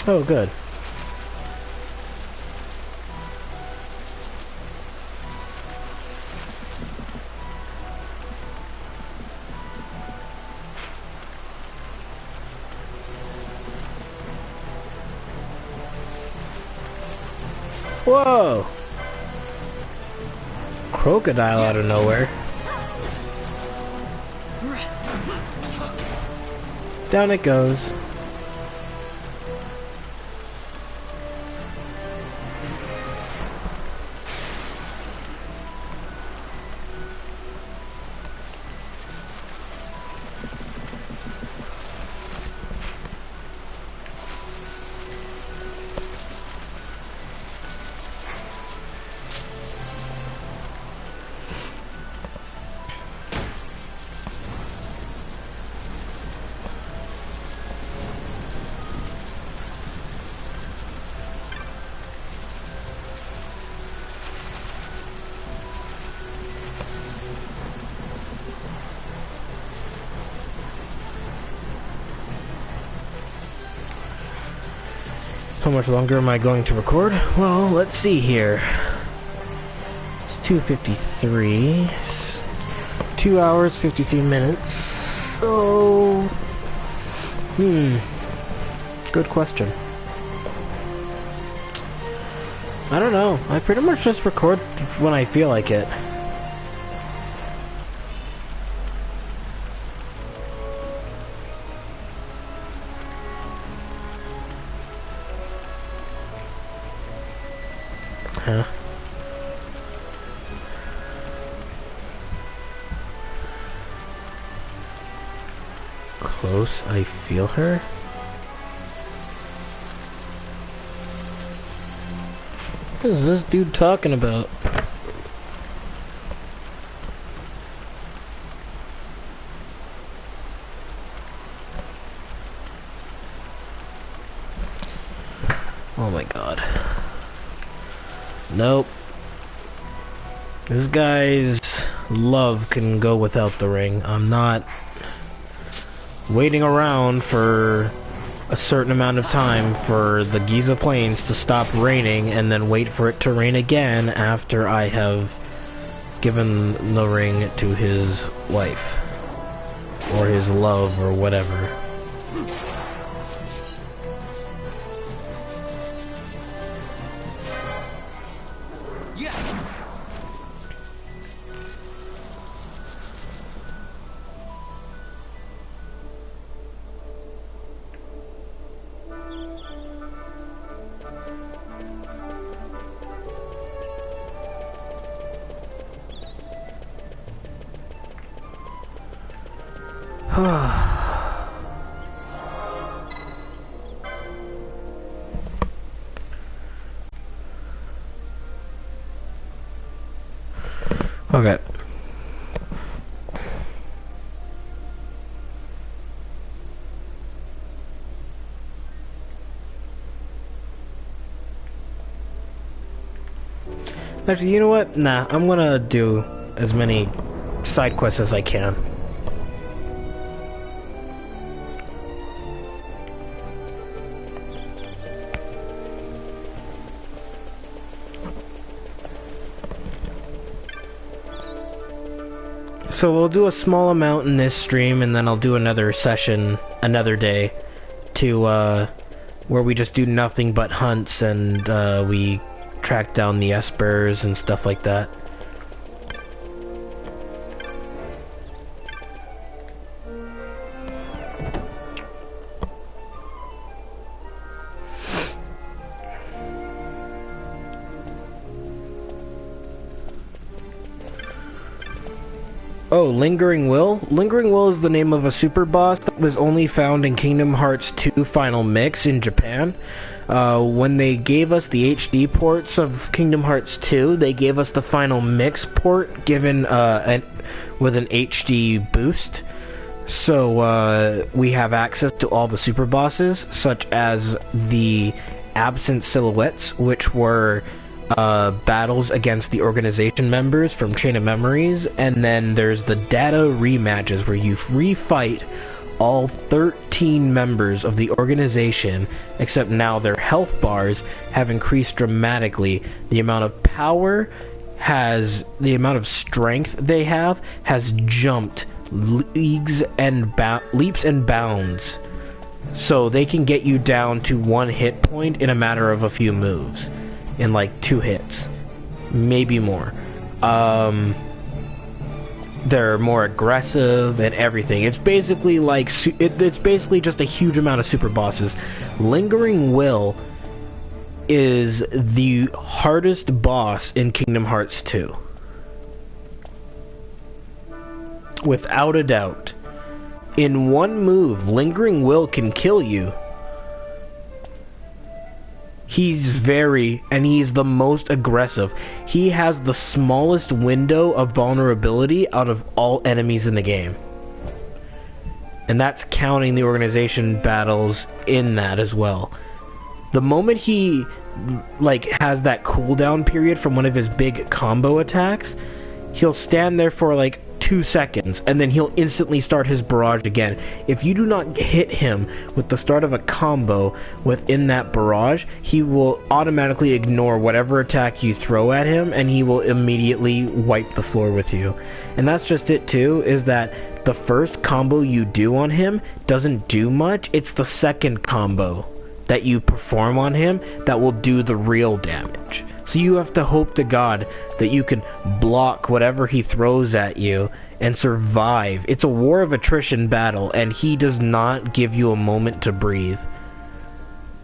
Oh, good. Whoa! Crocodile out of nowhere. Down it goes. How much longer am I going to record? Well, let's see here. It's 2:53. 2 hours, 53 minutes. So... Good question. I don't know. I pretty much just record when I feel like it. Huh? Close, I feel her? What is this dude talking about? Oh my god. Nope. This guy's love can go without the ring. I'm not waiting around for a certain amount of time for the Giza Plains to stop raining and then wait for it to rain again after I have given the ring to his wife or his love or whatever. Okay. Actually, you know what? Nah, I'm gonna do as many side quests as I can. So we'll do a small amount in this stream, and then I'll do another session another day to where we just do nothing but hunts and we track down the espers and stuff like that. Oh, Lingering Will? Lingering Will is the name of a super boss that was only found in Kingdom Hearts 2 Final Mix in Japan. When they gave us the HD ports of Kingdom Hearts 2, they gave us the Final Mix port given with an HD boost. So we have access to all the super bosses, such as the Absent Silhouettes, which were battles against the organization members from Chain of Memories, and then there's the data rematches where you refight all 13 members of the organization, except now their health bars have increased dramatically. The amount of power has, the amount of strength they have has jumped leaps and bounds. So they can get you down to 1 hit point in a matter of a few moves. In like 2 hits, maybe more. They're more aggressive and everything. It's basically like it's basically just a huge amount of super bosses. Lingering Will is the hardest boss in Kingdom Hearts 2, without a doubt. In 1 move, Lingering Will can kill you. He's he's the most aggressive. He has the smallest window of vulnerability out of all enemies in the game. And that's counting the organization battles in that as well. The moment he, like, has that cooldown period from one of his big combo attacks, he'll stand there for, like, 2 seconds, and then he'll instantly start his barrage again. If you do not hit him with the start of a combo within that barrage, he will automatically ignore whatever attack you throw at him, and he will immediately wipe the floor with you. And that's just it too, is that the first combo you do on him doesn't do much. It's the second combo that you perform on him that will do the real damage. So you have to hope to God that you can block whatever he throws at you and survive. It's a war of attrition battle, and he does not give you a moment to breathe.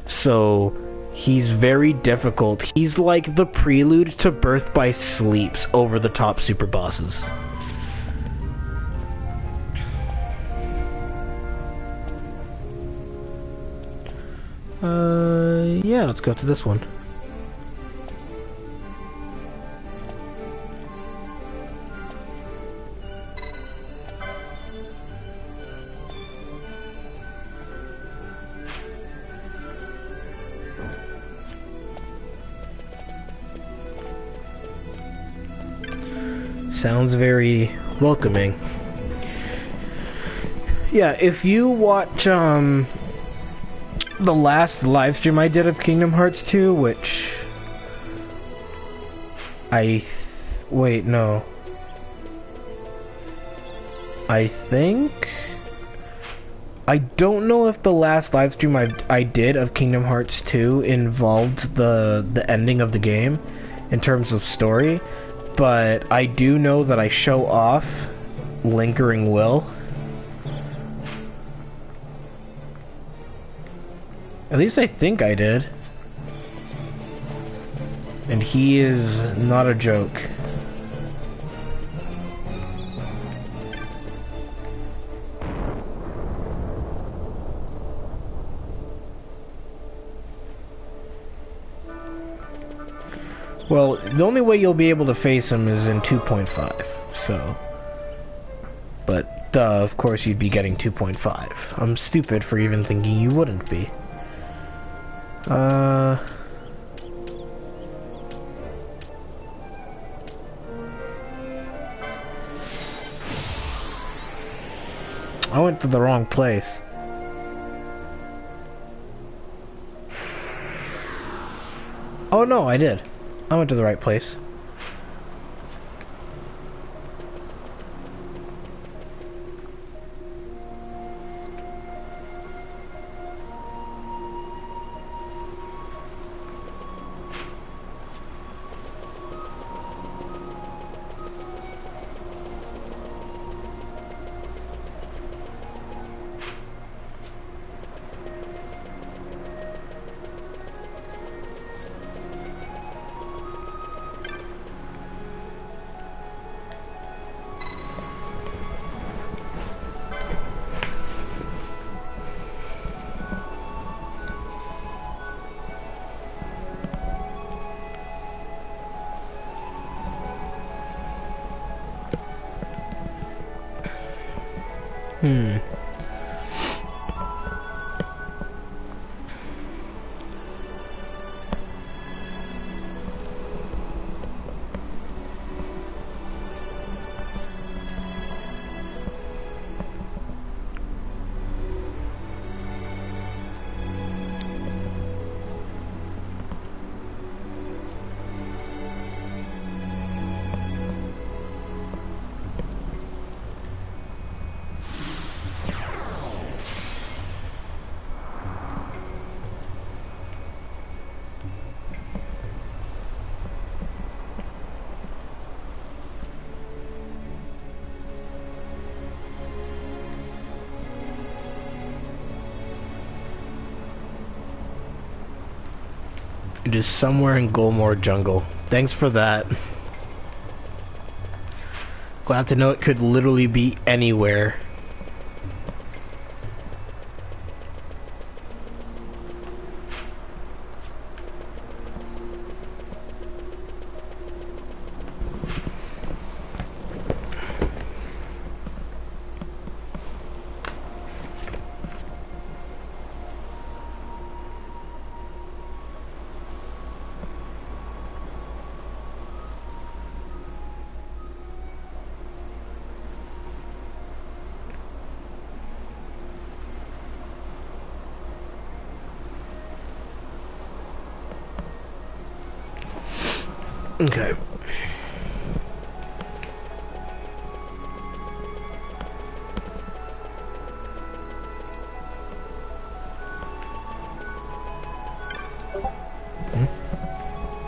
So he's very difficult. He's like the prelude to Birth by Sleep's over-the-top super bosses. Yeah, let's go to this one. Sounds very welcoming. Yeah, if you watch the last live stream I did of Kingdom Hearts 2, which wait, no. I don't know if the last live stream I did of Kingdom Hearts 2 involved the ending of the game in terms of story, but I do know that I show off Lingering Will. At least I think I did. And he is not a joke. Well, the only way you'll be able to face him is in 2.5, so... But, of course you'd be getting 2.5. I'm stupid for even thinking you wouldn't be. I went to the wrong place. Oh no, I did. I went to the right place. It is somewhere in Golmore Jungle. Thanks for that. Glad to know it could literally be anywhere. Okay.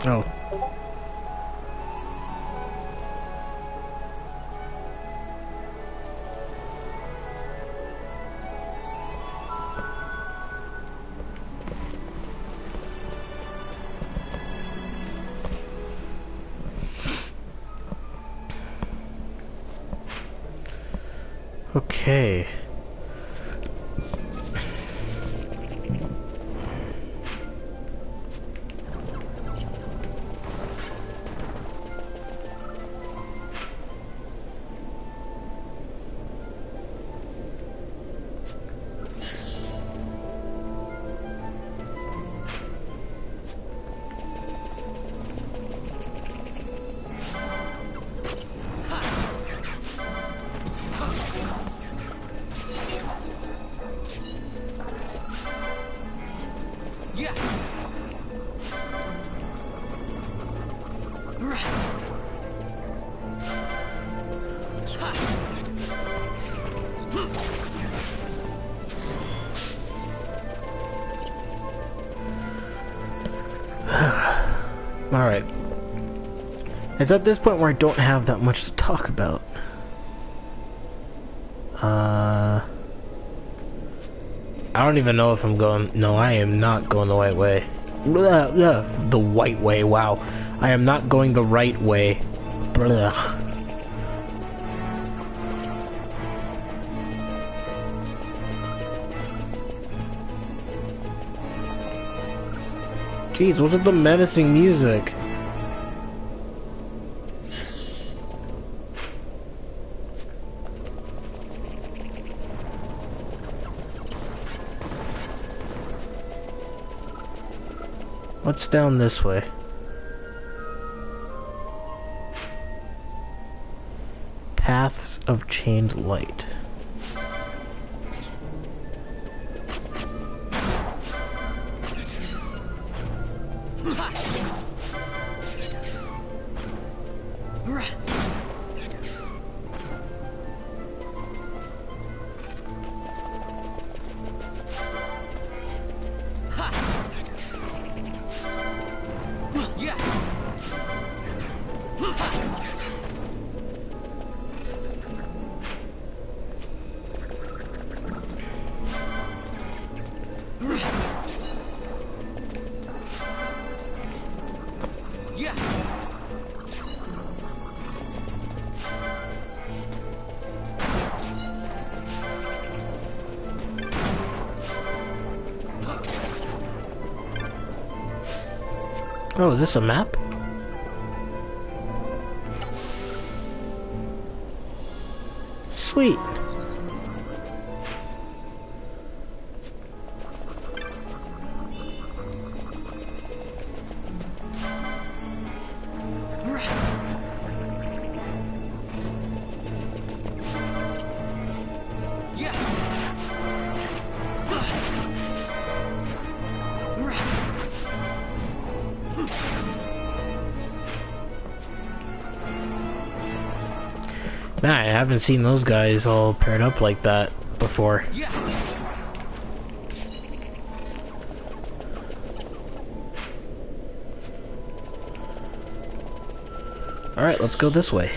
Oh. Okay. Alright. It's at this point where I don't have that much to talk about. I don't even know if I'm going... No, I am not going the right way. The white way, wow. I am not going the right way. Blah. Jeez, what's with the menacing music? What's down this way? Paths of chained light. Oh, is this a map? Sweet. Man, I haven't seen those guys all paired up like that before. Alright, let's go this way.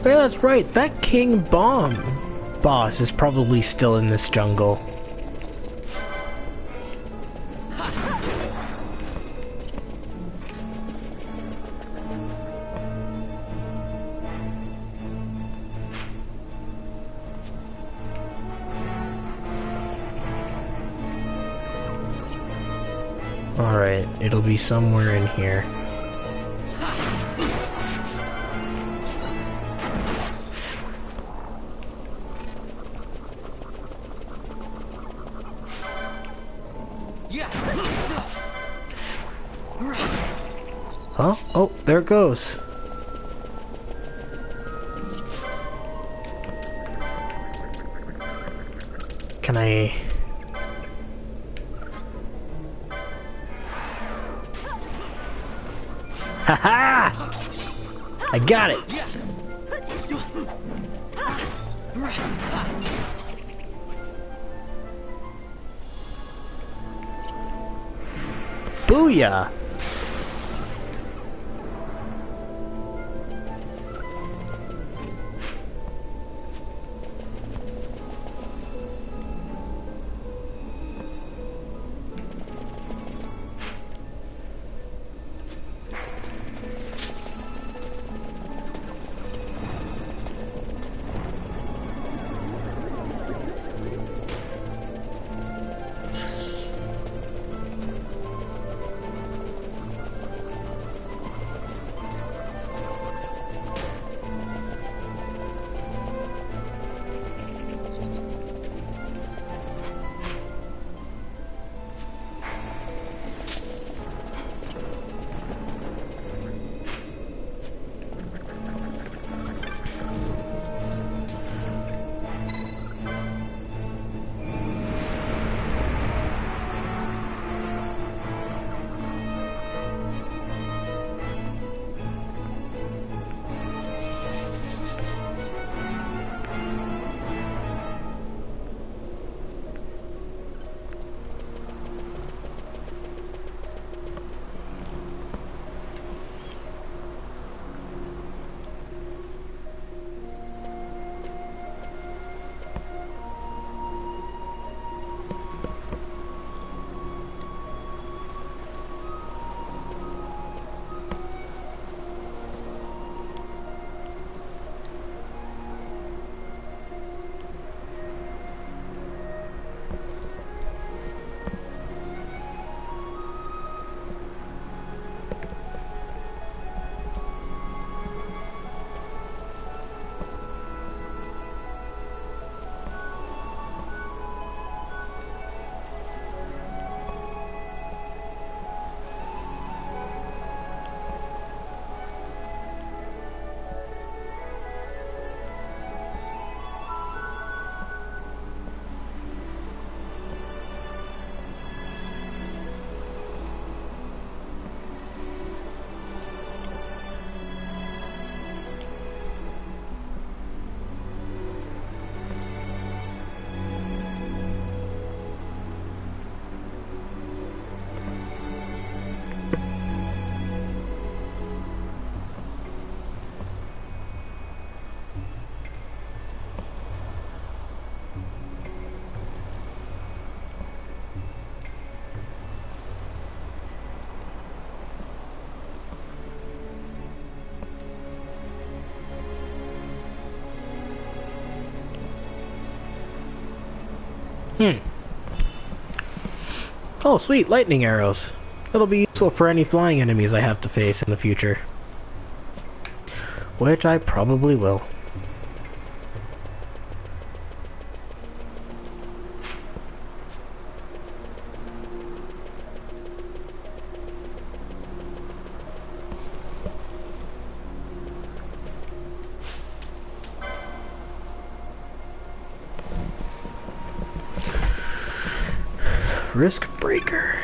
Well, that's right. That King Bomb boss is probably still in this jungle. Alright, it'll be somewhere in here. Huh? Oh, there it goes. Can I... Haha! I got it! Booyah! Oh, sweet, lightning arrows. That'll be useful for any flying enemies I have to face in the future. Which I probably will. Risk breaker.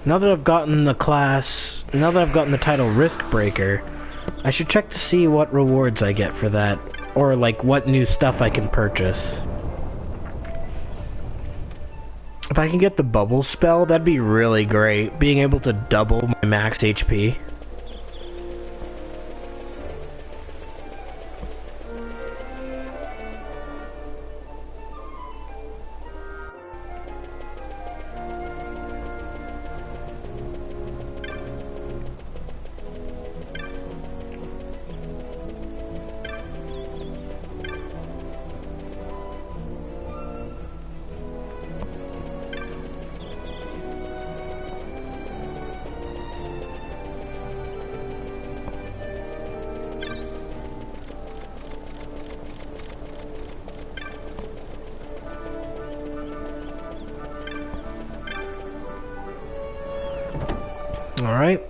Now that I've gotten the title Risk Breaker, I should check to see what rewards I get for that. Or, like, what new stuff I can purchase. If I can get the bubble spell, that'd be really great. Being able to double my max HP. Alright.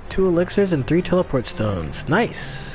Two elixirs and 3 teleport stones. Nice.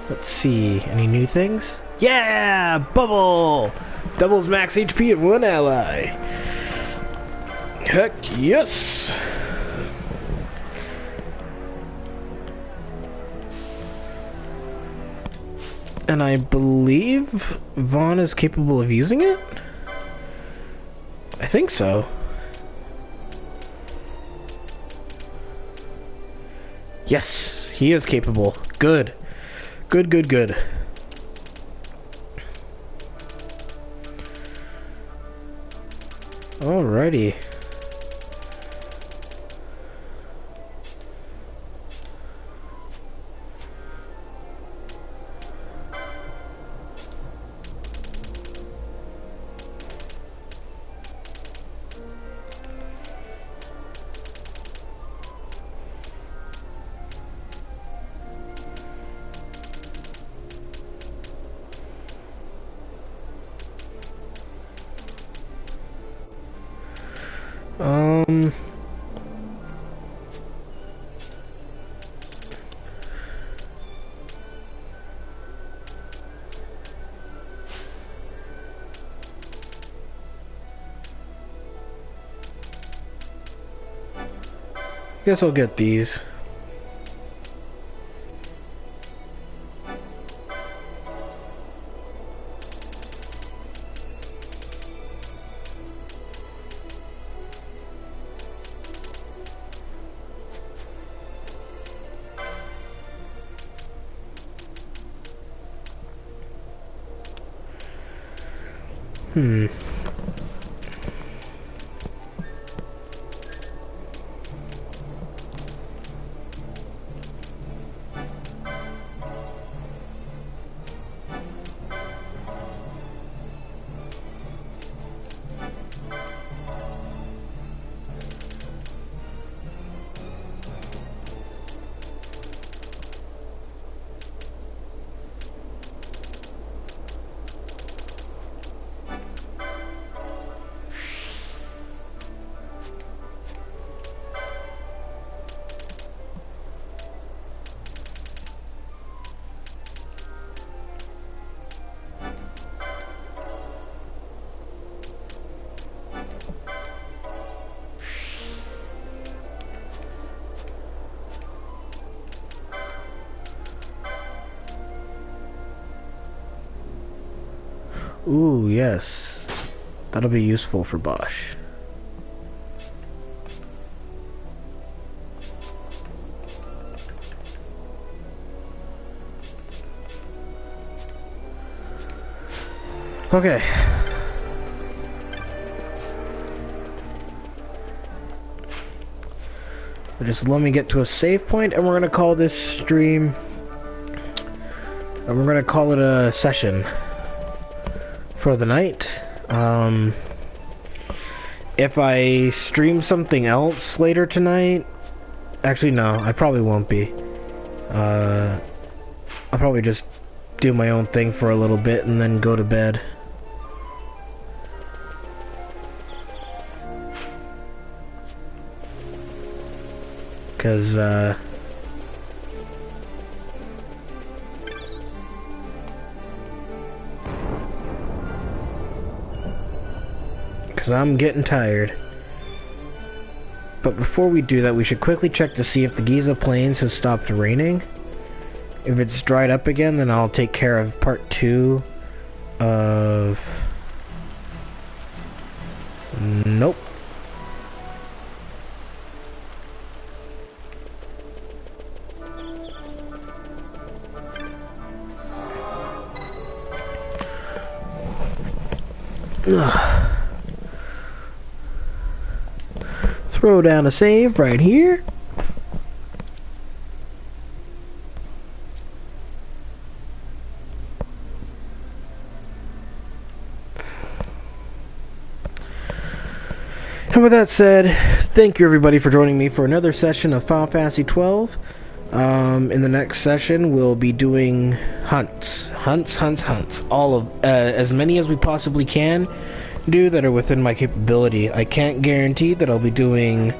Let's see, any new things? Yeah! Bubble! Doubles max HP of one ally. Heck yes! And I believe Vaughn is capable of using it? I think so. Yes, he is capable. Good. Good, good, good. Alrighty. Guess I'll get these. Ooh, yes. That'll be useful for Bosch. Okay. Just let me get to a save point, and we're gonna call this stream, and we're gonna call it a session for the night. If I stream something else later tonight, actually no, I probably won't be. I'll probably just do my own thing for a little bit and then go to bed. Cause I'm getting tired. But before we do that, we should quickly check to see if the Giza Plains has stopped raining. If it's dried up again, then I'll take care of part 2 of... Nope. Ugh. Throw down a save right here. And with that said, thank you everybody for joining me for another session of Final Fantasy XII. In the next session, we'll be doing hunts. All of, as many as we possibly can do that are within my capability. I can't guarantee that I'll be doing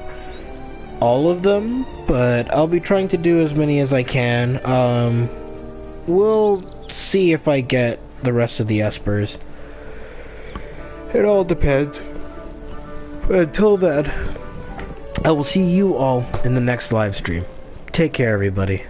all of them, but I'll be trying to do as many as I can. We'll see if I get the rest of the Espers. It all depends. But until then, I will see you all in the next live stream. Take care, everybody.